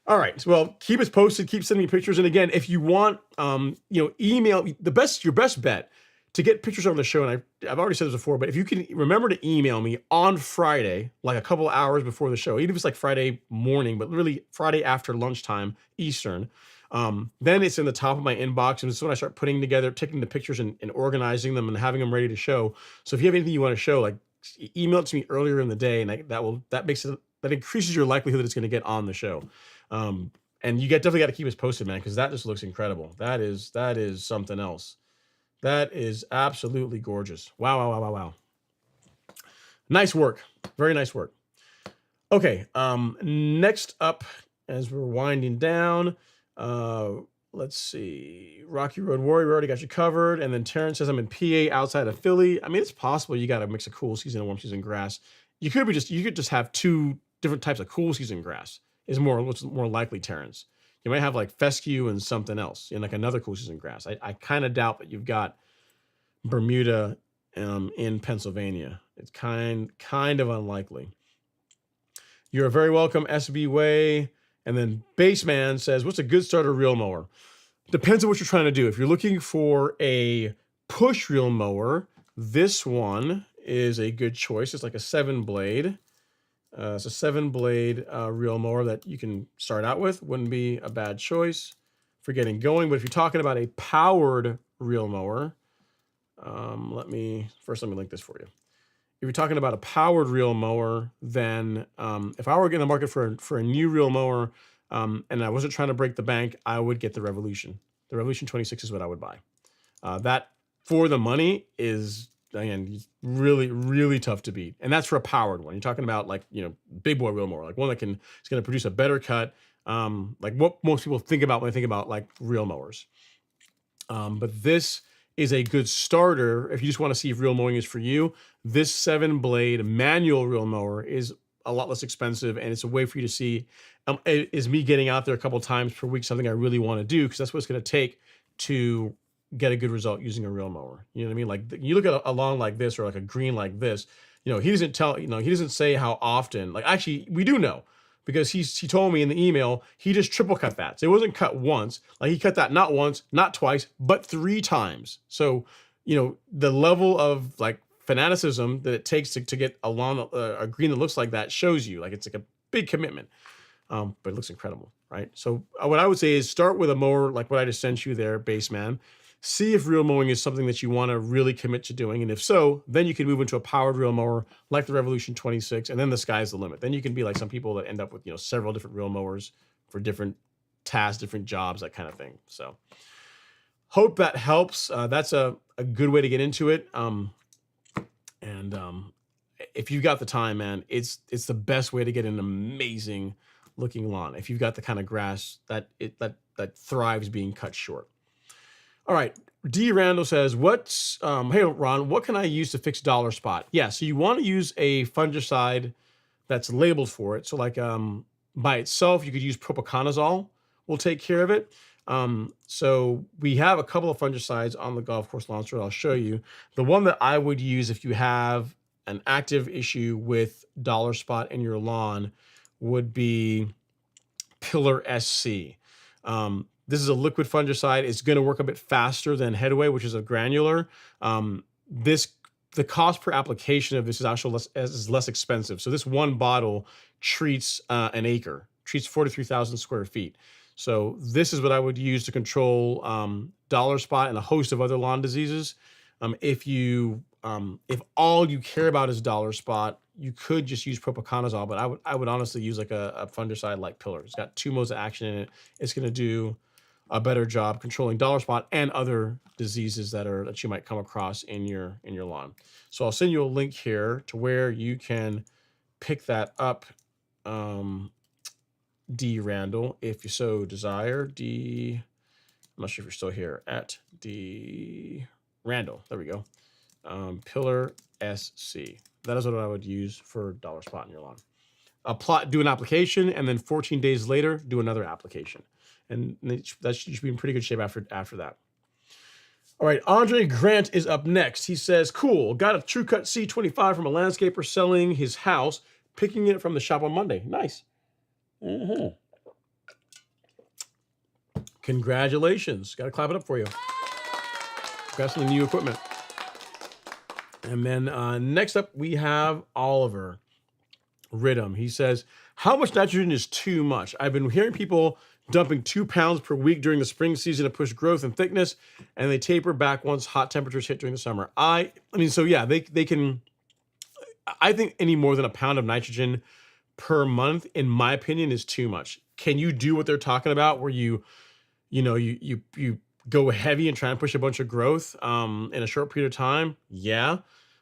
All right. Well, keep us posted. Keep sending me pictures. And again, if you want, email your best bet to get pictures on the show. And I've already said this before, but if you can remember to email me on Friday, like a couple hours before the show, even if it's like Friday morning, but really Friday after lunchtime Eastern, then it's in the top of my inbox. And it's when I start putting together, taking the pictures and organizing them and having them ready to show. So if you have anything you want to show, like email it to me earlier in the day, and that increases your likelihood that it's going to get on the show. And you definitely got to keep us posted, man, because that just looks incredible. That is something else. That is absolutely gorgeous. Wow, wow, wow, wow, wow. Nice work. Very nice work. Okay. Next up, as we're winding down, let's see. Rocky Road Warrior, we already got you covered. And then Terrence says, I'm in PA outside of Philly. I mean, it's possible you got to mix a cool season and warm season grass. You could just have two different types of cool season grass. Is what's more likely, Terrence. You might have like fescue and something else, and like another cool season grass. I kind of doubt that you've got Bermuda in Pennsylvania. It's kind of unlikely. You're very welcome, SB Way. And then Baseman says, what's a good starter reel mower? Depends on what you're trying to do. If you're looking for a push reel mower, this one is a good choice. It's like a 7-blade. It's a 7-blade reel mower that you can start out with. Wouldn't be a bad choice for getting going. But if you're talking about a powered reel mower, let me link this for you. If you're talking about a powered reel mower, then if I were in the market for a new reel mower and I wasn't trying to break the bank, I would get the Revolution. The Revolution 26 is what I would buy. That for the money is, again, really, really tough to beat. And that's for a powered one. You're talking about like, big boy reel mower, like one that is going to produce a better cut, like what most people think about when they think about like reel mowers. But this is a good starter. If you just want to see if reel mowing is for you, this 7-blade manual reel mower is a lot less expensive. And it's a way for you to see, is me getting out there a couple times per week something I really want to do? Because that's what it's going to take to get a good result using a reel mower. You know what I mean? Like you look at a lawn like this or like a green like this, he doesn't say how often. Like actually we do know, because he told me in the email, he just triple cut that. So it wasn't cut once. Like he cut that not once, not twice, but 3 times. So, the level of like fanaticism that it takes to get a lawn, a green that looks like that shows you like it's like a big commitment. But it looks incredible, right? So what I would say is start with a mower like what I just sent you there, Baseman. See if reel mowing is something that you want to really commit to doing. And if so, then you can move into a powered reel mower like the Revolution 26, and then the sky's the limit. Then you can be like some people that end up with, several different reel mowers for different tasks, different jobs, that kind of thing. So hope that helps. That's a good way to get into it. If you've got the time, man, it's the best way to get an amazing looking lawn. If you've got the kind of grass that thrives being cut short. All right. D. Randall says, hey, Ron, what can I use to fix dollar spot? Yeah. So you want to use a fungicide that's labeled for it. So like, by itself, you could use propiconazole. Will take care of it. So we have a couple of fungicides on the golf course launcher. I'll show you. The one that I would use if you have an active issue with dollar spot in your lawn would be Pillar SC. This is a liquid fungicide. It's going to work a bit faster than Headway, which is a granular. The cost per application of this is actually less expensive. So this one bottle treats an acre, treats 43,000 square feet. So this is what I would use to control dollar spot and a host of other lawn diseases. If all you care about is dollar spot, you could just use propiconazole, but I would honestly use like a fungicide like Pillar. It's got 2 modes of action in it. It's going to do a better job controlling dollar spot and other diseases that you might come across in your lawn. So I'll send you a link here to where you can pick that up, D. Randall, if you so desire. I'm not sure if you're still here, at D. Randall. There we go. Pillar SC. That is what I would use for dollar spot in your lawn. do an application, and then 14 days later, do another application. And that should be in pretty good shape after that. All right, Andre Grant is up next. He says, cool, got a True Cut C25 from a landscaper selling his house, picking it from the shop on Monday. Nice. Congratulations. Got to clap it up for you. Got some new equipment. And then next up, we have Oliver Ridham. He says, how much nitrogen is too much? I've been hearing people dumping 2 pounds per week during the spring season to push growth and thickness, and they taper back once hot temperatures hit during the summer. I mean, so yeah, they can, I think any more than a pound of nitrogen per month, in my opinion, is too much. Can you do what they're talking about where you go heavy and try and push a bunch of growth in a short period of time? Yeah.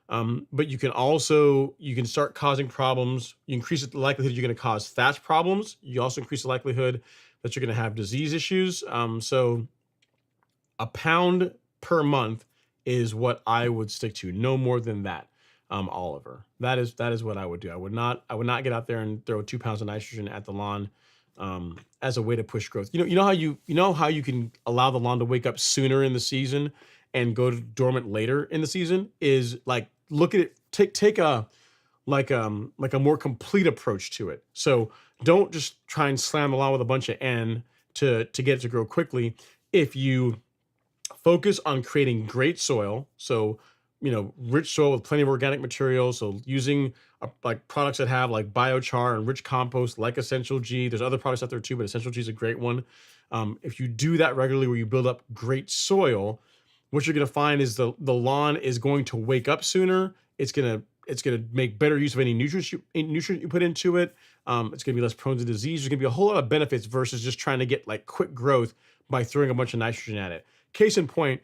But you can start causing problems. You increase the likelihood you're going to cause thatch problems. You also increase the likelihood that you're going to have disease issues. So a pound per month is what I would stick to. No more than that, Oliver. That is what I would do. I would not get out there and throw 2 pounds of nitrogen at the lawn as a way to push growth. You know how you can allow the lawn to wake up sooner in the season and go dormant later in the season is like, look at it, take a more complete approach to it. So don't just try and slam the lawn with a bunch of N to get it to grow quickly. If you focus on creating great soil, so rich soil with plenty of organic material, so using like products that have like biochar and rich compost like Essential G. There's other products out there too, but Essential G is a great one. If you do that regularly, where you build up great soil, what you're going to find is the lawn is going to wake up sooner. It's going to make better use of any nutrient you put into it. It's going to be less prone to disease. There's going to be a whole lot of benefits versus just trying to get like quick growth by throwing a bunch of nitrogen at it. Case in point,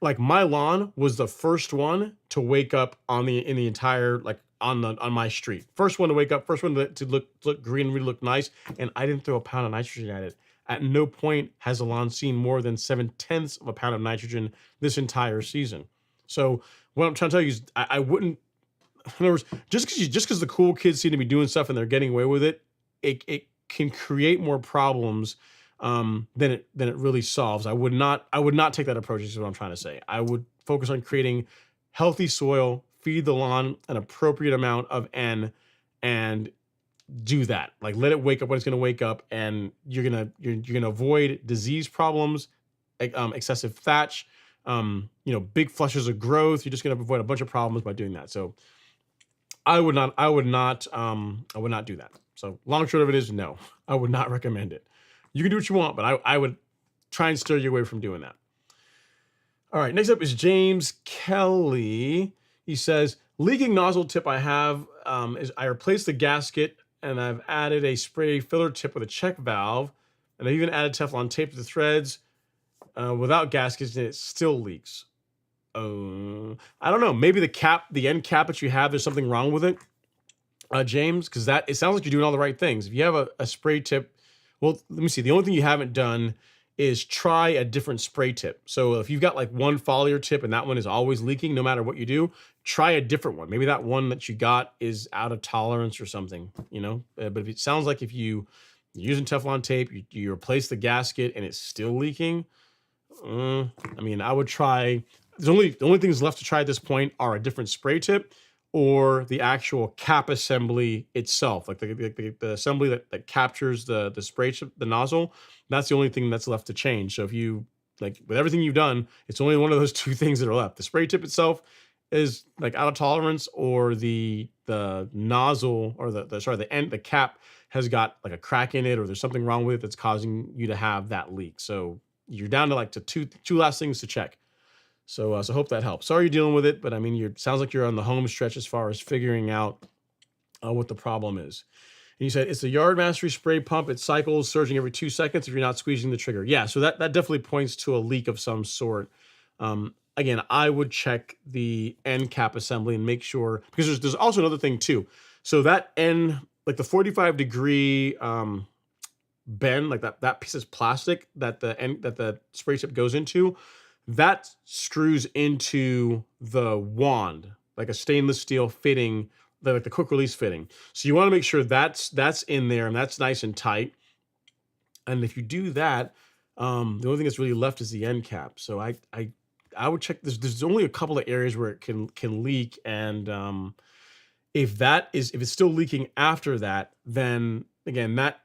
like my lawn was the first one to wake up in the entire, like on my street. First one to wake up, first one to look green, really look nice, and I didn't throw a pound of nitrogen at it. At no point has the lawn seen more than 0.7 of a pound of nitrogen this entire season. So what I'm trying to tell you is I wouldn't, in other words, just because the cool kids seem to be doing stuff and they're getting away with it, it can create more problems than it really solves. I would not take that approach, is what I'm trying to say. I would focus on creating healthy soil, feed the lawn an appropriate amount of N, and do that. Like, let it wake up when it's going to wake up, and you're gonna avoid disease problems, excessive thatch, big flushes of growth. You're just going to avoid a bunch of problems by doing that. So I would not do that. So long and short of it is no, I would not recommend it. You can do what you want, but I would try and steer you away from doing that. All right, next up is James Kelly. He says, leaking nozzle tip I have is I replaced the gasket, and I've added a spray filler tip with a check valve, and I even added Teflon tape to the threads without gaskets, and it still leaks. I don't know. Maybe the end cap that you have, there's something wrong with it, James, because it sounds like you're doing all the right things. If you have a spray tip, well, let me see. The only thing you haven't done is try a different spray tip. So if you've got like one foliar tip and that one is always leaking, no matter what you do, try a different one. Maybe that one that you got is out of tolerance or something, But if it sounds like if you're using Teflon tape, you replace the gasket and it's still leaking, I would try. The only things left to try at this point are a different spray tip or the actual cap assembly itself, like the assembly that captures the spray tip, the nozzle. That's the only thing that's left to change. So if you, like, with everything you've done, it's only one of those two things that are left. The spray tip itself is like out of tolerance, or the nozzle, or the cap has got like a crack in it, or there's something wrong with it that's causing you to have that leak. So you're down to like two last things to check. So hope that helps. Sorry you're dealing with it, but sounds like you're on the home stretch as far as figuring out what the problem is. And you said it's a Yard Mastery spray pump. It cycles, surging every 2 seconds if you're not squeezing the trigger. Yeah, so that definitely points to a leak of some sort. Again, I would check the end cap assembly and make sure, because there's also another thing too. So that end, like the 45-degree bend, like that piece of plastic that the spray tip goes into, that screws into the wand, like a stainless steel fitting like the quick release fitting. So you want to make sure that's in there and that's nice and tight. And if you do that, the only thing that's really left is the end cap. So I would check. There's only a couple of areas where it can leak, and if it's still leaking after that, then again that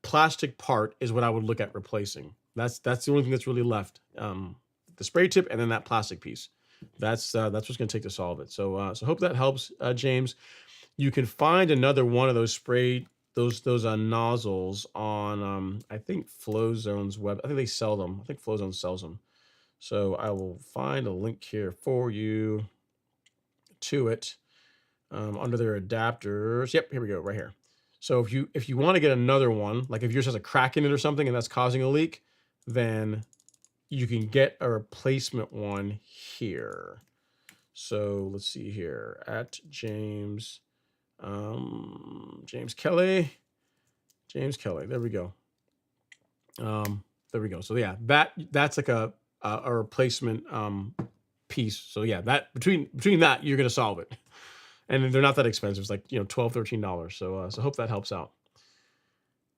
plastic part is what I would look at replacing. That's the only thing that's really left. The spray tip and then that plastic piece. That's what's going to take to solve it. So hope that helps, James. You can find another one of those spray those nozzles on I think FlowZone's web. I think they sell them. I think FlowZone sells them. So I will find a link here for you to it under their adapters. Yep, here we go, right here. So if you want to get another one, like if yours has a crack in it or something and that's causing a leak, then you can get a replacement one here. So let's see here at James Kelly. There we go. There we go. So yeah, that's like a replacement piece. So yeah, that between that you're gonna solve it, and they're not that expensive. It's like $12, $13. So hope that helps out.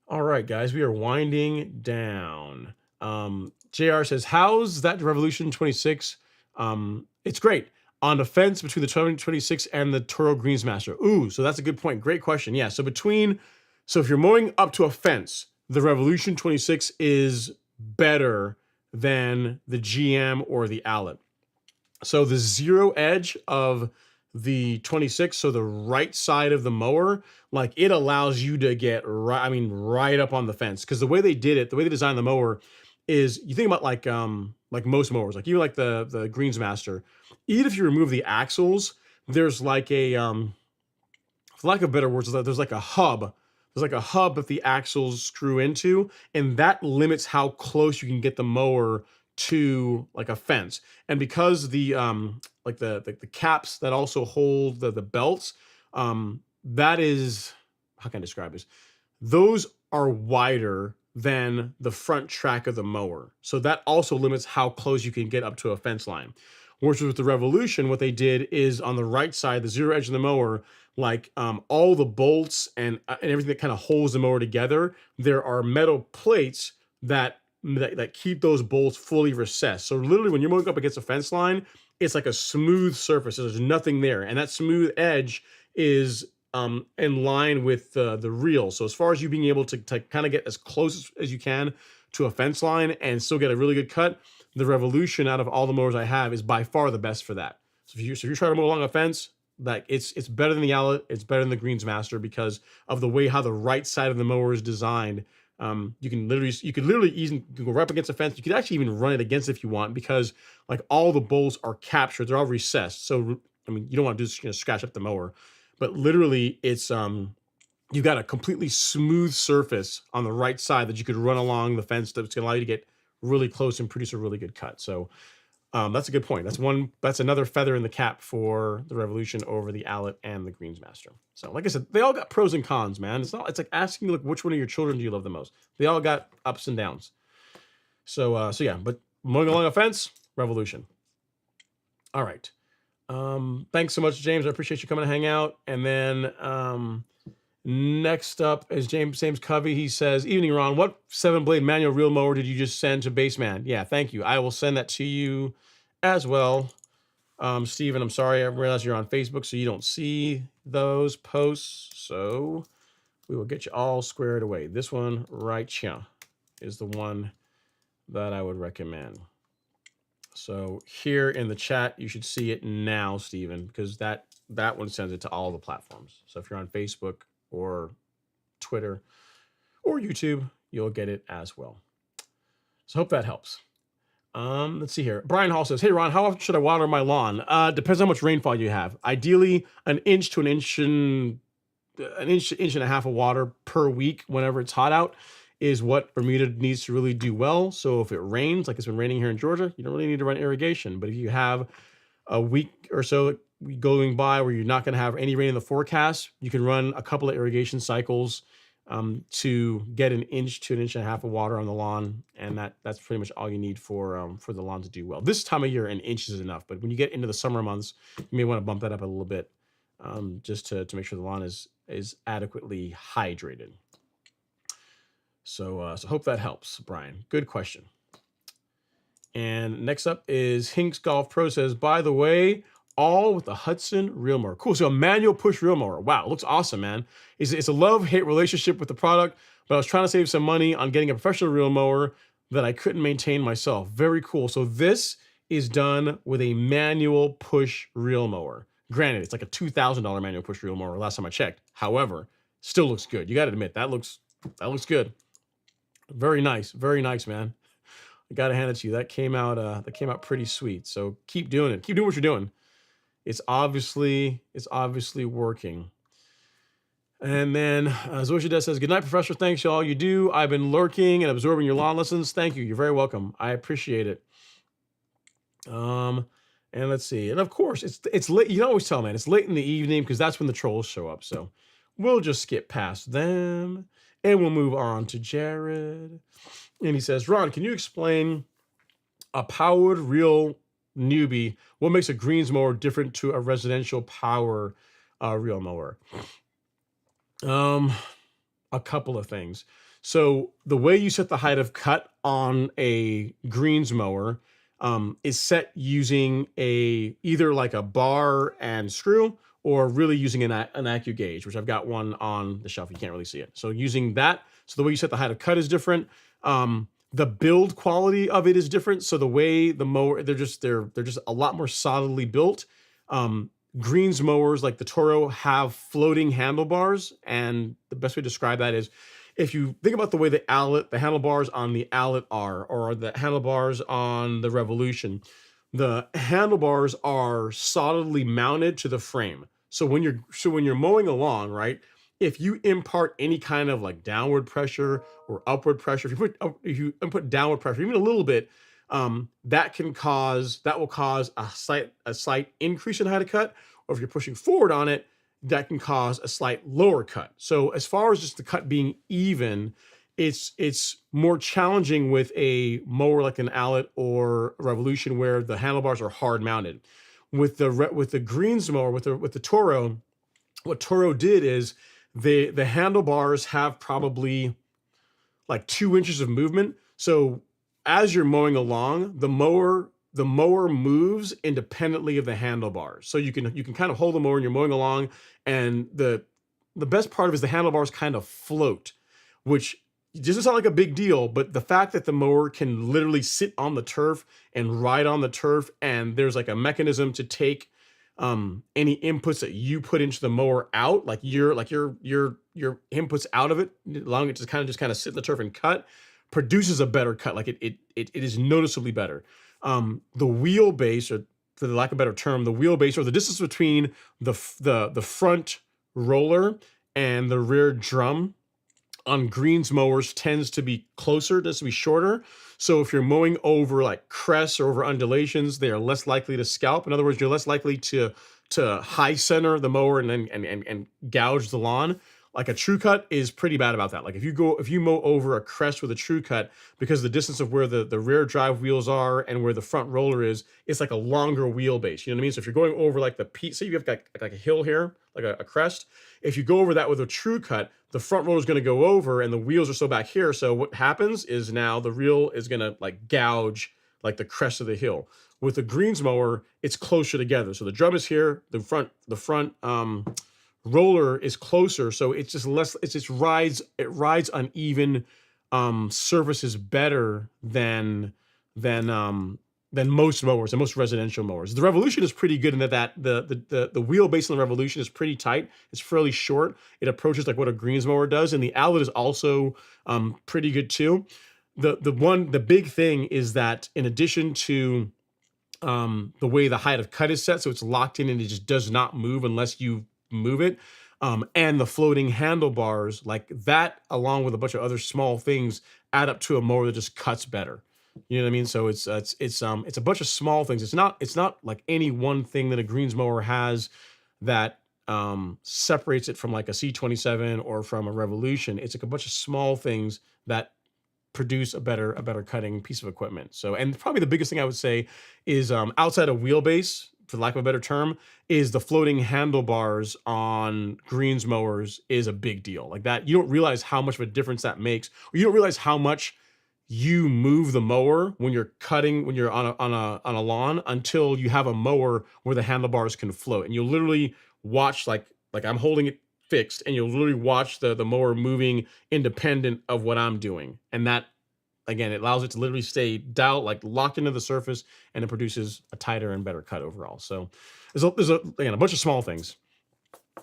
All right, guys, we are winding down. JR says, how's that Revolution 26? It's great. On the fence between the 2026 and the Toro Greensmaster. Ooh, so that's a good point. Great question. Yeah, so if you're mowing up to a fence, the Revolution 26 is better than the GM or the Owlet. So the zero edge of the 26, so the right side of the mower, like it allows you to get right up on the fence. Because the way they designed the mower is, you think about like most mowers, like even like the Greensmaster, even if you remove the axles, there's like a for lack of better words, there's like a hub. There's like a hub that the axles screw into, and that limits how close you can get the mower to like a fence. And because the like the caps that also hold the belts, that is, how can I describe this? Those are wider than the front track of the mower. So that also limits how close you can get up to a fence line. Whereas with the Revolution, what they did is on the right side, the zero edge of the mower, like all the bolts and everything that kind of holds the mower together, there are metal plates that keep those bolts fully recessed. So literally when you're mowing up against a fence line, it's like a smooth surface. There's nothing there. And that smooth edge is in line with the reel. So as far as you being able to kind of get as close as you can to a fence line and still get a really good cut, the Revolution out of all the mowers I have is by far the best for that. So if you're trying to mow along a fence, like it's better than the Owlet, it's better than the Greensmaster because of the way how the right side of the mower is designed. You could literally even go right up against a fence. You could actually even run it against if you want, because like all the bolts are captured, they're all recessed. So I mean, you don't want to do scratch up the mower, but literally it's you've got a completely smooth surface on the right side that you could run along the fence that's going to allow you to get really close and produce a really good cut. So that's a good point. That's another feather in the cap for the Revolution over the Owlet and the Greensmaster. So like I said, they all got pros and cons, man. It's like asking you, like, which one of your children do you love the most? They all got ups and downs. So yeah, but mowing along a fence, Revolution. All right. Thanks so much, James. I appreciate you coming to hang out. And then next up is James Covey. He says, evening, Ron. What 7-blade manual reel mower did you just send to Baseman? Yeah, thank you. I will send that to you as well. Steven, I'm sorry. I realize you're on Facebook, so you don't see those posts. So we will get you all squared away. This one right here is the one that I would recommend. So here in the chat, you should see it now, Steven, because that one sends it to all the platforms. So if you're on Facebook or Twitter or YouTube, you'll get it as well. So hope that helps. Let's see here. Brian Hall says, hey, Ron, how often should I water my lawn? Depends on how much rainfall you have. Ideally, an inch to an inch and a half of water per week whenever it's hot out is what Bermuda needs to really do well. So if it rains, like it's been raining here in Georgia, you don't really need to run irrigation. But if you have a week or so going by where you're not going to have any rain in the forecast, you can run a couple of irrigation cycles to get an inch to an inch and a half of water on the lawn, and that's pretty much all you need for the lawn to do well. This time of year, an inch is enough, but when you get into the summer months, you may want to bump that up a little bit just to make sure the lawn is adequately hydrated. So hope that helps, Brian. Good question. And next up is Hinks Golf Pro says, by the way, all with the Hudson reel mower. Cool. So a manual push reel mower. Wow, looks awesome, man. It's a love-hate relationship with the product, but I was trying to save some money on getting a professional reel mower that I couldn't maintain myself. Very cool. So this is done with a manual push reel mower. Granted, it's like a $2,000 manual push reel mower last time I checked. However, still looks good. You got to admit, that looks good. Very nice, man. I gotta hand it to you. That came out pretty sweet. So keep doing it. Keep doing what you're doing. It's obviously working. And then Zoshida says, good night, Professor. Thanks, y'all. You do. I've been lurking and absorbing your lawn lessons. Thank you. You're very welcome. I appreciate it. And let's see. And of course, it's late. You can always tell, man, it's late in the evening because that's when the trolls show up. So we'll just skip past them and we'll move on to Jared. And he says, Ron, can you explain a powered reel newbie? What makes a greens mower different to a residential power reel mower? A couple of things. So the way you set the height of cut on a greens mower is set using either like a bar and screw, or really using an AccuGauge, gauge, which I've got one on the shelf. You can't really see it. So using that, so the way you set the height of cut is different. The build quality of it is different. So the way the mower, they're just a lot more solidly built. Greens mowers like the Toro have floating handlebars, and the best way to describe that is if you think about the way the handlebars on the Owlet are, or the handlebars on the Revolution, the handlebars are solidly mounted to the frame. So when you're mowing along, right? If you impart any kind of like downward pressure or upward pressure, if you input downward pressure, even a little bit, that will cause a slight increase in height of cut, or if you're pushing forward on it, that can cause a slight lower cut. So as far as just the cut being even, it's more challenging with a mower like an Owlet or a Revolution where the handlebars are hard mounted. With the greens mower, with the Toro, what Toro did is the handlebars have probably like 2 inches of movement. So as you're mowing along, the mower moves independently of the handlebars. So you can kind of hold the mower and you're mowing along, and the best part of it is the handlebars kind of float, which doesn't sound like a big deal, but the fact that the mower can literally sit on the turf and ride on the turf, and there's like a mechanism to take any inputs that you put into the mower out, like your inputs out of it, allowing it to kind of sit in the turf and cut, produces a better cut. Like it is noticeably better. The wheelbase, or for the lack of a better term, the wheelbase, or the distance between the front roller and the rear drum on greens mowers tends to be shorter. So if you're mowing over like crests or over undulations, they are less likely to scalp. In other words, you're less likely to high center the mower and gouge the lawn. Like a true cut is pretty bad about that. Like if you mow over a crest with a true cut, because of the distance of where the rear drive wheels are and where the front roller is, it's like a longer wheelbase. You know what I mean? So if you're going over like say you have got like a hill here, like a crest, if you go over that with a true cut, the front roller is going to go over and the wheels are still back here. So what happens is now the reel is going to like gouge like the crest of the hill. With the greens mower, it's closer together. So the drum is here, the front roller is closer, so it's just less. It rides uneven surfaces better than most mowers and most residential mowers. The Revolution is pretty good in that the wheelbase on the Revolution is pretty tight. It's fairly short. It approaches like what a greens mower does, and the Owlet is also pretty good too. The big thing is that in addition to the way the height of cut is set, so it's locked in and it just does not move unless you move it, and the floating handlebars, like that, along with a bunch of other small things, add up to a mower that just cuts better. You know what I mean? So it's a bunch of small things. It's not like any one thing that a greens mower has that separates it from like a C27 or from a Revolution. It's like a bunch of small things that produce a better cutting piece of equipment. So, and probably the biggest thing I would say is outside of wheelbase, for lack of a better term, is the floating handlebars on greens mowers is a big deal. Like that, you don't realize how much of a difference that makes, or you don't realize how much you move the mower when you're cutting, when you're on a lawn, until you have a mower where the handlebars can float, and you'll literally watch like I'm holding it fixed, and you'll literally watch the mower moving independent of what I'm doing, and that, again, it allows it to literally stay dialed, like locked into the surface, and it produces a tighter and better cut overall. So there's again, a bunch of small things,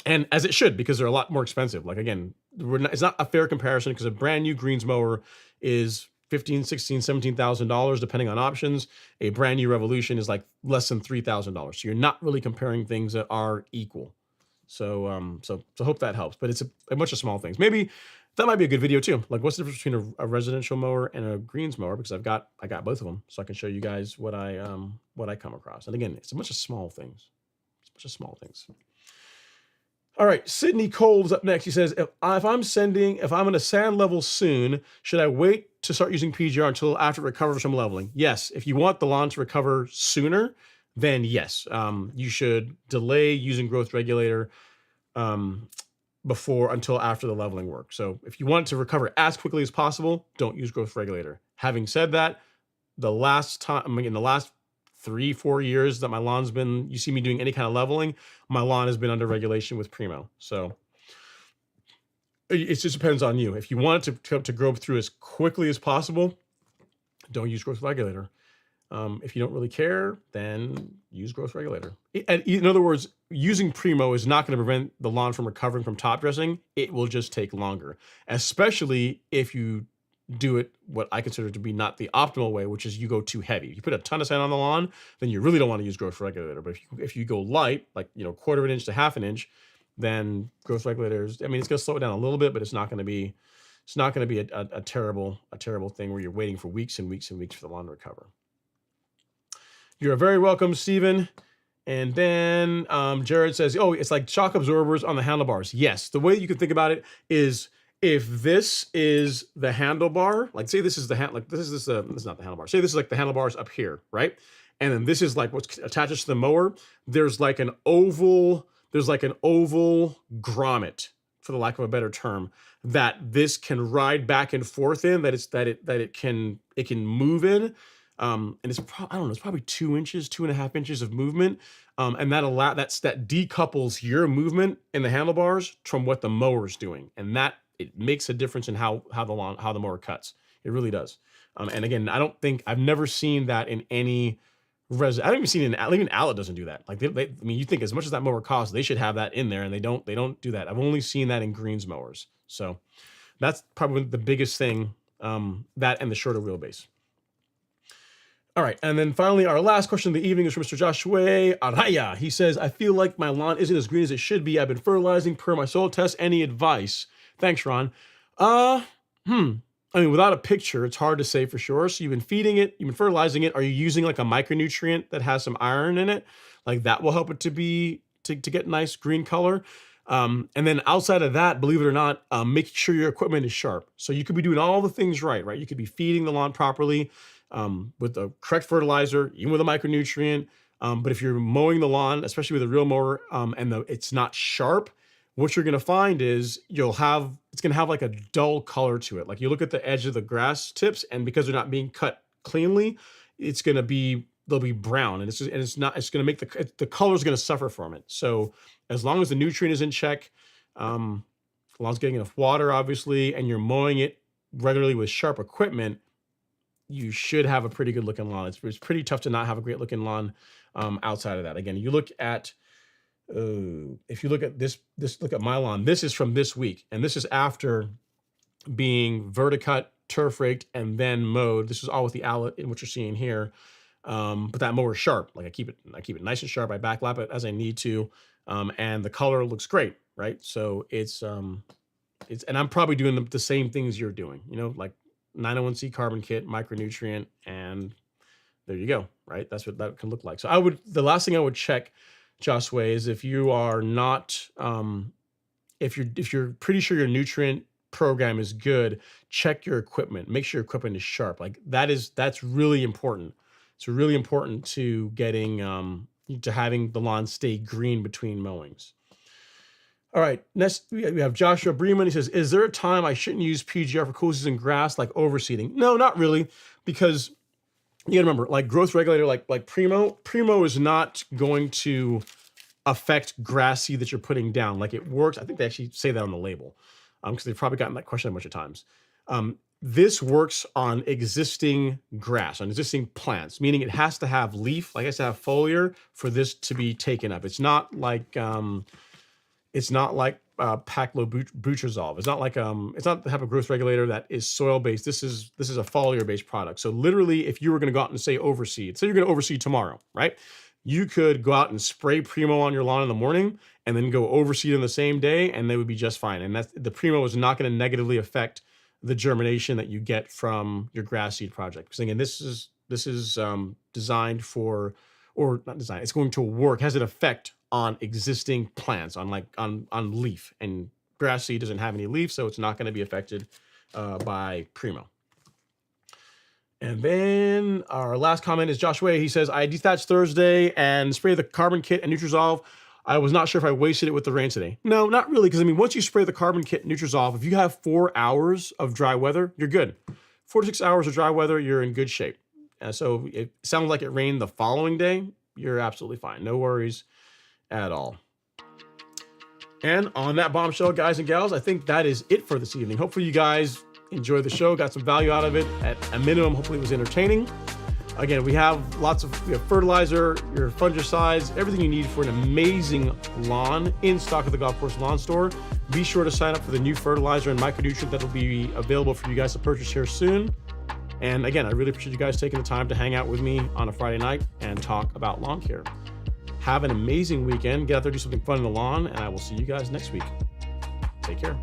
and as it should, because they're a lot more expensive. Like, again, it's not a fair comparison, because a brand new greens mower is $15,000, $16,000, $17,000 depending on options. A brand new Revolution is like less than $3,000. So you're not really comparing things that are equal. So so hope that helps. But it's a bunch of small things. Maybe that might be a good video too. Like, what's the difference between a residential mower and a greens mower? Because I got both of them, so I can show you guys what I come across. And again, it's a bunch of small things. It's a bunch of small things. All right, Sydney Cole is up next. He says, if I'm going to sand level soon, should I wait to start using PGR until after it recovers from leveling? Yes. If you want the lawn to recover sooner, then yes, you should delay using growth regulator until after the leveling work. So if you want it to recover as quickly as possible, don't use growth regulator. Having said that, the last 3-4 years that my lawn's been, you see me doing any kind of leveling, my lawn has been under regulation with Primo. So it just depends on you. If you want it to grow through as quickly as possible, don't use growth regulator. If you don't really care, then use growth regulator. In other words, using Primo is not going to prevent the lawn from recovering from top dressing. It will just take longer, especially if you do it what I consider to be not the optimal way, which is you go too heavy. If you put a ton of sand on the lawn, then you really don't want to use growth regulator. But if you go light, like, quarter of an inch to half an inch, then growth regulators, I mean, it's going to slow it down a little bit, but it's not going to be a terrible thing where you're waiting for weeks and weeks and weeks for the lawn to recover. You're very welcome, Stephen. And then Jared says, oh, it's like shock absorbers on the handlebars. Yes, the way you can think about it is, if this is the handlebar, like say this is the this is not the handlebar. Say this is like the handlebars up here, right? And then this is like what attaches to the mower. There's like an oval grommet, for the lack of a better term, that this can ride back and forth in, it can move in. And it's I don't know, it's probably 2.5 inches of movement. And that decouples your movement in the handlebars from what the mower's doing. And it makes a difference in how the mower cuts. It really does. And again, I've never seen that in any I haven't even seen it even Allet doesn't do that. Like I mean, you think as much as that mower costs, they should have that in there, and they don't do that. I've only seen that in greens mowers. So that's probably the biggest thing, that and the shorter wheelbase. All right, and then finally, our last question of the evening is from Mr. Joshua Araya. He says, I feel like my lawn isn't as green as it should be. I've been fertilizing per my soil test. Any advice? Thanks, Ron. I mean, without a picture, it's hard to say for sure. So you've been feeding it, you've been fertilizing it. Are you using like a micronutrient that has some iron in it? Like that will help it to get nice green color. And then outside of that, believe it or not, making sure your equipment is sharp. So you could be doing all the things right? You could be feeding the lawn properly, with the correct fertilizer, even with a micronutrient. But if you're mowing the lawn, especially with a real mower, and it's not sharp, what you're going to find is it's going to have like a dull color to it. Like you look at the edge of the grass tips, and because they're not being cut cleanly, they'll be brown, and it's going to make the color is going to suffer from it. So as long as the nutrient is in check, as long as it's getting enough water, obviously, and you're mowing it regularly with sharp equipment, you should have a pretty good looking lawn. It's pretty tough to not have a great looking lawn outside of that. Again, you look at, if you look at look at my lawn, this is from this week, and this is after being verticut, turf raked, and then mowed. This is all with the Allet in what you're seeing here. But that mower is sharp. Like I keep it nice and sharp. I backlap it as I need to. And the color looks great, right? So and I'm probably doing the same things you're doing, like 901C carbon kit, micronutrient, and there you go, right? That's what that can look like. So the last thing I would check, Joshua, is if you are not, if you're pretty sure your nutrient program is good, check your equipment. Make sure your equipment is sharp. Like that's really important. It's really important to getting to having the lawn stay green between mowings. All right, next we have Joshua Breeman. He says, is there a time I shouldn't use PGR for cool season grass like overseeding? No, not really, because you gotta remember, like growth regulator, like Primo is not going to affect grass seed that you're putting down. Like it works. I think they actually say that on the label, because they've probably gotten that question a bunch of times. This works on existing grass, on existing plants, meaning it has to have leaf, like it has to have foliar for this to be taken up. It's not like Paclobutrazol. It's not like it's not the type of growth regulator that is soil based. This is a foliar based product. So literally, if you were going to go out and say overseed, say you're going to overseed tomorrow, right? You could go out and spray Primo on your lawn in the morning and then go overseed in the same day, and they would be just fine. And that's, the Primo is not going to negatively affect the germination that you get from your grass seed project. Because again, this is designed for, or not designed, it's going to work, has an effect on existing plants, on leaf. And grass seed doesn't have any leaf, so it's not going to be affected by Primo. And then our last comment is Joshua. He says, I dethatched Thursday and sprayed the carbon kit and Nutrizolve. I was not sure if I wasted it with the rain today. No, not really, because I mean, once you spray the carbon kit and Nutrizolve, if you have 4 hours of dry weather, you're good. 4 to 6 hours of dry weather, you're in good shape. So it sounds like it rained the following day, you're absolutely fine. No worries at all. And on that bombshell, guys and gals, I think that is it for this evening. Hopefully you guys enjoyed the show, got some value out of it. At a minimum, hopefully it was entertaining. Again, we have fertilizer, your fungicides, everything you need for an amazing lawn in stock at the Golf Course Lawn Store. Be sure to sign up for the new fertilizer and micronutrient that will be available for you guys to purchase here soon. And again, I really appreciate you guys taking the time to hang out with me on a Friday night and talk about lawn care. Have an amazing weekend. Get out there, do something fun in the lawn, and I will see you guys next week. Take care.